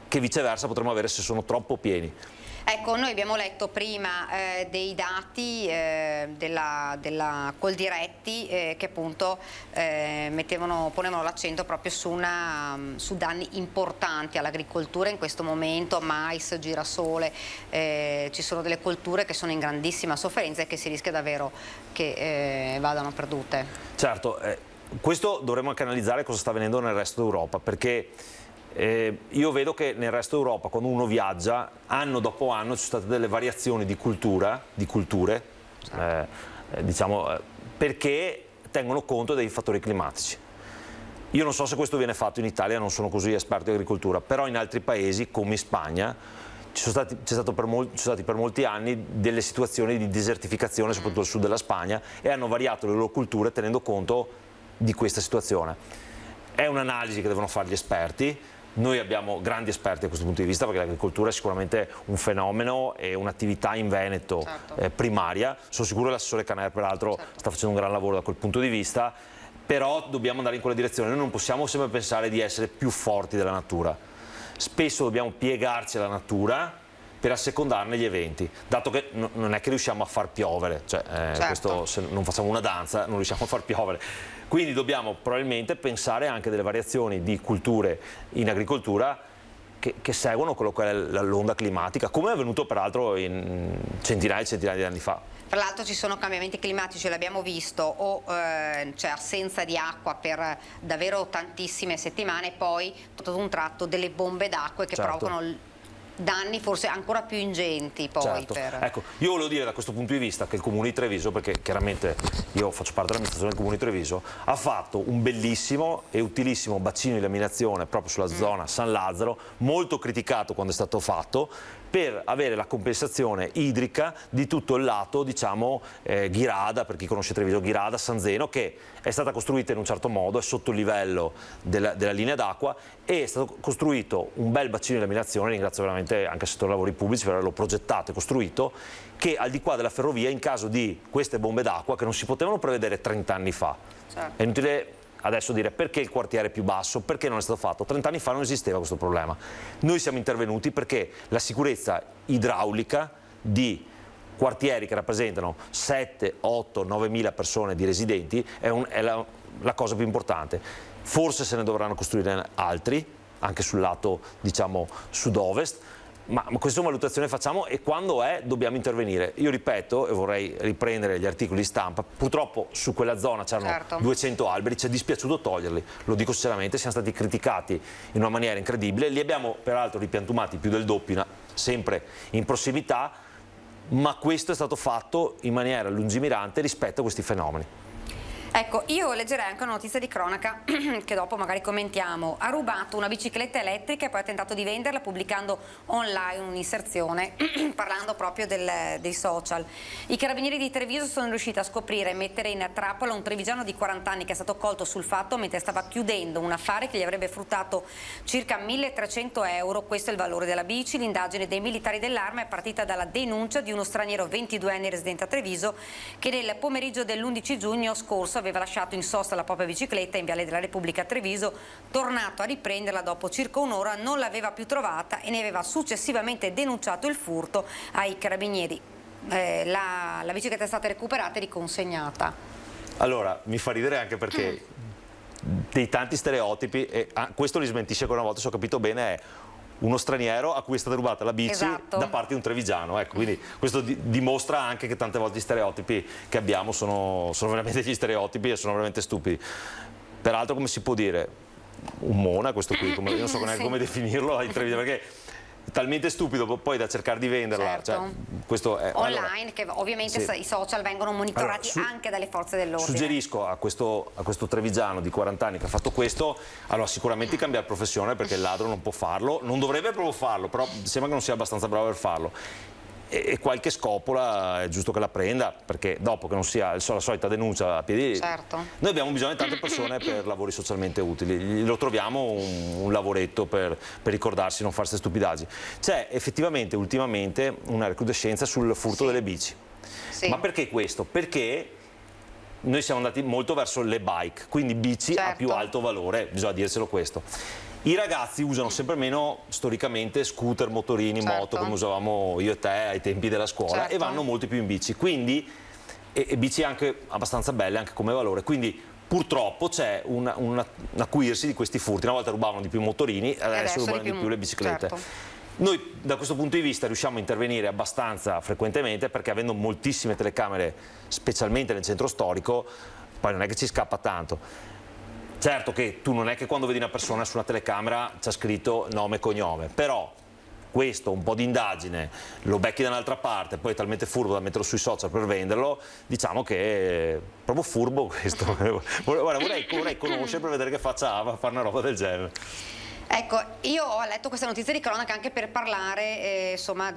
che viceversa potremmo avere se sono troppo pieni. Ecco, noi abbiamo letto prima dei dati della Coldiretti che appunto ponevano l'accento proprio su danni importanti all'agricoltura in questo momento, mais, girasole, ci sono delle colture che sono in grandissima sofferenza e che si rischia davvero che vadano perdute. Certo, questo dovremmo anche analizzare cosa sta avvenendo nel resto d'Europa, perché io vedo che nel resto d'Europa, quando uno viaggia, anno dopo anno ci sono state delle variazioni di culture, diciamo, perché tengono conto dei fattori climatici. Io non so se questo viene fatto in Italia, non sono così esperto di agricoltura, però in altri paesi, come in Spagna, ci sono stati per molti anni delle situazioni di desertificazione, soprattutto al sud della Spagna, e hanno variato le loro culture tenendo conto di questa situazione. È un'analisi che devono fare gli esperti. Noi abbiamo grandi esperti da questo punto di vista, perché l'agricoltura è sicuramente un fenomeno e un'attività in Veneto primaria. Sono sicuro che l'assessore Caner peraltro sta facendo un gran lavoro da quel punto di vista, però dobbiamo andare in quella direzione. Noi non possiamo sempre pensare di essere più forti della natura. Spesso dobbiamo piegarci alla natura per assecondarne gli eventi, dato che non è che riusciamo a far piovere, cioè, questo, se non facciamo una danza non riusciamo a far piovere. Quindi dobbiamo probabilmente pensare anche delle variazioni di culture in agricoltura che seguono quello che è l'onda climatica, come è avvenuto peraltro in centinaia e centinaia di anni fa. Tra l'altro ci sono cambiamenti climatici, l'abbiamo visto, o c'è assenza di acqua per davvero tantissime settimane, e poi tutto un tratto delle bombe d'acqua che provocano danni forse ancora più ingenti poi. Ecco, io volevo dire da questo punto di vista che il Comune di Treviso, perché chiaramente io faccio parte dell'amministrazione del Comune di Treviso, ha fatto un bellissimo e utilissimo bacino di laminazione proprio sulla zona San Lazzaro, molto criticato quando è stato fatto, per avere la compensazione idrica di tutto il lato, diciamo, Ghirada, per chi conosce Treviso, Ghirada, San Zeno, che è stata costruita in un certo modo, è sotto il livello della linea d'acqua, e è stato costruito un bel bacino di laminazione, ringrazio veramente anche il settore lavori pubblici per averlo progettato e costruito, che al di qua della ferrovia, in caso di queste bombe d'acqua che non si potevano prevedere 30 anni fa, è inutile adesso dire perché il quartiere è più basso, perché non è stato fatto. 30 anni fa non esisteva questo problema. Noi siamo intervenuti perché la sicurezza idraulica di quartieri che rappresentano 7, 8, 9.000 persone di residenti è la cosa più importante. Forse se ne dovranno costruire altri, anche sul lato, diciamo, sud-ovest, ma questa è una valutazione che facciamo e quando dobbiamo intervenire. Io ripeto, e vorrei riprendere gli articoli di stampa, purtroppo su quella zona c'erano 200 alberi, ci è dispiaciuto toglierli, lo dico sinceramente, siamo stati criticati in una maniera incredibile, li abbiamo peraltro ripiantumati più del doppio, sempre in prossimità, ma questo è stato fatto in maniera lungimirante rispetto a questi fenomeni. Ecco, io leggerei anche una notizia di cronaca che dopo magari commentiamo. Ha rubato una bicicletta elettrica e poi ha tentato di venderla pubblicando online un'inserzione parlando proprio dei social. I carabinieri di Treviso sono riusciti a scoprire e mettere in trappola un trevigiano di 40 anni che è stato colto sul fatto mentre stava chiudendo un affare che gli avrebbe fruttato circa 1.300 euro. Questo è il valore della bici. L'indagine dei militari dell'arma è partita dalla denuncia di uno straniero 22enne residente a Treviso che nel pomeriggio dell'11 giugno scorso aveva lasciato in sosta la propria bicicletta in Viale della Repubblica a Treviso, tornato a riprenderla dopo circa un'ora, non l'aveva più trovata e ne aveva successivamente denunciato il furto ai carabinieri. La bicicletta è stata recuperata e riconsegnata. Allora, mi fa ridere anche perché dei tanti stereotipi, e questo li smentisce ancora una volta, se ho capito bene, è uno straniero a cui è stata rubata la bici da parte di un trevigiano. Ecco, quindi questo dimostra anche che tante volte gli stereotipi che abbiamo sono veramente gli stereotipi e sono veramente stupidi. Peraltro, come si può dire, un mona questo qui, io non so neanche come definirlo ai trevigiani, perché è talmente stupido poi da cercare di venderla. Cioè, questo è, online, che ovviamente i social vengono monitorati anche dalle forze dell'ordine. Suggerisco a questo trevigiano di 40 anni che ha fatto questo, allora sicuramente cambiare professione, perché il ladro non può farlo, non dovrebbe proprio farlo, però sembra che non sia abbastanza bravo per farlo. E qualche scopola è giusto che la prenda, perché dopo che non sia la solita denuncia a piedi, noi abbiamo bisogno di tante persone per lavori socialmente utili, lo troviamo un lavoretto per ricordarsi di non fare queste stupidaggini. C'è effettivamente ultimamente una recrudescenza sul furto delle bici. Ma perché questo? Perché noi siamo andati molto verso le bike, quindi bici a più alto valore, bisogna dirselo questo. I ragazzi usano sempre meno storicamente scooter, motorini, moto, come usavamo io e te ai tempi della scuola, e vanno molto più in bici, quindi, e bici anche abbastanza belle anche come valore, quindi purtroppo c'è un acuirsi di questi furti. Una volta rubavano di più i motorini, adesso rubano di più le biciclette. Noi da questo punto di vista riusciamo a intervenire abbastanza frequentemente, perché avendo moltissime telecamere, specialmente nel centro storico, poi non è che ci scappa tanto. Certo che tu non è che quando vedi una persona su una telecamera c'è scritto nome e cognome, però questo, un po' di indagine, lo becchi da un'altra parte, poi è talmente furbo da metterlo sui social per venderlo, diciamo che è proprio furbo questo. Vorrei conoscere per vedere che faccia a fare una roba del genere. Ecco, io ho letto questa notizia di cronaca anche per parlare, insomma,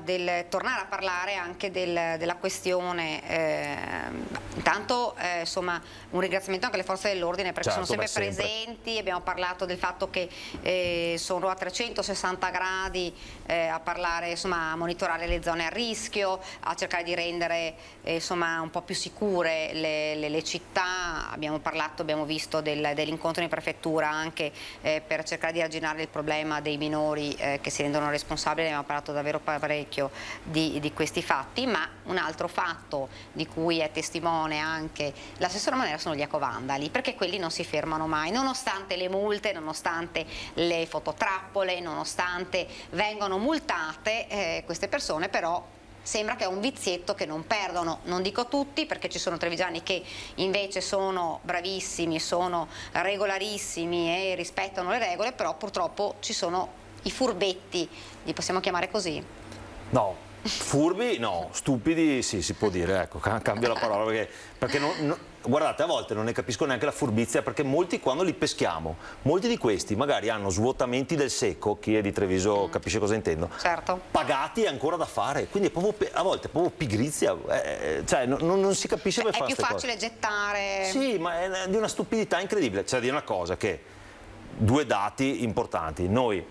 tornare a parlare anche della questione. Intanto, insomma, un ringraziamento anche alle forze dell'ordine, perché sono sempre presenti. Abbiamo parlato del fatto che sono a 360 gradi a parlare, insomma, a monitorare le zone a rischio, a cercare di rendere, insomma, un po' più sicure le città. Abbiamo visto dell'incontro in prefettura anche per cercare di arginare il problema dei minori che si rendono responsabili. Abbiamo parlato davvero parecchio di questi fatti, ma un altro fatto di cui è testimone anche l'assessore Manera sono gli ecovandali, perché quelli non si fermano mai, nonostante le multe, nonostante le fototrappole, nonostante vengono multate, queste persone però sembra che è un vizietto che non perdono. Non dico tutti, perché ci sono trevigiani che invece sono bravissimi, sono regolarissimi e rispettano le regole, però purtroppo ci sono i furbetti, li possiamo chiamare così? No, furbi no, stupidi sì, si può dire, ecco, cambio la parola, perché guardate, a volte non ne capisco neanche la furbizia, perché molti, quando li peschiamo, molti di questi magari hanno svuotamenti del secco, chi è di Treviso capisce cosa intendo, pagati e ancora da fare, quindi è proprio, a volte è proprio pigrizia, cioè non si capisce per fare queste cose. È più facile gettare. Sì, ma è di una stupidità incredibile. C'è da dire una cosa, che due dati importanti. Noi,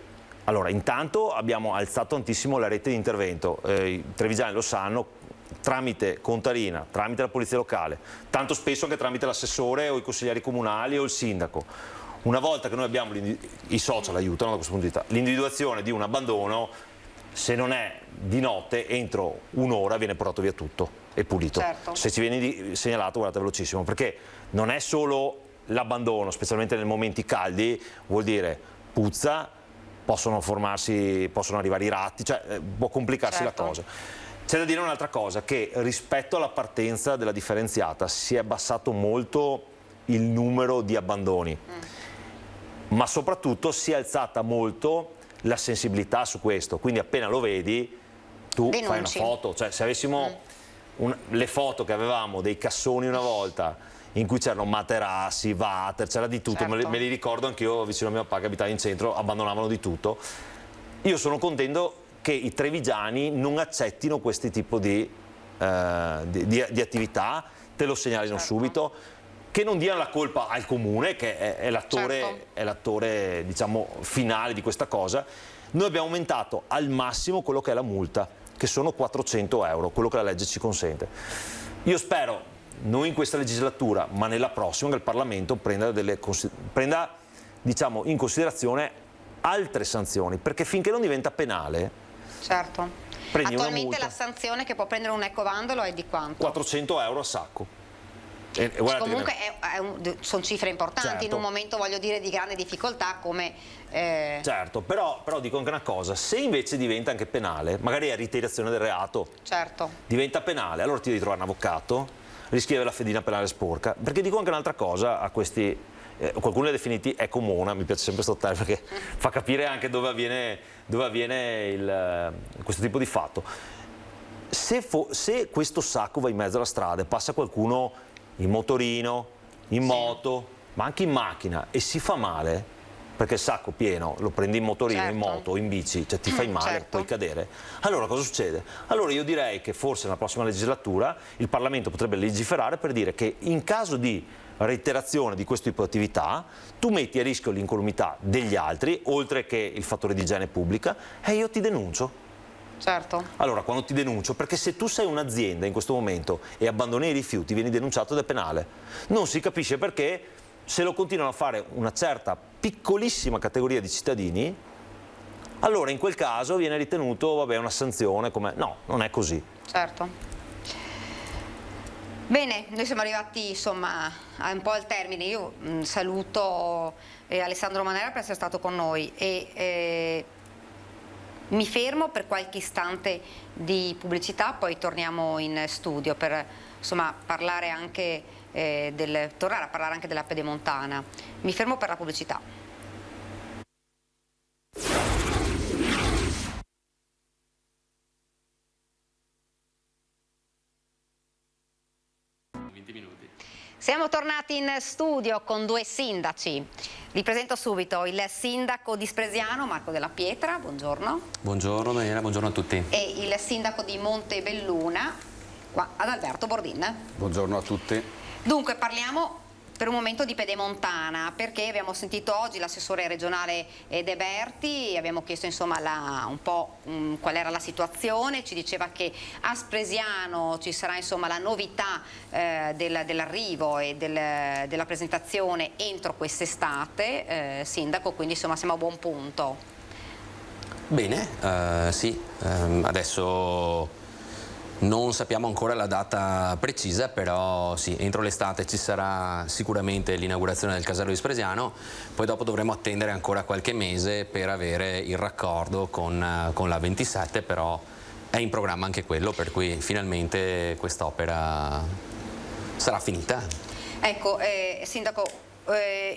allora, intanto abbiamo alzato tantissimo la rete di intervento, i trevigiani lo sanno, tramite Contarina, tramite la polizia locale, tanto spesso anche tramite l'assessore o i consiglieri comunali o il sindaco. Una volta che noi abbiamo, i social aiutano da questo punto di vista, l'individuazione di un abbandono, se non è di notte, entro un'ora viene portato via tutto e pulito. Certo. Se ci viene segnalato, guardate, velocissimo, perché non è solo l'abbandono, specialmente nei momenti caldi, vuol dire puzza, possono arrivare i ratti, cioè può complicarsi la cosa. C'è da dire un'altra cosa, che rispetto alla partenza della differenziata si è abbassato molto il numero di abbandoni, ma soprattutto si è alzata molto la sensibilità su questo, quindi appena lo vedi tu fai una foto, cioè se avessimo le foto che avevamo dei cassoni una volta in cui c'erano materassi, water, c'era di tutto, me li ricordo anch'io vicino a mio papà che abitava in centro, abbandonavano di tutto. Io sono contento che i trevigiani non accettino questi tipi di attività, te lo segnalino subito, che non diano la colpa al comune, che è l'attore diciamo, finale di questa cosa. Noi abbiamo aumentato al massimo quello che è la multa, che sono 400 euro, quello che la legge ci consente. Io spero, non in questa legislatura, ma nella prossima, che il Parlamento prenda diciamo, in considerazione altre sanzioni, perché finché non diventa penale... Certo. Attualmente la sanzione che può prendere un ecovandalo è di quanto? 400 euro a sacco. E comunque sono cifre importanti in un momento, voglio dire, di grande difficoltà come... Certo, però dico anche una cosa, se invece diventa anche penale, magari è reiterazione del reato, diventa penale, allora ti devi trovare un avvocato, rischi di avere la fedina penale sporca, perché dico anche un'altra cosa a questi, qualcuno li ha definiti ecomona, mi piace sempre sto termine perché fa capire anche dove avviene questo tipo di fatto. Se questo sacco va in mezzo alla strada e passa qualcuno in motorino, in moto, ma anche in macchina e si fa male, perché il sacco pieno lo prendi in motorino, in moto o in bici, cioè ti fai male, puoi cadere, allora cosa succede? Allora io direi che forse nella prossima legislatura il Parlamento potrebbe legiferare per dire che in caso di reiterazione di questo tipo di attività tu metti a rischio l'incolumità degli altri, oltre che il fattore di igiene pubblica, e io ti denuncio. Certo. Allora, quando ti denuncio, perché se tu sei un'azienda in questo momento e abbandoni i rifiuti, vieni denunciato ed è penale. Non si capisce perché, se lo continuano a fare una certa piccolissima categoria di cittadini, allora in quel caso viene ritenuto, vabbè, una sanzione, come... No, non è così. Certo. Bene, noi siamo arrivati insomma un po' al termine. Io saluto Alessandro Manera per essere stato con noi e mi fermo per qualche istante di pubblicità, poi torniamo in studio per insomma parlare anche tornare a parlare anche della Pedemontana. Mi fermo per la pubblicità. Siamo tornati in studio con due sindaci. Li presento subito, il sindaco di Spresiano, Marco Della Pietra, buongiorno. Buongiorno Daniela, buongiorno a tutti. E il sindaco di Montebelluna, qua, Adalberto Bordin. Buongiorno a tutti. Dunque parliamo per un momento di Pedemontana, perché abbiamo sentito oggi l'assessore regionale De Berti, abbiamo chiesto insomma un po' qual era la situazione, ci diceva che a Spresiano ci sarà insomma la novità dell'arrivo e della presentazione entro quest'estate, sindaco, quindi insomma siamo a buon punto. Bene, sì, adesso non sappiamo ancora la data precisa, però sì, entro l'estate ci sarà sicuramente l'inaugurazione del casello di Spresiano, poi dopo dovremo attendere ancora qualche mese per avere il raccordo con la 27, però è in programma anche quello, per cui finalmente quest'opera sarà finita. Ecco, sindaco,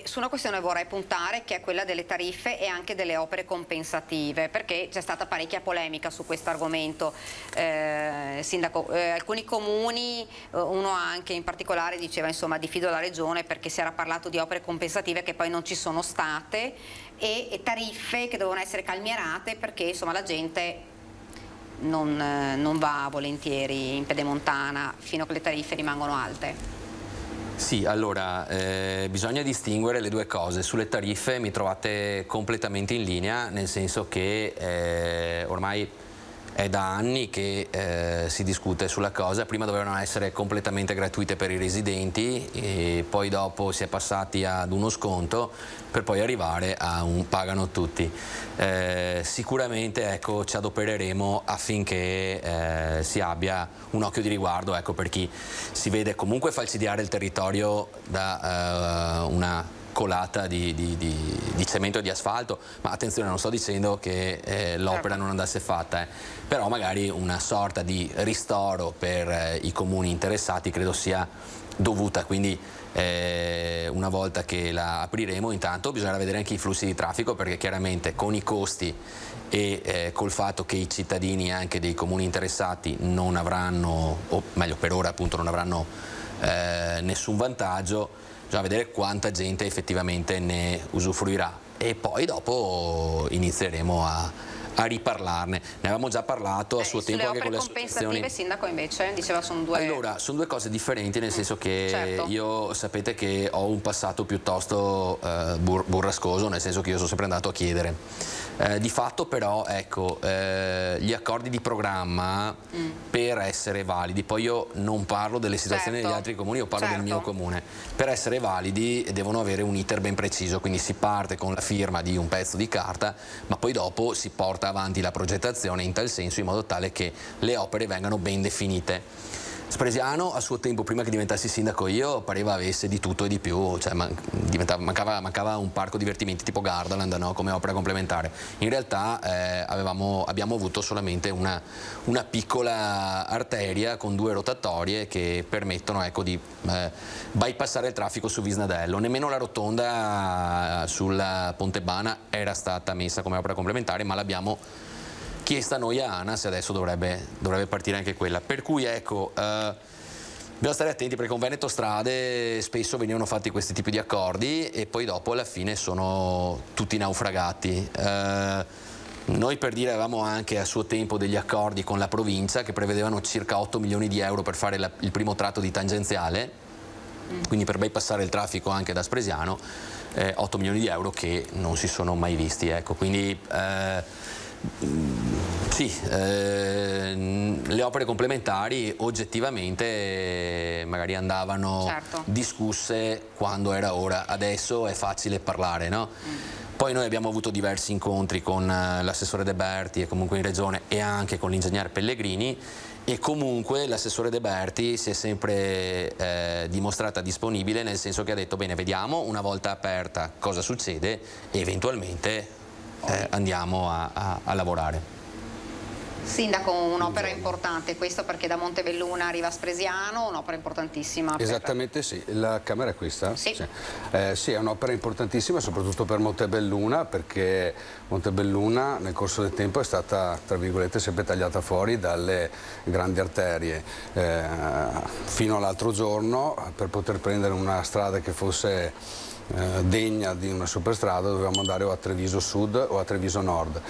su una questione vorrei puntare, che è quella delle tariffe e anche delle opere compensative, perché c'è stata parecchia polemica su questo argomento. Sindaco, alcuni comuni, uno anche in particolare diceva insomma diffido la regione perché si era parlato di opere compensative che poi non ci sono state e tariffe che dovevano essere calmierate perché insomma la gente non va volentieri in Pedemontana fino a che le tariffe rimangono alte. Sì, allora bisogna distinguere le due cose. Sulle tariffe mi trovate completamente in linea, nel senso che ormai è da anni che si discute sulla cosa. Prima dovevano essere completamente gratuite per i residenti e poi dopo si è passati ad uno sconto per poi arrivare a un pagano tutti. Sicuramente, ecco, ci adopereremo affinché si abbia un occhio di riguardo, ecco, per chi si vede comunque falcidiare il territorio da una colata di cemento e di asfalto, ma attenzione, non sto dicendo che l'opera non andasse fatta, però magari una sorta di ristoro per i comuni interessati credo sia dovuta, quindi una volta che la apriremo intanto bisognerà vedere anche i flussi di traffico, perché chiaramente con i costi e col fatto che i cittadini anche dei comuni interessati non avranno, o meglio per ora appunto non avranno nessun vantaggio, bisogna vedere quanta gente effettivamente ne usufruirà e poi dopo inizieremo a riparlarne. Ne avevamo già parlato a suo tempo anche con le associazioni. Compensative, sindaco, invece diceva sono due. Allora, sono due cose differenti, nel senso che io sapete che ho un passato piuttosto burrascoso, nel senso che io sono sempre andato a chiedere. Di fatto però, ecco, gli accordi di programma per essere validi, poi io non parlo delle situazioni degli altri comuni, io parlo del mio comune, per essere validi devono avere un iter ben preciso, quindi si parte con la firma di un pezzo di carta, ma poi dopo si porta avanti la progettazione in tal senso, in modo tale che le opere vengano ben definite. Spresiano a suo tempo, prima che diventassi sindaco io, pareva avesse di tutto e di più, cioè mancava un parco divertimenti tipo Gardaland, no? Come opera complementare. In realtà abbiamo avuto solamente una piccola arteria con 2 rotatorie che permettono, ecco, di bypassare il traffico su Visnadello. Nemmeno la rotonda sul Ponte Bana era stata messa come opera complementare, ma l'abbiamo chiesta noi a ANAS e adesso dovrebbe partire anche quella, per cui ecco bisogna stare attenti, perché con Veneto Strade spesso venivano fatti questi tipi di accordi e poi dopo alla fine sono tutti naufragati. Noi, per dire, avevamo anche a suo tempo degli accordi con la provincia che prevedevano circa 8 milioni di euro per fare il primo tratto di tangenziale, quindi per bypassare il traffico anche da Spresiano, 8 milioni di euro che non si sono mai visti, ecco, quindi sì, le opere complementari oggettivamente magari andavano discusse quando era ora, adesso è facile parlare, no? Poi noi abbiamo avuto diversi incontri con l'assessore De Berti e comunque in regione e anche con l'ingegnere Pellegrini, e comunque l'assessore De Berti si è sempre dimostrata disponibile, nel senso che ha detto bene, vediamo una volta aperta cosa succede e eventualmente andiamo a lavorare. Sindaco, un'opera importante, questo perché da Montebelluna arriva a Spresiano, un'opera importantissima. Esattamente sì, la camera è questa? Sì. Sì, è un'opera importantissima soprattutto per Montebelluna, perché Montebelluna nel corso del tempo è stata, tra virgolette, sempre tagliata fuori dalle grandi arterie. Fino all'altro giorno, per poter prendere una strada che fosse degna di una superstrada, dovevamo andare o a Treviso Sud o a Treviso Nord.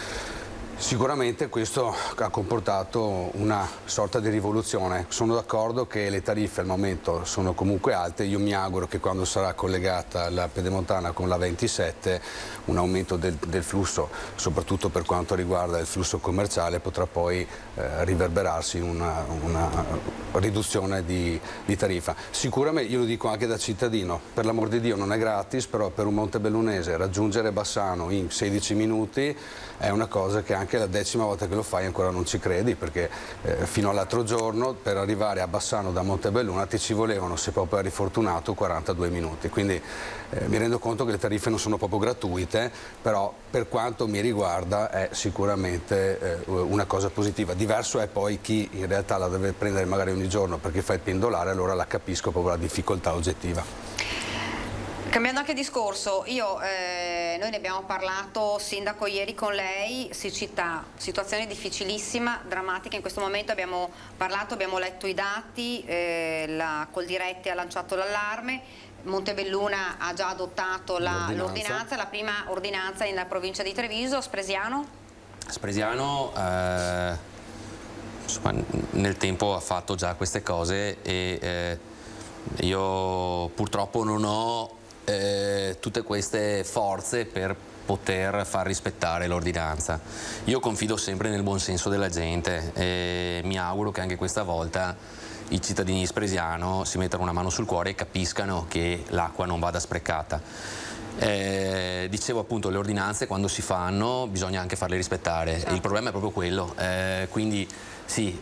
Sicuramente questo ha comportato una sorta di rivoluzione. Sono d'accordo che le tariffe al momento sono comunque alte, io mi auguro che quando sarà collegata la Pedemontana con la 27 un aumento del flusso, soprattutto per quanto riguarda il flusso commerciale, potrà poi riverberarsi in una riduzione di tariffa. Sicuramente, io lo dico anche da cittadino, per l'amor di Dio non è gratis, però per un montebellunese raggiungere Bassano in 16 minuti è una cosa che anche la 10ª volta che lo fai ancora non ci credi, perché fino all'altro giorno per arrivare a Bassano da Montebelluna ti ci volevano, se proprio eri fortunato, 42 minuti. Quindi mi rendo conto che le tariffe non sono proprio gratuite, però per quanto mi riguarda è sicuramente una cosa positiva. Diverso è poi chi in realtà la deve prendere magari ogni giorno perché fa il pendolare, allora la capisco proprio la difficoltà oggettiva. Cambiando anche discorso, noi ne abbiamo parlato, sindaco, ieri con lei, siccità, situazione difficilissima, drammatica, in questo momento abbiamo parlato, abbiamo letto i dati, Coldiretti ha lanciato l'allarme, Montebelluna ha già adottato l'ordinanza, la prima ordinanza in provincia di Treviso. Spresiano? Spresiano insomma, nel tempo ha fatto già queste cose e io purtroppo non ho tutte queste forze per poter far rispettare l'ordinanza. Io confido sempre nel buon senso della gente e mi auguro che anche questa volta i cittadini di Spresiano si mettano una mano sul cuore e capiscano che l'acqua non vada sprecata. Dicevo appunto, le ordinanze quando si fanno bisogna anche farle rispettare. Certo. Il problema è proprio quello, quindi sì,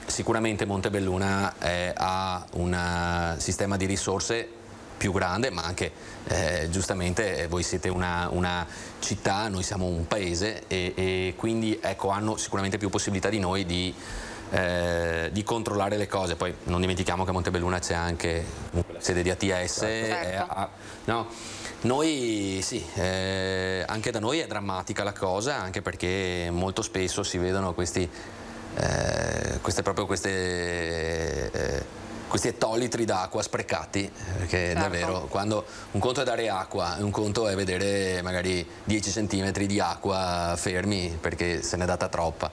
sicuramente Montebelluna ha un sistema di risorse più grande, ma anche giustamente voi siete una città, noi siamo un paese e quindi ecco, hanno sicuramente più possibilità di noi di controllare le cose. Poi non dimentichiamo che a Montebelluna c'è anche la sede di ATS. Certo. No, noi sì, anche da noi è drammatica la cosa, anche perché molto spesso si vedono questi ettolitri d'acqua sprecati, perché certo. Davvero, quando un conto è dare acqua, un conto è vedere magari 10 centimetri di acqua fermi perché se n'è data troppa.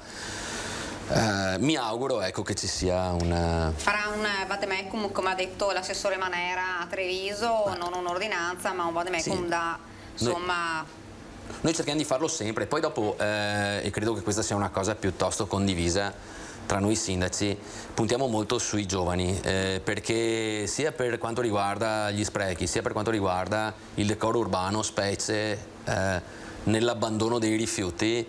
Mi auguro, ecco, che ci sia farà un vademecum, come ha detto l'assessore Manera a Treviso, non un'ordinanza ma un vademecum, sì, da insomma. Noi cerchiamo di farlo sempre, poi dopo, e credo che questa sia una cosa piuttosto condivisa tra noi sindaci, puntiamo molto sui giovani, perché sia per quanto riguarda gli sprechi, sia per quanto riguarda il decoro urbano, specie nell'abbandono dei rifiuti,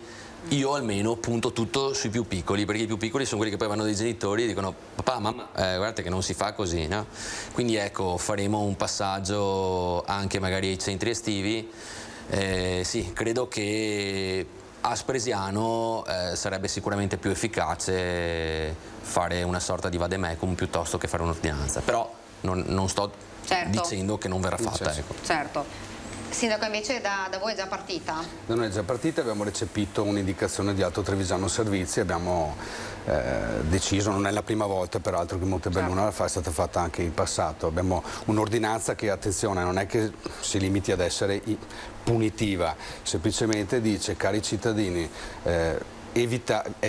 io almeno punto tutto sui più piccoli, perché i più piccoli sono quelli che poi vanno dai genitori e dicono: papà, mamma, guardate che non si fa così, no? Quindi ecco, faremo un passaggio anche magari ai centri estivi. Sì, credo che a Spresiano sarebbe sicuramente più efficace fare una sorta di vademecum piuttosto che fare un'ordinanza, però non sto dicendo che non verrà fatta. Ecco. Certo. Sindaco, invece da voi è già partita? Da noi è già partita, abbiamo recepito un'indicazione di Alto Trevisano Servizi, abbiamo deciso, non è la prima volta peraltro che Montebelluna è stata fatta anche in passato, abbiamo un'ordinanza che, attenzione, non è che si limiti ad essere punitiva, semplicemente dice: cari cittadini, è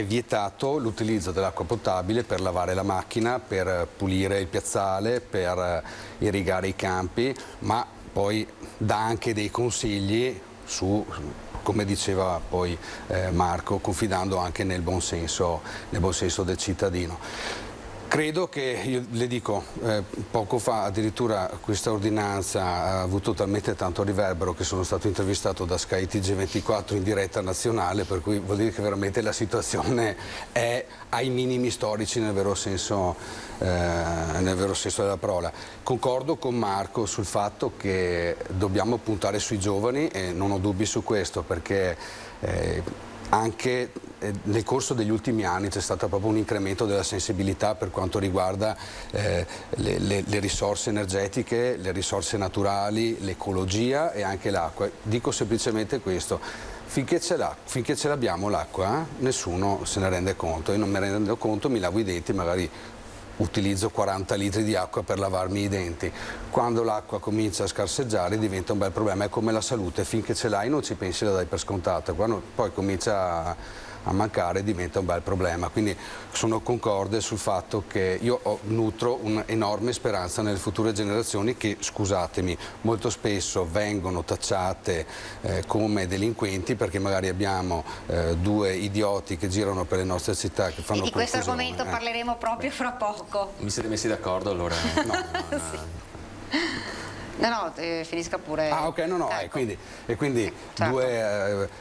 vietato l'utilizzo dell'acqua potabile per lavare la macchina, per pulire il piazzale, per irrigare i campi, ma poi dà anche dei consigli su, come diceva poi Marco, confidando anche nel buon senso del cittadino. Credo che, io le dico, poco fa addirittura questa ordinanza ha avuto talmente tanto riverbero che sono stato intervistato da Sky TG24 in diretta nazionale, per cui vuol dire che veramente la situazione è ai minimi storici nel vero senso della parola. Concordo con Marco sul fatto che dobbiamo puntare sui giovani e non ho dubbi su questo, perché anche nel corso degli ultimi anni c'è stato proprio un incremento della sensibilità per quanto riguarda le risorse energetiche, le risorse naturali, l'ecologia e anche l'acqua. Dico semplicemente questo: finché ce l'abbiamo l'acqua, nessuno se ne rende conto. Io non me ne rendo conto, mi lavo i denti, magari utilizzo 40 litri di acqua per lavarmi i denti. Quando l'acqua comincia a scarseggiare diventa un bel problema, è come la salute: finché ce l'hai non ci pensi, la dai per scontata, quando poi comincia a mancare diventa un bel problema. Quindi sono concorde sul fatto che io nutro un'enorme speranza nelle future generazioni che, scusatemi, molto spesso vengono tacciate come delinquenti perché magari abbiamo due idioti che girano per le nostre città che fanno confusione. Di questo argomento parleremo proprio fra poco. Mi siete messi d'accordo allora? No, finisca pure. Ah, ok, no, ecco. e quindi certo.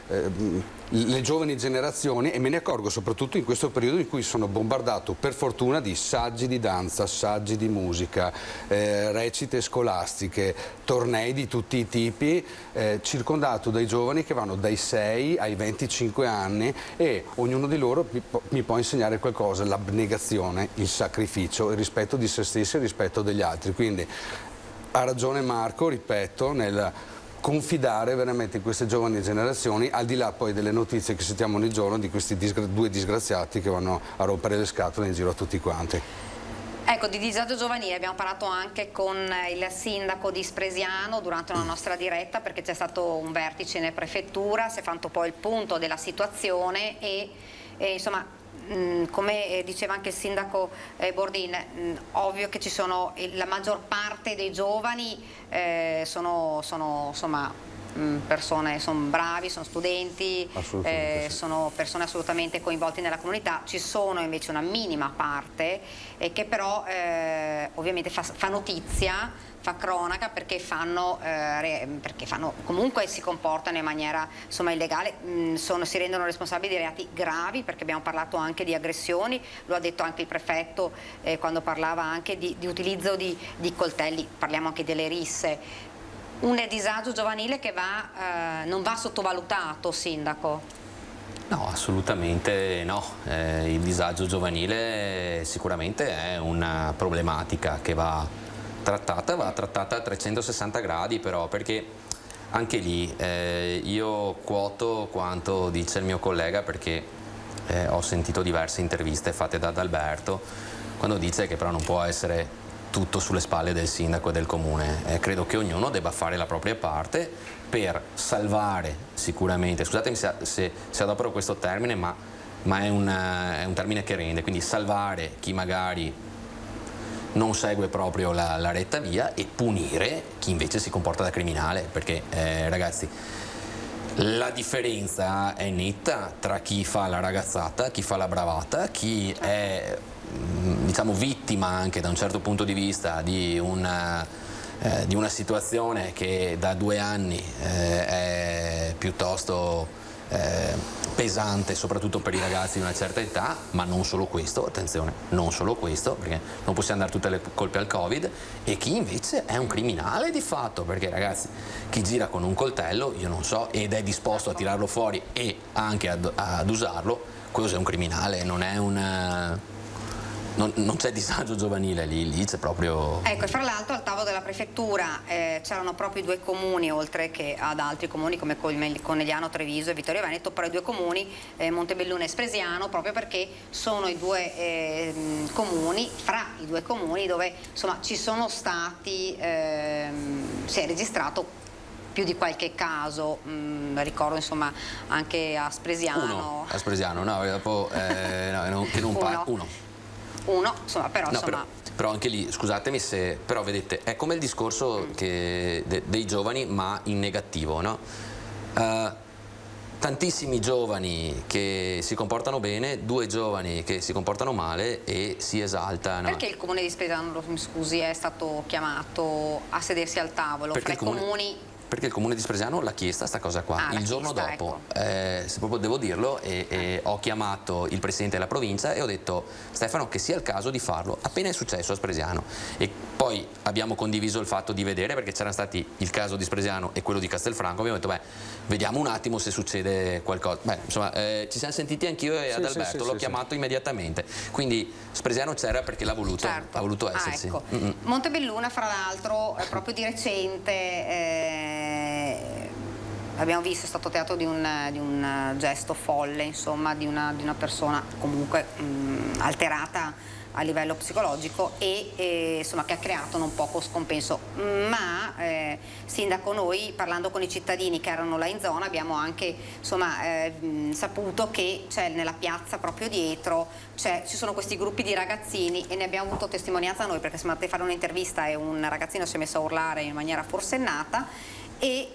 Le giovani generazioni, e me ne accorgo soprattutto in questo periodo in cui sono bombardato per fortuna di saggi di danza, saggi di musica, recite scolastiche, tornei di tutti i tipi, circondato dai giovani che vanno dai 6 ai 25 anni e ognuno di loro mi può insegnare qualcosa: l'abnegazione, il sacrificio, il rispetto di se stessi e il rispetto degli altri. Quindi ha ragione Marco, ripeto, nel confidare veramente in queste giovani generazioni, al di là poi delle notizie che sentiamo ogni giorno di questi due disgraziati che vanno a rompere le scatole in giro a tutti quanti. Ecco, di disagio giovanile abbiamo parlato anche con il sindaco di Spresiano durante una nostra diretta, perché c'è stato un vertice in prefettura, si è fatto poi il punto della situazione e insomma, come diceva anche il sindaco Bordin, ovvio che ci sono, la maggior parte dei giovani sono insomma sono bravi, sono studenti, sono persone assolutamente coinvolte nella comunità. Ci sono invece una minima parte che però ovviamente fa notizia, fa cronaca perché comunque si comportano in maniera illegale, si rendono responsabili di reati gravi, perché abbiamo parlato anche di aggressioni, lo ha detto anche il prefetto quando parlava anche di utilizzo di coltelli, parliamo anche delle risse. Un disagio giovanile che non va sottovalutato, Sindaco? No, assolutamente no. Il disagio giovanile sicuramente è una problematica che va trattata a 360 gradi però, perché anche lì io quoto quanto dice il mio collega, perché ho sentito diverse interviste fatte da Adalberto, quando dice che però non può essere tutto sulle spalle del sindaco e del comune. Credo che ognuno debba fare la propria parte per salvare sicuramente, scusatemi se adopero questo termine, ma è un termine che rende, quindi salvare chi magari non segue proprio la retta via e punire chi invece si comporta da criminale, perché ragazzi, la differenza è netta tra chi fa la ragazzata, chi fa la bravata, chi è vittima anche da un certo punto di vista di una situazione che da 2 anni è piuttosto pesante, soprattutto per i ragazzi di una certa età, ma non solo questo, attenzione, non solo questo, perché non possiamo dare tutte le colpe al Covid, e chi invece è un criminale di fatto, perché ragazzi, chi gira con un coltello, io non so, ed è disposto a tirarlo fuori e anche ad usarlo, quello è un criminale, non è non c'è disagio giovanile, lì c'è proprio... Ecco, e fra l'altro al tavolo della prefettura c'erano proprio i 2 comuni, oltre che ad altri comuni come Conegliano, Treviso e Vittorio Veneto, però i 2 comuni, Montebelluna e Spresiano, proprio perché sono i 2 comuni, fra i 2 comuni dove ci sono stati, si è registrato più di qualche caso, ricordo anche a Spresiano. A Spresiano, no, dopo che non parla uno. Però anche lì, scusatemi se, però vedete, è come il discorso dei giovani, ma in negativo, no? Tantissimi giovani che si comportano bene, 2 giovani che si comportano male e si esaltano. Perché il comune di Spresiano, mi scusi, è stato chiamato a sedersi al tavolo fra i comuni? Perché il comune di Spresiano l'ha chiesta sta cosa qua, il giorno dopo, ecco. Se proprio devo dirlo, ho chiamato il presidente della provincia e ho detto: Stefano, che sia il caso di farlo, appena è successo a Spresiano. E poi abbiamo condiviso il fatto di vedere, perché c'erano stati il caso di Spresiano e quello di Castelfranco, abbiamo detto vediamo un attimo se succede qualcosa. Ci siamo sentiti anch'io e Adalberto, l'ho chiamato immediatamente, quindi Spresiano c'era perché l'ha voluto, ha voluto esserci. Ecco. Montebelluna, fra l'altro, proprio di recente abbiamo visto, è stato teatro di un gesto folle, di una persona comunque alterata a livello psicologico e che ha creato non poco scompenso. Ma Sindaco, noi parlando con i cittadini che erano là in zona abbiamo anche saputo che c'è nella piazza proprio dietro ci sono questi gruppi di ragazzini, e ne abbiamo avuto testimonianza noi, perché siamo andati a fare un'intervista e un ragazzino si è messo a urlare in maniera forsennata. E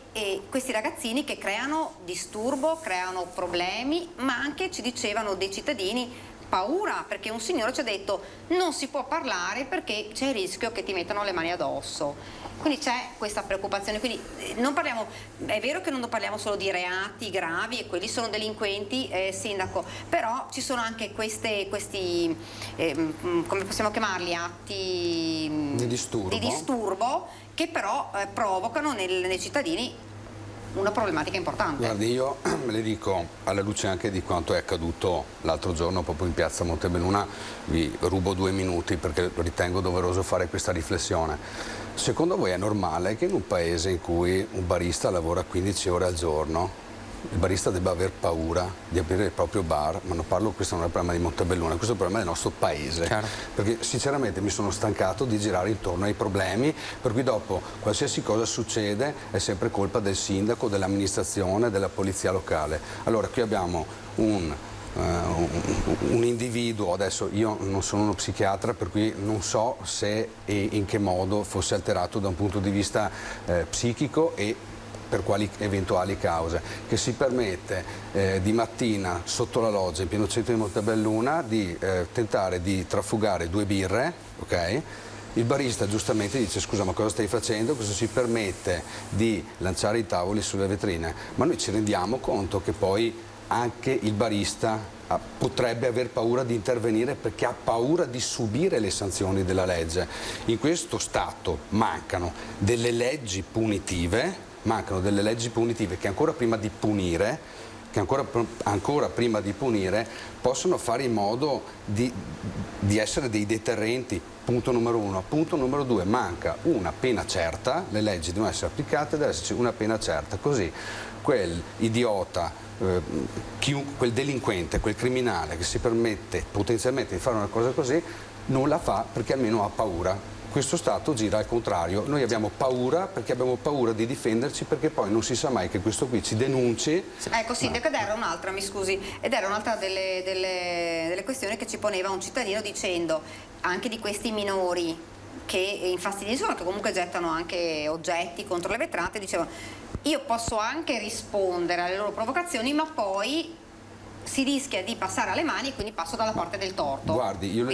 questi ragazzini che creano disturbo, creano problemi, ma anche, ci dicevano dei cittadini, paura, perché un signore ci ha detto: non si può parlare perché c'è il rischio che ti mettano le mani addosso. Quindi c'è questa preoccupazione. Quindi non parliamo, è vero che non parliamo solo di reati gravi, e quelli sono delinquenti, Sindaco, però ci sono anche questi come possiamo chiamarli, atti di disturbo che però provocano nei cittadini una problematica importante. Guardi, io le dico, alla luce anche di quanto è accaduto l'altro giorno proprio in piazza Montebelluna, vi rubo 2 minuti perché ritengo doveroso fare questa riflessione. Secondo voi è normale che in un paese in cui un barista lavora 15 ore al giorno, il barista debba aver paura di aprire il proprio bar? Ma non parlo, questo non è il problema di Montebelluna, questo è il problema del nostro paese. Chiaro. Perché sinceramente mi sono stancato di girare intorno ai problemi, per cui dopo qualsiasi cosa succede è sempre colpa del sindaco, dell'amministrazione, della polizia locale. Allora qui abbiamo un individuo, adesso io non sono uno psichiatra, per cui non so se e in che modo fosse alterato da un punto di vista psichico, e per quali eventuali cause, che si permette di mattina sotto la loggia in pieno centro di Montebelluna di tentare di trafugare 2 birre, ok? Il barista giustamente dice: scusa, ma cosa stai facendo? Questo si permette di lanciare i tavoli sulle vetrine, ma noi ci rendiamo conto che poi anche il barista potrebbe aver paura di intervenire perché ha paura di subire le sanzioni della legge. In questo Stato mancano delle leggi punitive che ancora prima di punire possono fare in modo di essere dei deterrenti, punto numero 1. Punto numero 2, manca una pena certa, le leggi devono essere applicate, deve esserci una pena certa, così quell'idiota, quel delinquente, quel criminale che si permette potenzialmente di fare una cosa così non la fa perché almeno ha paura. Questo Stato gira al contrario, noi abbiamo paura perché abbiamo paura di difenderci, perché poi non si sa mai che questo qui ci denunci. Ecco, sindaco, ed era un'altra, mi scusi, ed era un'altra delle questioni che ci poneva un cittadino, dicendo anche di questi minori che infastidiscono, che comunque gettano anche oggetti contro le vetrate, dicevano: io posso anche rispondere alle loro provocazioni, ma poi si rischia di passare alle mani e quindi passo dalla parte del torto. Guardi, io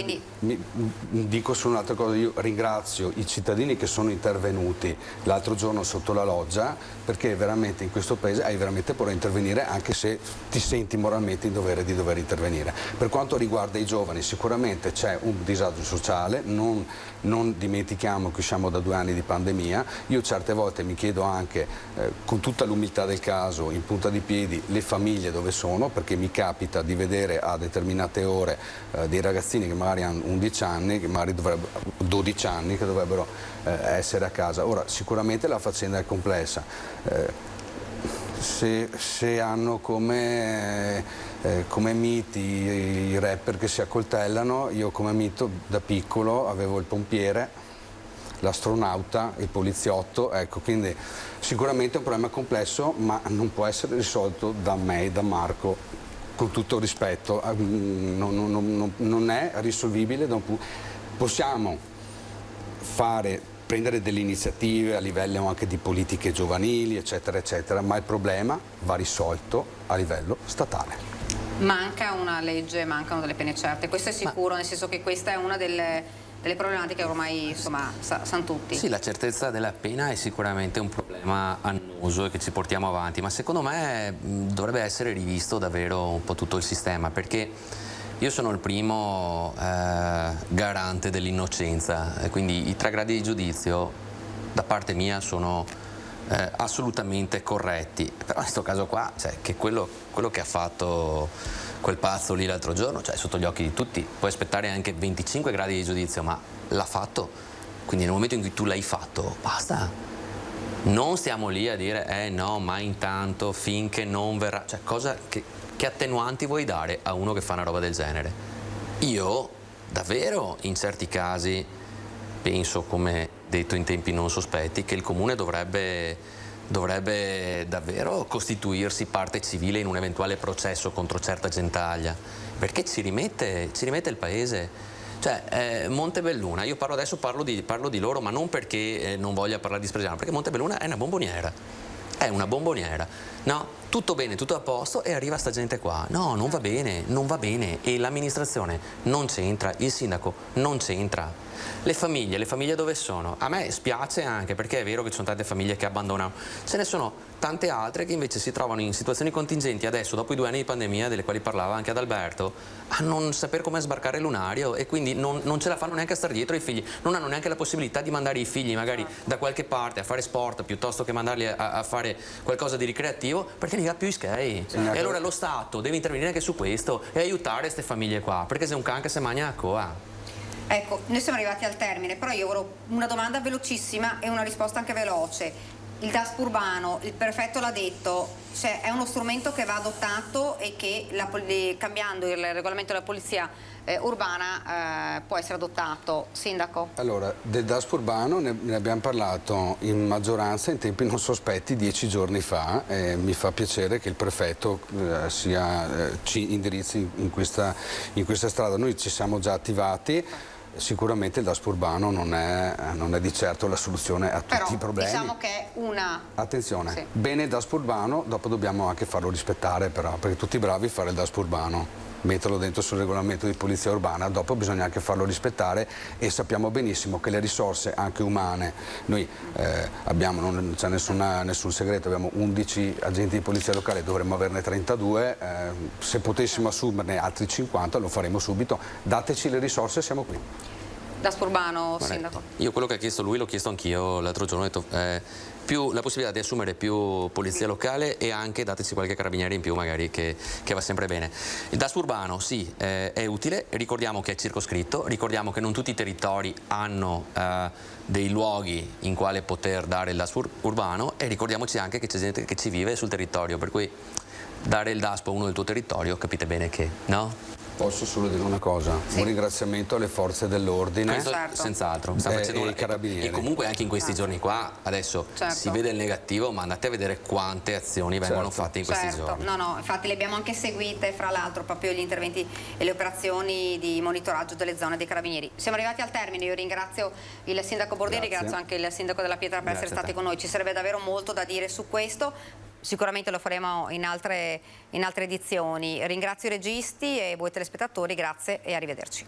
dico solo un'altra cosa, io ringrazio i cittadini che sono intervenuti l'altro giorno sotto la loggia, perché veramente in questo paese hai veramente paura di intervenire anche se ti senti moralmente in dovere di dover intervenire. Per quanto riguarda i giovani, sicuramente c'è un disagio sociale, non dimentichiamo che usciamo da 2 anni di pandemia. Io certe volte mi chiedo anche, con tutta l'umiltà del caso, in punta di piedi, le famiglie dove sono, perché mi capita di vedere a determinate ore dei ragazzini che magari hanno 11 anni, che magari 12 anni, che dovrebbero essere a casa. Ora, sicuramente la faccenda è complessa. Se hanno come miti i rapper che si accoltellano, io come mito da piccolo avevo il pompiere, l'astronauta, il poliziotto, ecco, quindi sicuramente è un problema complesso, ma non può essere risolto da me e da Marco, con tutto il rispetto, non è risolvibile. Possiamo prendere delle iniziative a livello anche di politiche giovanili, eccetera, eccetera, ma il problema va risolto a livello statale. Manca una legge, mancano delle pene certe, questo è sicuro, nel senso che questa è una delle problematiche che ormai, insomma, sanno tutti. Sì, la certezza della pena è sicuramente un problema annoso e che ci portiamo avanti, ma secondo me dovrebbe essere rivisto davvero un po' tutto il sistema, perché io sono il primo garante dell'innocenza, quindi i 3 gradi di giudizio da parte mia sono assolutamente corretti, però in questo caso qua, cioè, che quello che ha fatto quel pazzo lì l'altro giorno, cioè sotto gli occhi di tutti, puoi aspettare anche 25 gradi di giudizio, ma l'ha fatto, quindi nel momento in cui tu l'hai fatto, basta. Non stiamo lì a dire no, ma intanto finché non verrà, cioè che attenuanti vuoi dare a uno che fa una roba del genere? Io davvero in certi casi penso, come detto in tempi non sospetti, che il comune dovrebbe davvero costituirsi parte civile in un eventuale processo contro certa gentaglia, perché ci rimette il paese. Cioè, Montebelluna, io parlo di loro, ma non perché non voglia parlare di Spresiano, perché Montebelluna è una bomboniera. È una bomboniera. No, tutto bene, tutto a posto, e arriva sta gente qua. No, non va bene, e l'amministrazione non c'entra, il sindaco non c'entra. Le famiglie dove sono? A me spiace anche, perché è vero che ci sono tante famiglie che abbandonano, ce ne sono tante altre che invece si trovano in situazioni contingenti adesso, dopo i 2 anni di pandemia, delle quali parlava anche Adalberto, a non saper come sbarcare il lunario, e quindi non ce la fanno neanche a stare dietro ai figli, non hanno neanche la possibilità di mandare i figli magari da qualche parte a fare sport piuttosto che mandarli a fare qualcosa di ricreativo, perché non ha più i skate. E allora lo Stato deve intervenire anche su questo e aiutare queste famiglie qua, perché se un can che se mangia a coa. Ecco, noi siamo arrivati al termine, però io avrò una domanda velocissima e una risposta anche veloce. Il DASP urbano, il prefetto l'ha detto, cioè è uno strumento che va adottato e che cambiando il regolamento della polizia urbana può essere adottato. Sindaco? Allora, del DASP urbano ne abbiamo parlato in maggioranza in tempi non sospetti 10 giorni fa, e mi fa piacere che il prefetto ci indirizzi in questa strada. Noi ci siamo già attivati. sicuramente il DASPO urbano non è di certo la soluzione a tutti i problemi. Diciamo che è una... Attenzione, Sì. bene il DASPO urbano, dopo dobbiamo anche farlo rispettare però, perché tutti bravi a fare il DASPO urbano, metterlo dentro sul regolamento di polizia urbana, dopo bisogna anche farlo rispettare e sappiamo benissimo che le risorse anche umane, noi abbiamo, non c'è nessun segreto, abbiamo 11 agenti di polizia locale, dovremmo averne 32, se potessimo assumerne altri 50 lo faremo subito, dateci le risorse e siamo qui. DASPO urbano, Guarda, sindaco. io quello che ha chiesto lui l'ho chiesto anch'io l'altro giorno, ho detto più la possibilità di assumere più polizia locale e anche dateci qualche carabinieri in più magari che va sempre bene. Il DASPO urbano sì, è utile, ricordiamo che è circoscritto, ricordiamo che non tutti i territori hanno dei luoghi in quale poter dare il DASPO urbano e ricordiamoci anche che c'è gente che ci vive sul territorio, per cui dare il DASPO a uno del tuo territorio capite bene che, no? Posso solo dire una cosa, un ringraziamento alle forze dell'ordine, senz'altro, sta facendo e carabinieri. E comunque anche in questi giorni qua, adesso si vede il negativo, ma andate a vedere quante azioni vengono fatte in questi giorni. No, infatti le abbiamo anche seguite, fra l'altro, proprio gli interventi e le operazioni di monitoraggio delle zone dei carabinieri. Siamo arrivati al termine, io ringrazio il sindaco Bordieri, ringrazio anche il sindaco della Pietra per essere stati con noi, ci sarebbe davvero molto da dire su questo. Sicuramente lo faremo in altre edizioni. Ringrazio i registi e voi telespettatori, grazie e arrivederci.